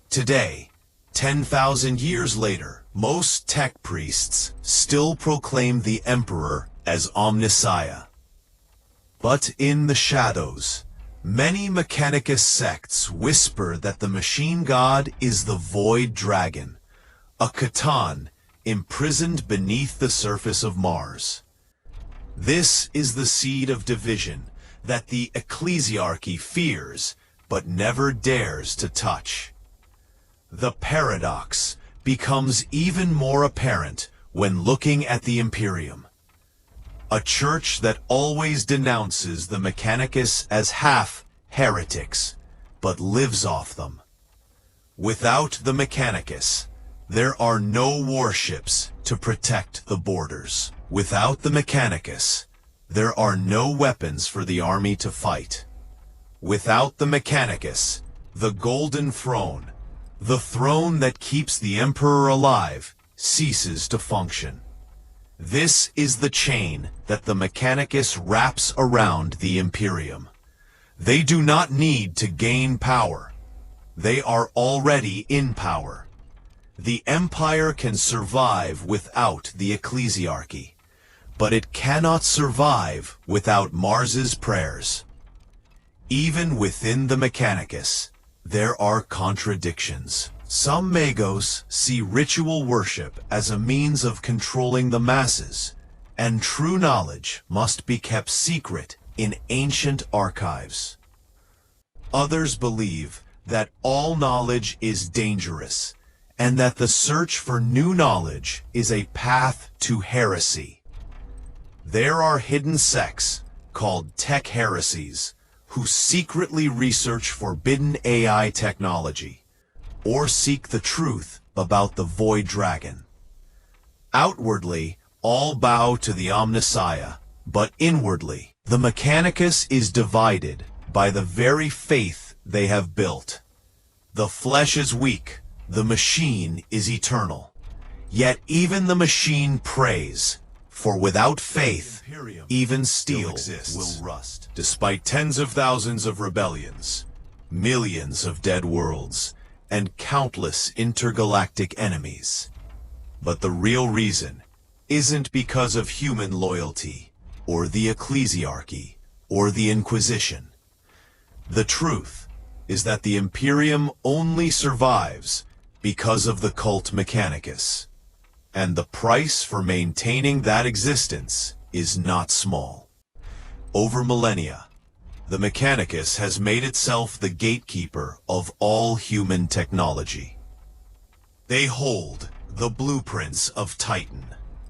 Today, 10,000 years later, most tech priests still proclaim the Emperor as Omnissiah. But in the shadows, many Mechanicus sects whisper that the machine god is the Void Dragon, a Catan imprisoned beneath the surface of Mars. This is the seed of division that the ecclesiarchy fears but never dares to touch. The paradox becomes even more apparent when looking at the Imperium. A church that always denounces the Mechanicus as half heretics, but lives off them. Without the Mechanicus, there are no warships to protect the borders. Without the Mechanicus, there are no weapons for the army to fight. Without the Mechanicus, the Golden Throne, the throne that keeps the Emperor alive, ceases to function. This is the chain that the Mechanicus wraps around the Imperium. They do not need to gain power. They are already in power. The Empire can survive without the ecclesiarchy, but it cannot survive without Mars's prayers. Even within the Mechanicus, there are contradictions. Some Magos see ritual worship as a means of controlling the masses, and true knowledge must be kept secret in ancient archives. Others believe that all knowledge is dangerous, and that the search for new knowledge is a path to heresy. There are hidden sects called tech heresies who secretly research forbidden AI technology, or seek the truth about the Void Dragon. Outwardly, all bow to the Omnissiah, but inwardly, the Mechanicus is divided by the very faith they have built. The flesh is weak, the machine is eternal. Yet even the machine prays, for without faith, even steel will rust. Despite tens of thousands of rebellions, millions of dead worlds, and countless intergalactic enemies. But the real reason isn't because of human loyalty, or the ecclesiarchy, or the Inquisition. The truth is that the Imperium only survives because of the cult Mechanicus, and the price for maintaining that existence is not small. Over millennia, the Mechanicus has made itself the gatekeeper of all human technology. They hold the blueprints of Titan,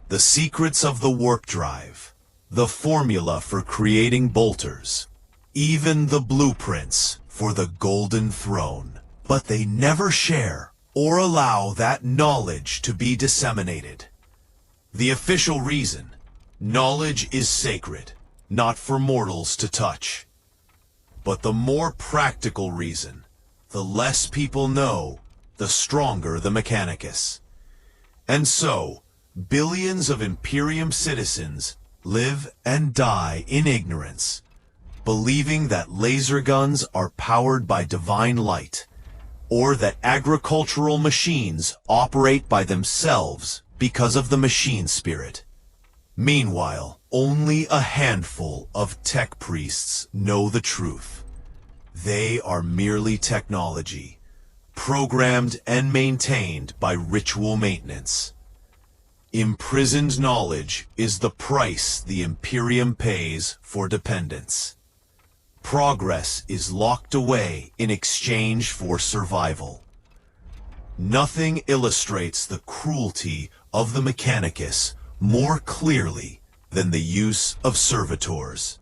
the secrets of the warp drive, the formula for creating bolters, even the blueprints for the Golden Throne. But they never share or allow that knowledge to be disseminated. The official reason: knowledge is sacred, not for mortals to touch. But the more practical reason: the less people know, the stronger the Mechanicus. And so, billions of Imperium citizens live and die in ignorance, believing that laser guns are powered by divine light, or that agricultural machines operate by themselves because of the machine spirit. Meanwhile, only a handful of tech priests know the truth. They are merely technology, programmed and maintained by ritual maintenance. Imprisoned knowledge is the price the Imperium pays for dependence. Progress is locked away in exchange for survival. Nothing illustrates the cruelty of the Mechanicus more clearly than the use of servitors.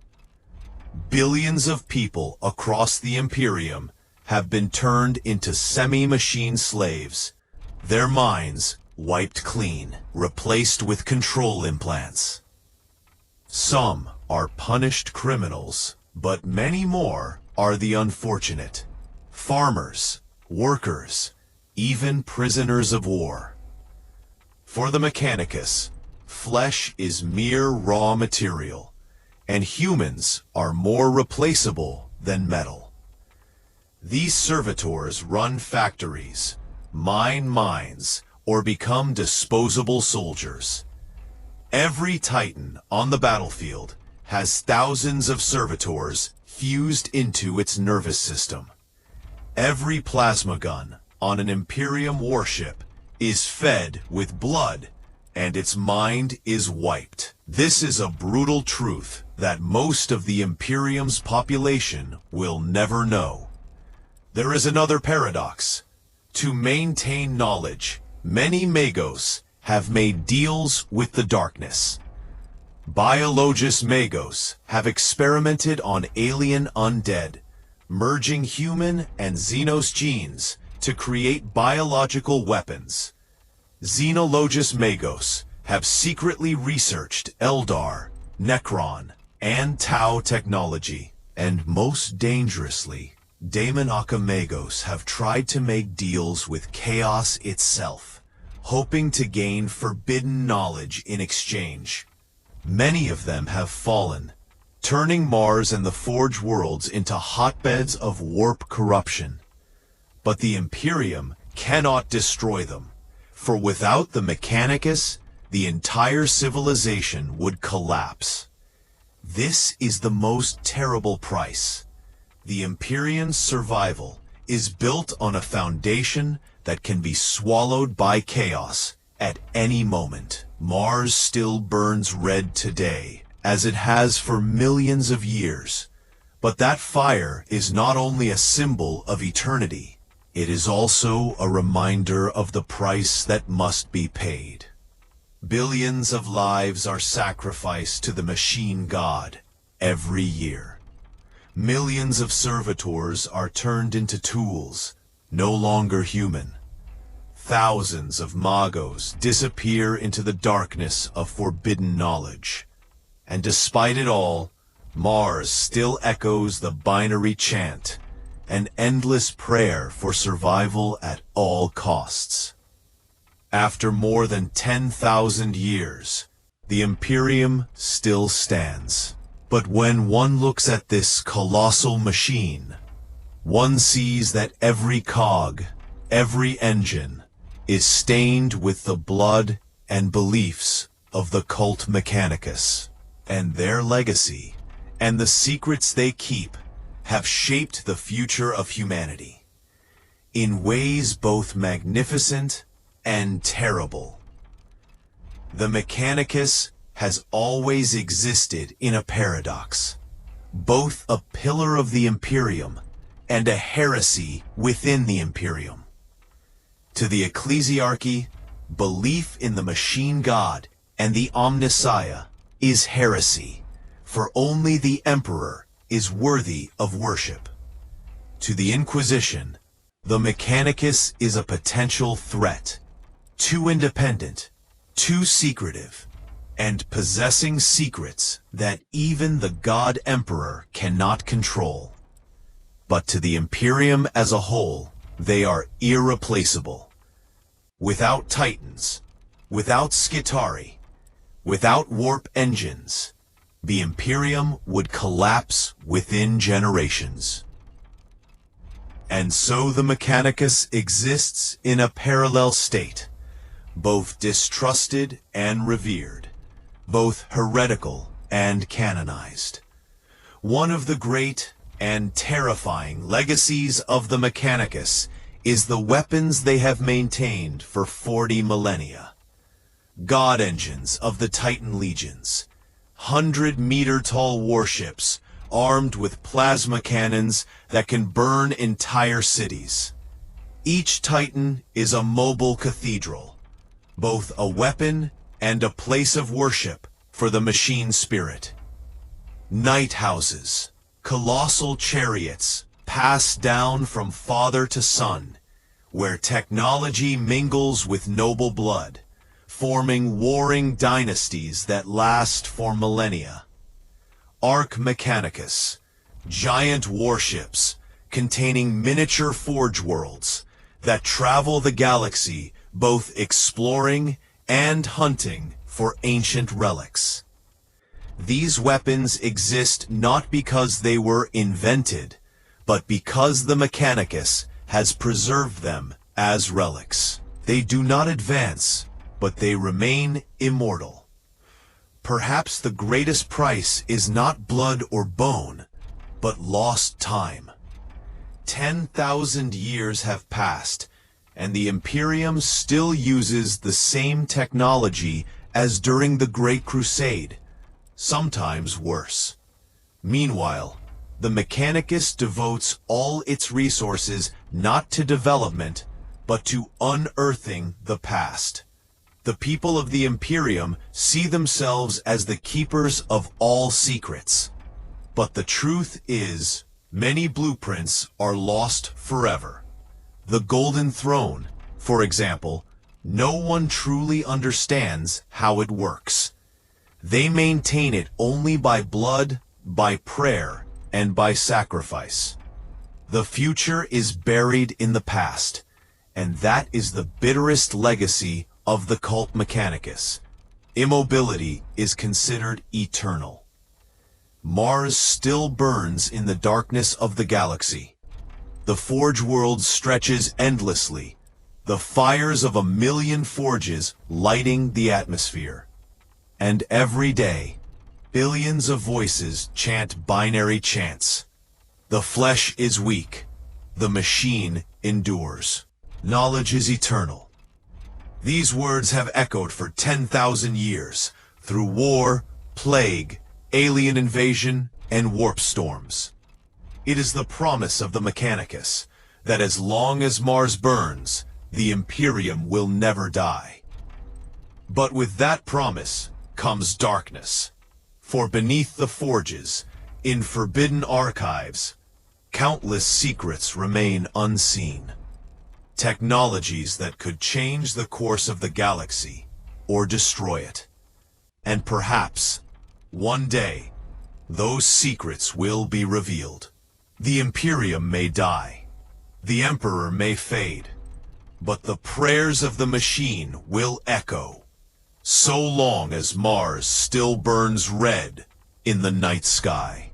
Billions of people across the Imperium have been turned into semi-machine slaves, their minds wiped clean, replaced with control implants. Some are punished criminals, but many more are the unfortunate. Farmers, workers, even prisoners of war. For the Mechanicus, flesh is mere raw material, and humans are more replaceable than metal. These servitors run factories, mine mines, or become disposable soldiers. Every Titan on the battlefield has thousands of servitors fused into its nervous system. Every plasma gun on an Imperium warship is fed with blood, and its mind is wiped. This is a brutal truth that most of the Imperium's population will never know. There is another paradox. To maintain knowledge, many Magos have made deals with the darkness. Biologus Magos have experimented on alien undead, merging human and Xenos genes to create biological weapons. Xenologus Magos have secretly researched Eldar, Necron, and Tau technology, and most dangerously, Daemonaka Magos have tried to make deals with chaos itself, hoping to gain forbidden knowledge in exchange. Many of them have fallen, turning Mars and the Forge worlds into hotbeds of warp corruption. But the Imperium cannot destroy them, for without the Mechanicus, the entire civilization would collapse. This is the most terrible price. The Imperium's survival is built on a foundation that can be swallowed by chaos at any moment. Mars still burns red today, as it has for millions of years. But that fire is not only a symbol of eternity, it is also a reminder of the price that must be paid. Billions of lives are sacrificed to the machine god every year. Millions of servitors are turned into tools, no longer human. Thousands of Magos disappear into the darkness of forbidden knowledge. And despite it all, Mars still echoes the binary chant, an endless prayer for survival at all costs. After more than 10,000 years, the Imperium still stands. But when one looks at this colossal machine, one sees that every cog, every engine, is stained with the blood and beliefs of the cult Mechanicus, and their legacy and the secrets they keep have shaped the future of humanity in ways both magnificent and terrible. The Mechanicus has always existed in a paradox, both a pillar of the Imperium and a heresy within the Imperium. To the ecclesiarchy, belief in the machine god and the Omnissiah is heresy, for only the Emperor is worthy of worship. To the Inquisition, the Mechanicus is a potential threat, too independent, too secretive, and possessing secrets that even the God Emperor cannot control. But to the Imperium as a whole, they are irreplaceable. Without Titans, without Skitarii, without warp engines, the Imperium would collapse within generations. And so the Mechanicus exists in a parallel state, both distrusted and revered, both heretical and canonized. One of the great and terrifying legacies of the Mechanicus is the weapons they have maintained for 40 millennia. God engines of the Titan legions, 100-meter-tall warships armed with plasma cannons that can burn entire cities. Each Titan is a mobile cathedral, both a weapon and a place of worship for the machine spirit. Night houses, colossal chariots passed down from father to son, where technology mingles with noble blood, forming warring dynasties that last for millennia. Arch Mechanicus, giant warships containing miniature forge worlds that travel the galaxy, both exploring and hunting for ancient relics. These weapons exist not because they were invented, but because the Mechanicus has preserved them as relics. They do not advance, but they remain immortal. Perhaps the greatest price is not blood or bone, but lost time. 10,000 years have passed, and the Imperium still uses the same technology as during the Great Crusade, sometimes worse. Meanwhile, the Mechanicus devotes all its resources not to development, but to unearthing the past. The people of the Imperium see themselves as the keepers of all secrets. But the truth is, many blueprints are lost forever. The Golden Throne, for example, no one truly understands how it works. They maintain it only by blood, by prayer, and by sacrifice. The future is buried in the past, and that is the bitterest legacy of the cult Mechanicus. Immobility is considered eternal. Mars still burns in the darkness of the galaxy. The forge world stretches endlessly, the fires of 1,000,000 forges lighting the atmosphere. And every day, billions of voices chant binary chants. The flesh is weak, the machine endures. Knowledge is eternal. These words have echoed for 10,000 years, through war, plague, alien invasion, and warp storms. It is the promise of the Mechanicus that as long as Mars burns, the Imperium will never die. But with that promise comes darkness. For beneath the forges, in forbidden archives, countless secrets remain unseen. Technologies that could change the course of the galaxy or destroy it. And perhaps, one day, those secrets will be revealed. The Imperium may die, the Emperor may fade, but the prayers of the machine will echo, so long as Mars still burns red in the night sky.